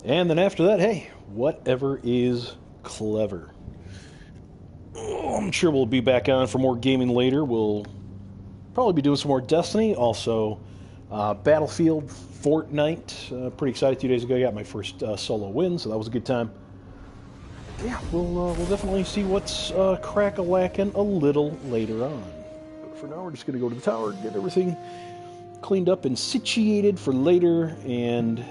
And then after that, hey, whatever is clever. I'm sure we'll be back on for more gaming later. We'll probably be doing some more Destiny. Also, Battlefield, Fortnite. Pretty excited 2 days ago. I got my first solo win, so that was a good time. Yeah, we'll definitely see what's crack-a-lackin' a little later on. But for now, we're just going to go to the tower, get everything cleaned up and situated for later, and...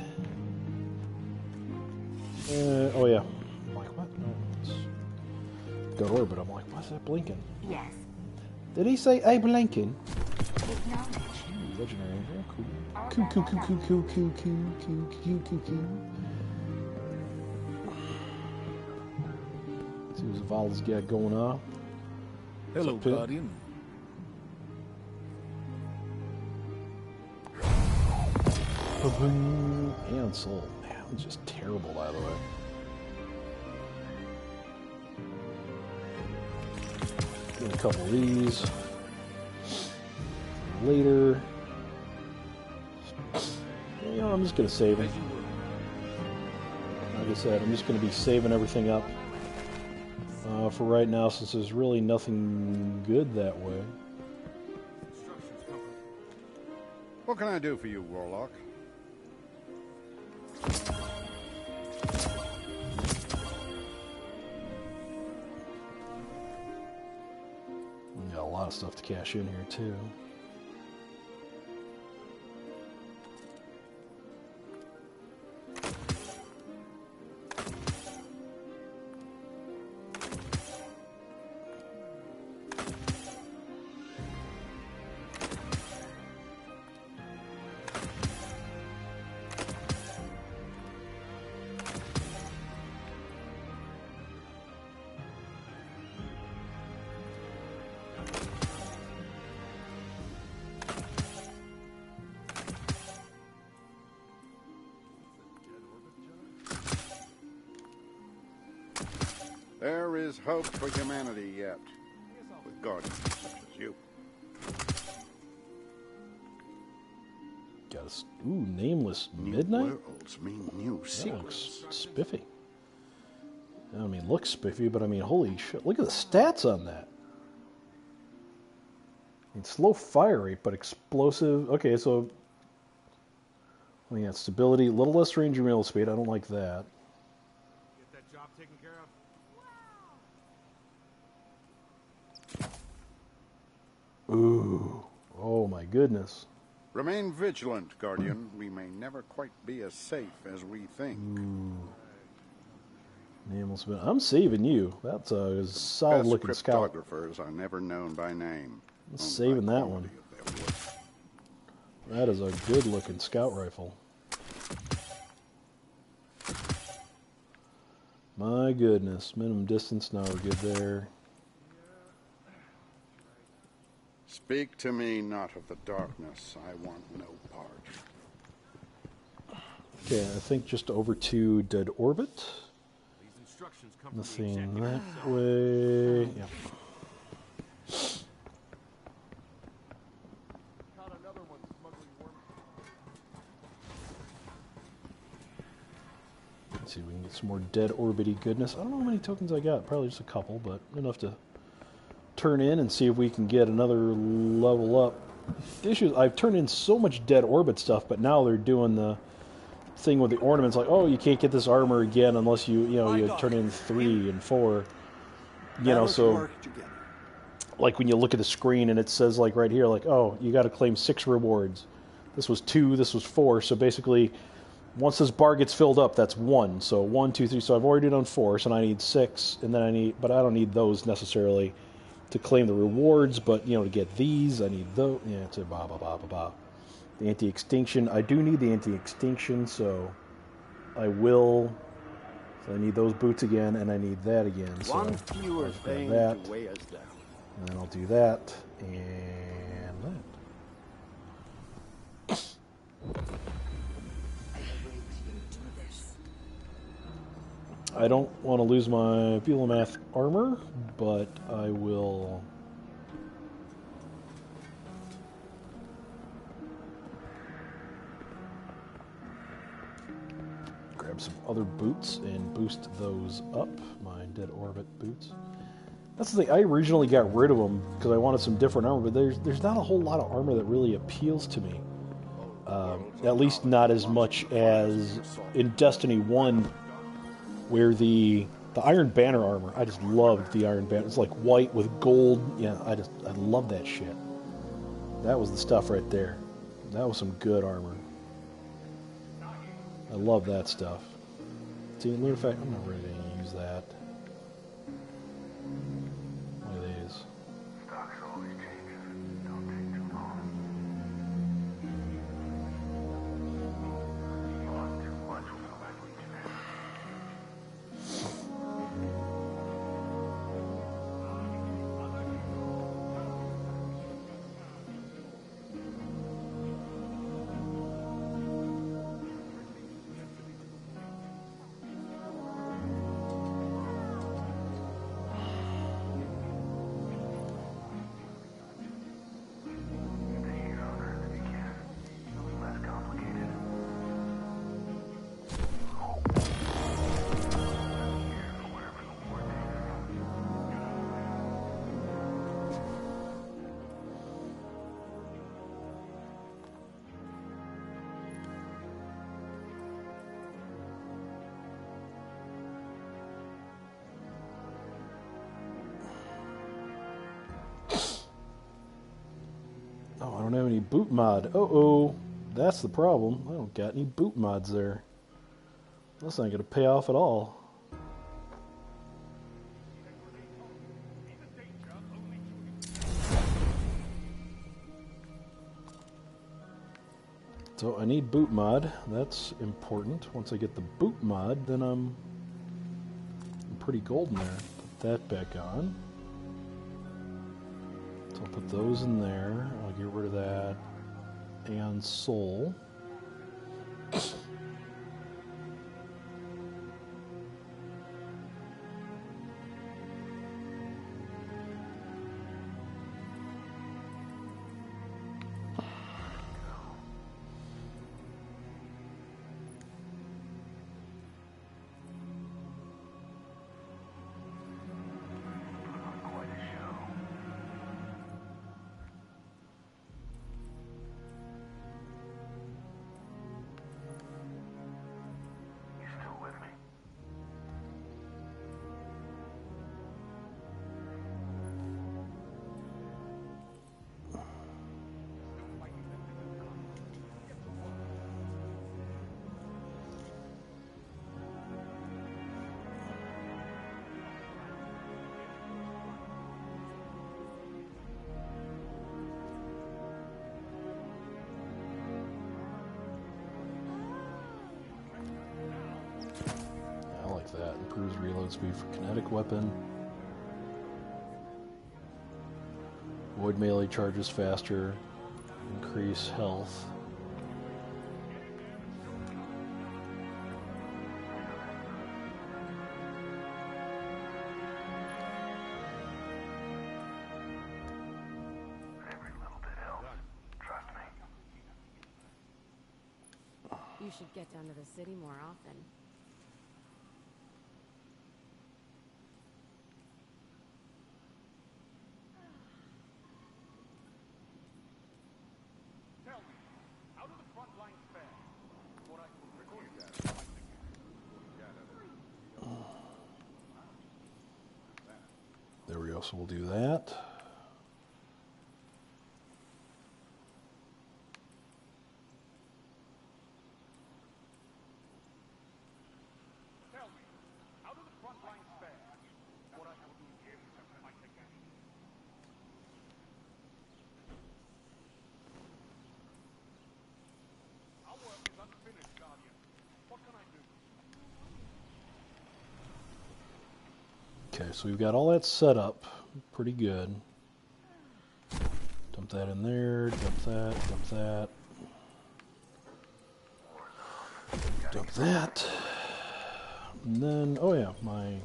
oh yeah. I'm like, what? No, it's got orbit. I'm like, why's that blinking? Yes. Did he say I'm blinking? Acknowledge. Ooh, legendary. Very cool. Cool. See what Zaval's got going on. Hello, Guardian. And Soul. Man, it's just terrible, by the way. Get a couple of these. Later. You know, I'm just going to save it. Like I said, I'm just going to be saving everything up for right now, since there's really nothing good that way. What can I do for you, Warlock? Got a lot of stuff to cash in here, too. There is hope for humanity yet, with guardians such as you. Got us. Ooh, nameless New midnight. worlds mean new That secrets. looks spiffy. I mean, looks spiffy, but I mean, holy shit! Look at the stats on that. I mean, slow fire rate, but explosive. Okay, so we got stability, a little less range and real speed. I don't like that. Get that job taken care of. Ooh, oh my goodness. Remain vigilant, Guardian. We may never quite be as safe as we think. Ooh. Nameless. I'm saving you. That's a solid looking Best scout. cryptographers are never known by name. I'm saving that one. That is a good looking scout rifle. My goodness. Minimum distance. Now we're good there. Speak to me not of the darkness. I want no part. Okay, I think just over to Dead Orbit. Nothing that way. Yeah. Let's see if we can get some more Dead Orbity goodness. I don't know how many tokens I got. Probably just a couple, but enough to turn in and see if we can get another level up. The issue is I've turned in so much Dead Orbit stuff, but now they're doing the thing with the ornaments, like, oh, you can't get this armor again unless you turn in 3 and 4. So like when you look at the screen and it says like right here, like, oh, you got to claim 6 rewards. This was 2, this was 4. So basically, once this bar gets filled up, that's 1. So 1, 2, 3. So I've already done 4, so now I need 6, and then but I don't need those necessarily to claim the rewards. But to get these, I need those. Yeah, it's a blah blah blah blah blah. The anti-extinction, I do need the anti-extinction, so I will. So I need those boots again, and I need that again. So One fewer thing that, to weigh us down. and then I'll do that, and that. I don't want to lose my Belomath armor, but I will. Grab some other boots and boost those up, my Dead Orbit boots. That's the thing, I originally got rid of them because I wanted some different armor, but there's not a whole lot of armor that really appeals to me. At least not as much as in Destiny 1, where the Iron Banner armor, I just loved the Iron Banner. It's like white with gold. Yeah, I love that shit. That was the stuff right there. That was some good armor. I love that stuff. See, in fact, I'm not ready to use that. Look at these. Oh, I don't have any boot mod. Uh-oh. That's the problem. I don't got any boot mods there. That's not going to pay off at all. So I need boot mod. That's important. Once I get the boot mod, then I'm pretty golden there. Put that back on. So I'll put those in there. I'll get rid of that. And soul. that. Improves reload speed for kinetic weapon. Void melee charges faster. Increase health. You should get down to the city more often. Tell me, how do the front lines fare? What I can record that. There we go, so we'll do that. Tell me, how do the front lines fare? What I will do here is to fight again. Our work is unfinished, Guardian. What can I do? Okay, so we've got all that set up pretty good. Dump that in there, dump that, dump that. Dump that. And then, oh yeah, my...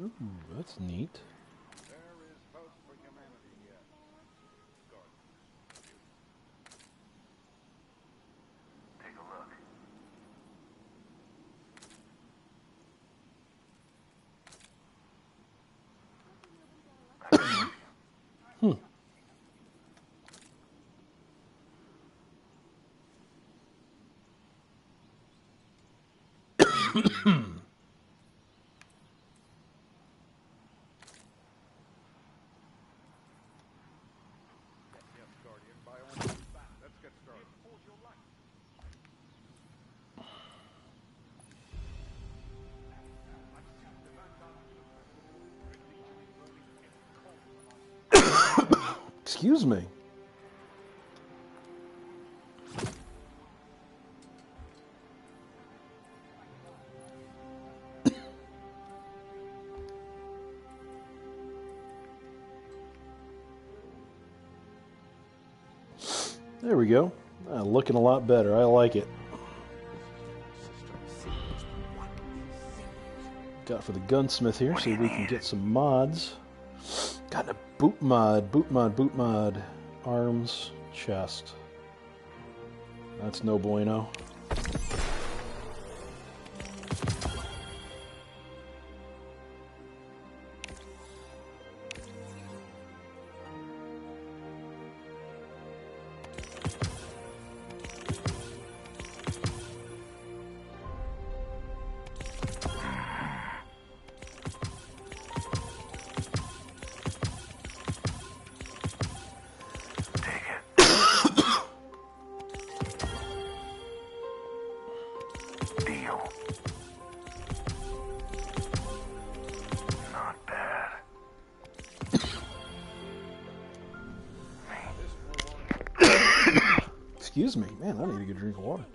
Ooh, that's neat. There is hope for humanity yet. Take a look. Yes, Guardian, by all means. Let's get started. Forge your life. Excuse me. There we go. Looking a lot better. I like it. Got for the gunsmith here, so we can get some mods. Got a boot mod. Arms, chest. That's no bueno. Excuse me. Man, I need a good drink of water.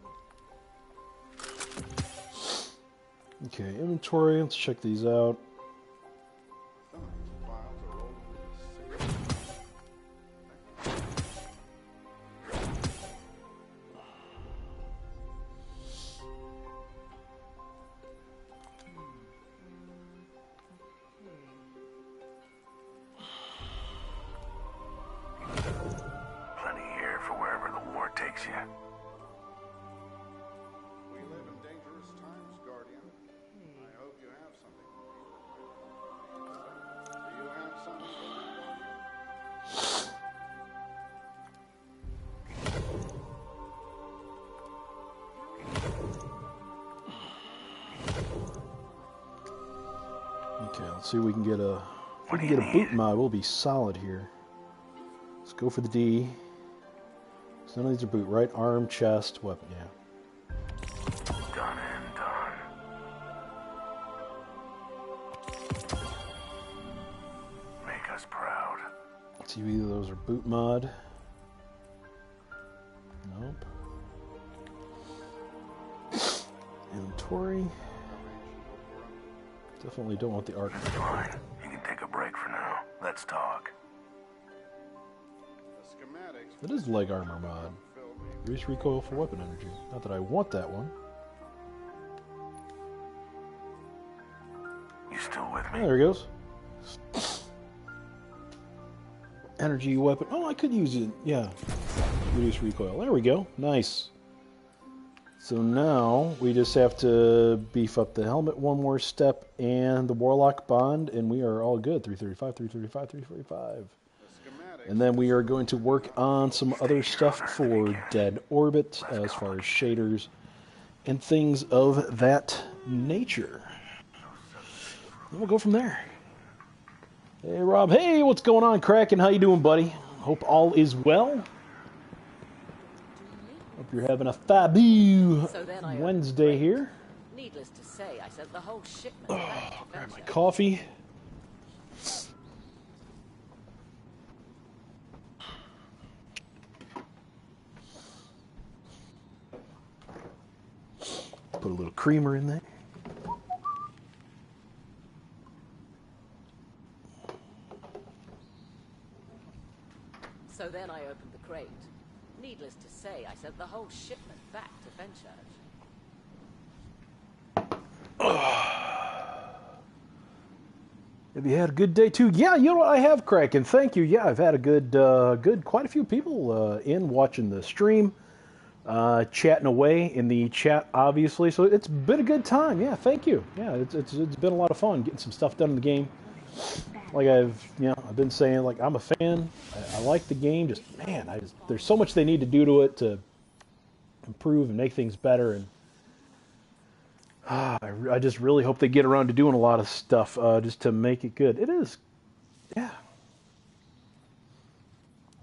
Okay, inventory. Let's check these out. Plenty here for wherever the war takes you. We live in dangerous times, Guardian. I hope you have something. Do you have something? Okay, let's see if we can get a... If we can get a boot mod, we'll be solid here. Let's go for the D. So none of these are boot, right? Arm, chest, weapon, yeah. Done and done. see if either of those are boot mod. Nope. Inventory. Definitely don't want the arc. Fine. You can take a break for now. Let's talk. It is leg armor mod. Reduce recoil for weapon energy. Not that I want that one. You still with me? Oh, there he goes. Energy weapon. Oh, I could use it. Yeah. Reduce recoil. There we go. Nice. So now we just have to beef up the helmet one more step and the Warlock bond, and we are all good. 335, 335, 345. And then we are going to work on some other stuff for Dead Orbit as far as shaders and things of that nature. And we'll go from there. Hey, Rob. Hey, what's going on, Kraken? How you doing, buddy? Hope all is well. Hope you're having a fabulous Wednesday here. Needless to say, I sent the whole shipment back to Grab my Venture. coffee. Put a little creamer in there. So then I opened the crate. Needless to say, I sent the whole shipment back to Fenchurch. Have you had a good day too? Yeah, you know what, I have, Kraken. Thank you. Yeah, I've had a good, quite a few people in watching the stream, chatting away in the chat, obviously. So it's been a good time. Yeah, thank you. Yeah, it's been a lot of fun getting some stuff done in the game. Like I've been saying, like I'm a fan. I like the game. Just man, there's so much they need to do to it to improve and make things better. And I just really hope they get around to doing a lot of stuff just to make it good. It is, yeah.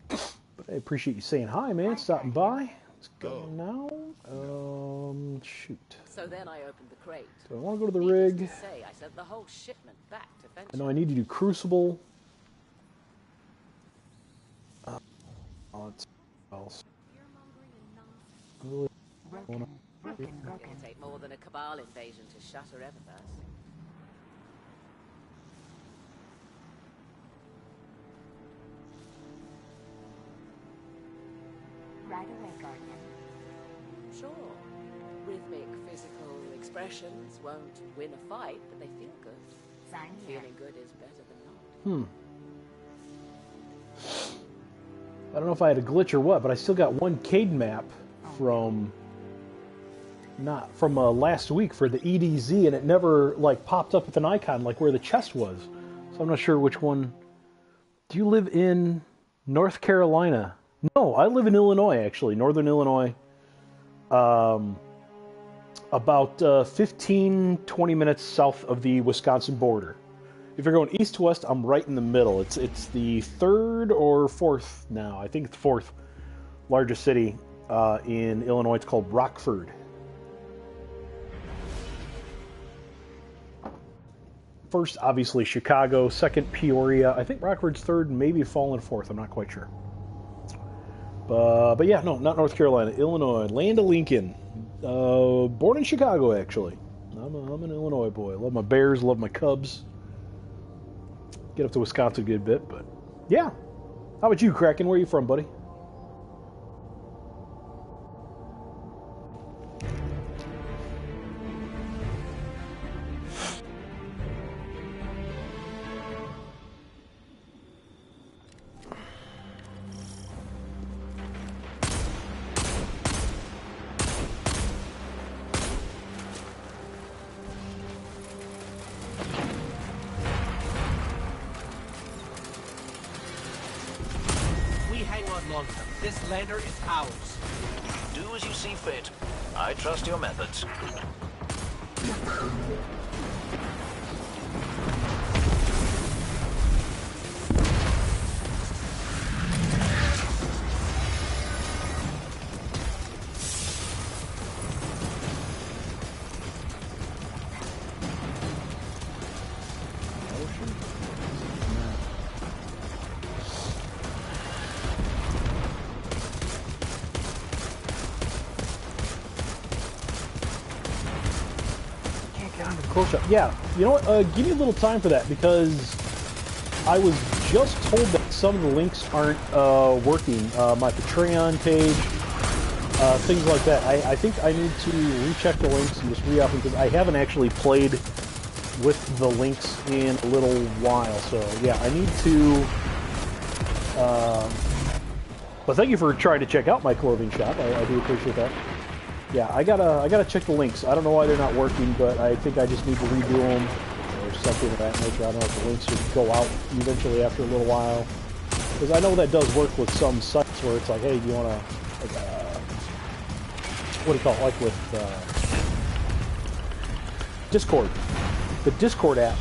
But I appreciate you saying hi, man. Stopping by. Let's go now. Shoot. So then I opened the crate. Do I want to go to the rig? Needless to say, I sent the whole shipment back to Venture. I know I need to do Crucible. Let's else. It'll take more than a Cabal invasion to shatter Eververse. Right away, Guardian. Sure. Rhythmic physical expressions won't win a fight, but they feel good. Sign here. Feeling good is better than not. I don't know if I had a glitch or what, but I still got one Cade map from last week for the EDZ, and it never like popped up with an icon like where the chest was. So I'm not sure which one. Do you live in North Carolina? No, I live in Illinois, actually, Northern Illinois. About 15, 20 minutes south of the Wisconsin border. If you're going east to west, I'm right in the middle. It's the third or fourth now. I think it's the fourth largest city in Illinois. It's called Rockford. First, obviously, Chicago. Second, Peoria. I think Rockford's third, maybe fallen fourth. I'm not quite sure. But yeah, no, not North Carolina. Illinois. Land of Lincoln. Born in Chicago, actually. I'm an Illinois boy. Love my Bears, love my Cubs. Get up to Wisconsin a good bit, but yeah. How about you, Kraken? Where are you from, buddy? This lander is ours. Do as you see fit. I trust your methods. Close up. Yeah, you know what? Give me a little time for that because I was just told that some of the links aren't working. My Patreon page, things like that. I think I need to recheck the links and just re-up them because I haven't actually played with the links in a little while. So yeah, I need to. But thank you for trying to check out my clothing shop. I do appreciate that. Yeah, I gotta check the links. I don't know why they're not working, but I think I just need to redo them or something of that nature. I don't know if the links should go out eventually after a little while, because I know that does work with some sites where it's like, hey, do you want to, like, what do you call it, like with Discord, the Discord app.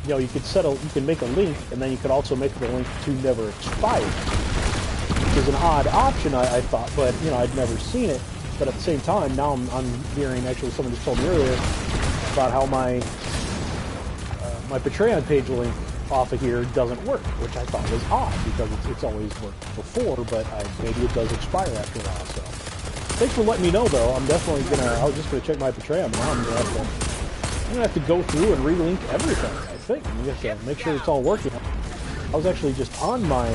You know, you can make a link, and then you could also make the link to never expire, which is an odd option, I thought, but, you know, I'd never seen it. But at the same time, now I'm hearing, actually, someone just told me earlier about how my Patreon page link off of here doesn't work, which I thought was odd, because it's always worked before, but maybe it does expire after a while, so. Thanks for letting me know, though. I'm definitely I was just gonna check my Patreon, now I'm gonna have to go through and relink everything, I think. I'm gonna have to make sure it's all working. I was actually just on my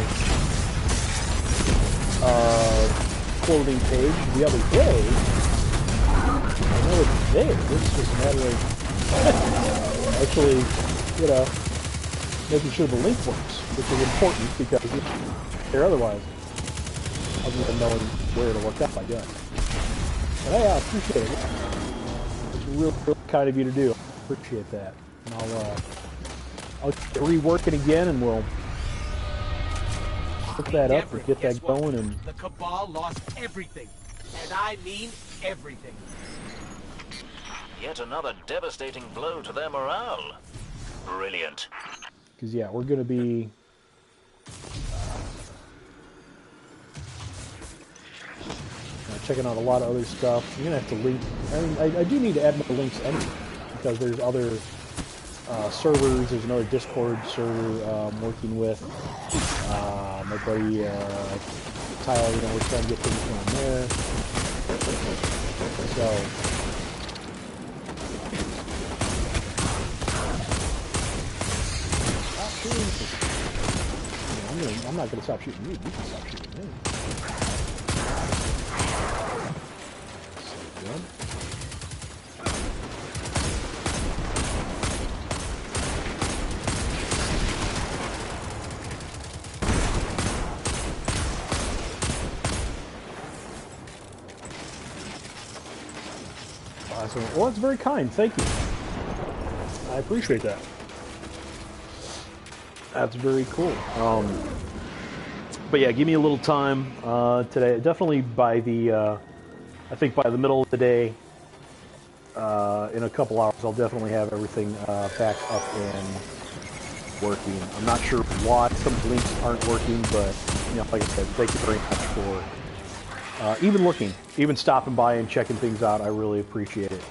clothing page the other day. I know it's there. It's just a matter of actually, you know, making sure the link works, which is important because otherwise I wouldn't even know where to look up, I guess. But I appreciate it. It's real kind of you to do. Appreciate that. And I'll rework it again, and we'll put that up and get that going. And the Cabal lost everything, and I mean everything. Yet another devastating blow to their morale. Brilliant. Because yeah, we're going to be checking out a lot of other stuff. I'm going to have to link. I mean, I do need to add more links anyway, because there's other servers. There's another Discord server I'm working with. My buddy Tyler, you know, we're trying to get things going there. So, I'm not going to stop shooting you. You can stop shooting me. Good. Awesome. Well, that's very kind. Thank you. I appreciate that. That's very cool. But yeah, give me a little time today. Definitely by the, I think by the middle of the day, in a couple hours, I'll definitely have everything back up and working. I'm not sure why some links aren't working, but you know, like I said, thank you very much for even looking, even stopping by and checking things out. I really appreciate it.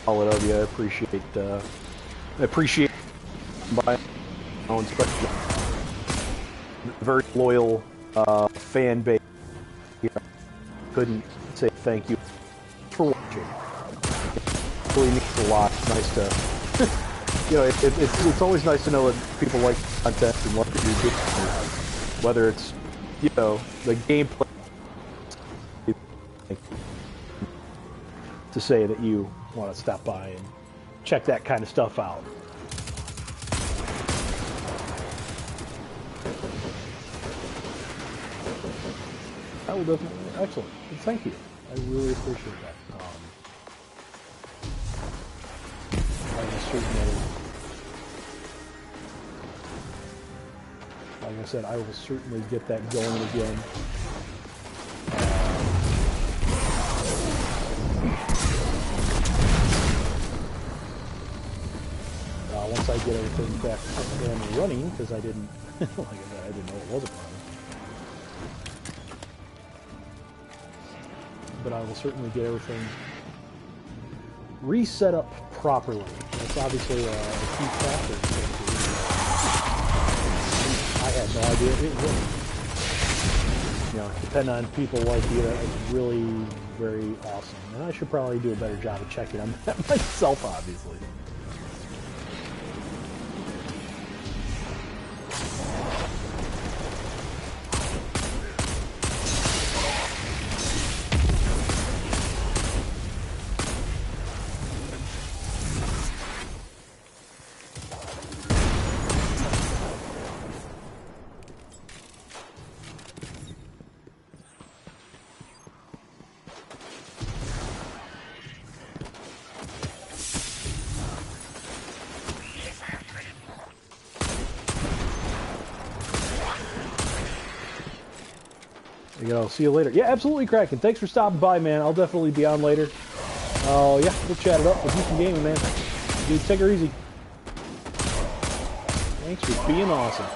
All of you, I appreciate my own special, very loyal fan base. Couldn't say thank you for watching. It really means a lot. It's nice to, you know, it's always nice to know that people like content and what you do, whether it's, you know, the gameplay. To say that you want to stop by and check that kind of stuff out. That will definitely, excellent. Thank you. I really appreciate that. Like I said, I will certainly get that going again. Once I get everything back up and running, because I didn't, like I said, I didn't know it wasn't running. But I will certainly get everything reset up properly. That's obviously a key factor. I had no idea it existed. You know, depending on people like you, that is really very awesome. And I should probably do a better job of checking on that myself, obviously. I'll see you later. Yeah, absolutely, Kraken. Thanks for stopping by, man. I'll definitely be on later. Oh, yeah, we'll chat it up. We'll do some gaming, man. Dude, take her easy. Thanks for being awesome.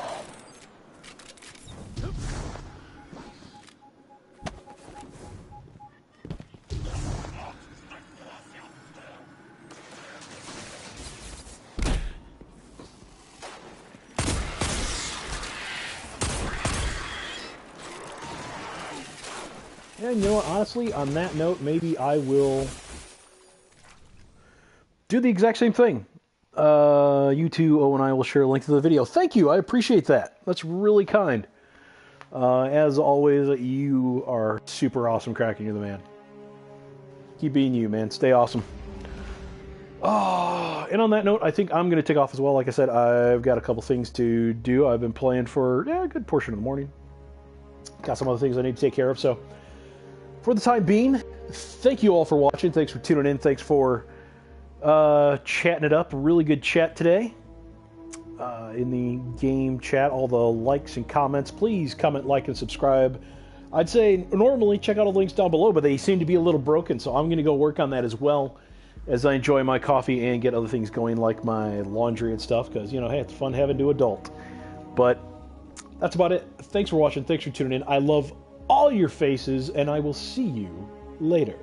And you know what, honestly, on that note, maybe I will do the exact same thing. You two, Owen and I will share a link to the video. Thank you, I appreciate that. That's really kind. As always, you are super awesome, Kraken. You're the man. Keep being you, man. Stay awesome. And on that note, I think I'm going to take off as well. Like I said, I've got a couple things to do. I've been playing for a good portion of the morning. Got some other things I need to take care of, so for the time being, thank you all for watching. Thanks for tuning in. Thanks for chatting it up. Really good chat today in the game chat. All the likes and comments. Please comment, like, and subscribe. I'd say normally check out all the links down below, but they seem to be a little broken, so I'm going to go work on that as well as I enjoy my coffee and get other things going like my laundry and stuff, because, you know, hey, it's fun having to adult. But that's about it. Thanks for watching. Thanks for tuning in. I love all your faces, and I will see you later.